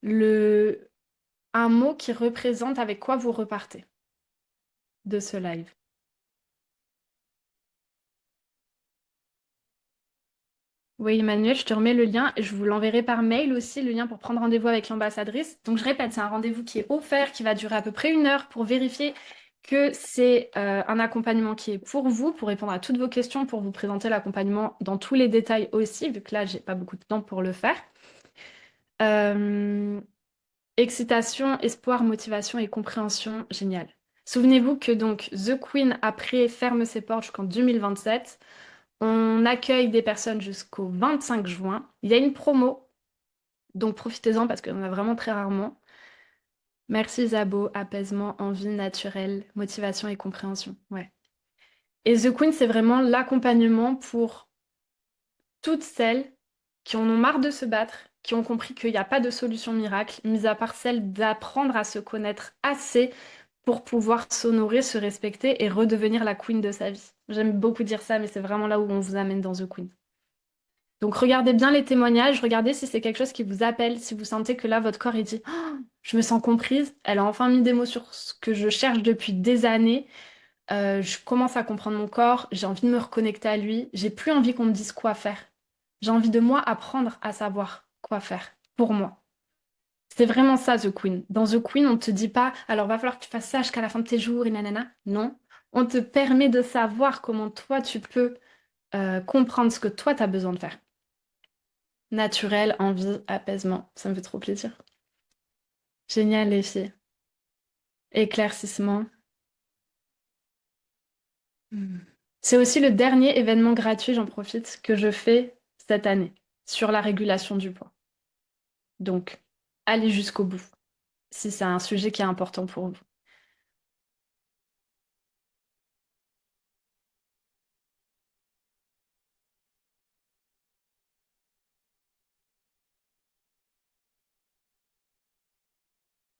le... un mot qui représente avec quoi vous repartez de ce live? Oui, Emmanuel, je te remets le lien et je vous l'enverrai par mail aussi, le lien pour prendre rendez-vous avec l'ambassadrice. Donc, je répète, c'est un rendez-vous qui est offert, qui va durer à peu près 1 heure pour vérifier que c'est un accompagnement qui est pour vous, pour répondre à toutes vos questions, pour vous présenter l'accompagnement dans tous les détails aussi, vu que là, j'ai pas beaucoup de temps pour le faire. Euh, Excitation, espoir, motivation et compréhension, génial. Souvenez-vous que donc The Queen, après, ferme ses portes jusqu'en 2027. On accueille des personnes jusqu'au 25 juin. Il y a une promo, donc profitez-en parce qu'on en a vraiment très rarement. Merci Zabo, apaisement, envie naturelle, motivation et compréhension. Ouais. Et The Queen, c'est vraiment l'accompagnement pour toutes celles qui en ont marre de se battre, qui ont compris qu'il n'y a pas de solution miracle, mis à part celle d'apprendre à se connaître assez pour pouvoir s'honorer, se respecter et redevenir la queen de sa vie. J'aime beaucoup dire ça, mais c'est vraiment là où on vous amène dans The Queen. Donc regardez bien les témoignages, regardez si c'est quelque chose qui vous appelle, si vous sentez que là, votre corps, il dit oh, je me sens comprise, elle a enfin mis des mots sur ce que je cherche depuis des années. Je commence à comprendre mon corps, j'ai envie de me reconnecter à lui, j'ai plus envie qu'on me dise quoi faire. J'ai envie de moi apprendre à savoir quoi faire pour moi. C'est vraiment ça, The Queen. Dans The Queen, on te dit pas, alors va falloir que tu fasses ça jusqu'à la fin de tes jours et nanana. Non. On te permet de savoir comment toi, tu peux comprendre ce que toi, tu as besoin de faire. Naturel, envie, apaisement. Ça me fait trop plaisir. Génial, les filles. Éclaircissement. Hmm. C'est aussi le dernier événement gratuit, j'en profite, que je fais cette année sur la régulation du poids. Donc, allez jusqu'au bout si c'est un sujet qui est important pour vous.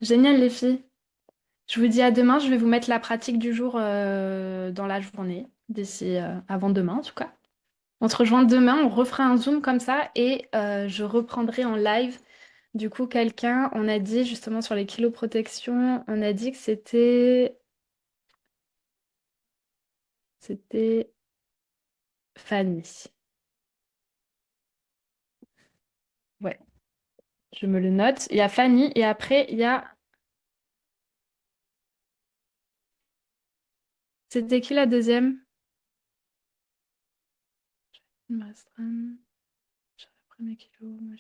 Génial, les filles. Je vous dis à demain. Je vais vous mettre la pratique du jour dans la journée, d'ici avant demain en tout cas. On se rejoint demain, on refera un zoom comme ça et je reprendrai en live. Du coup, quelqu'un, on a dit justement sur les kiloprotections, on a dit que c'était Fanny. Ouais. Je me le note. Il y a Fanny et après, il y a... C'était qui la deuxième? Il me reste j'aurais pris mes kilos. Moi,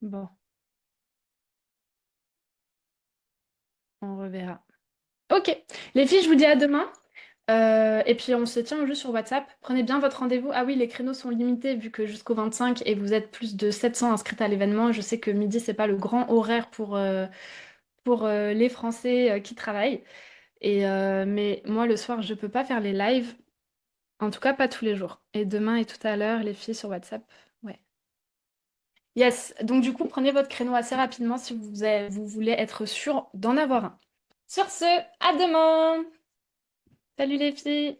bon, on reverra. Ok, les filles, je vous dis à demain. Et puis on se tient au jeu sur WhatsApp. Prenez bien votre rendez-vous. Ah oui, les créneaux sont limités vu que jusqu'au 25 et vous êtes plus de 700 inscrites à l'événement. Je sais que midi, c'est pas le grand horaire pour les Français qui travaillent. Mais moi, le soir, je peux pas faire les lives. En tout cas, pas tous les jours. Et demain et tout à l'heure, les filles sur WhatsApp. Ouais. Yes. Donc du coup, prenez votre créneau assez rapidement si vous voulez être sûr d'en avoir un. Sur ce, à demain! Salut les filles!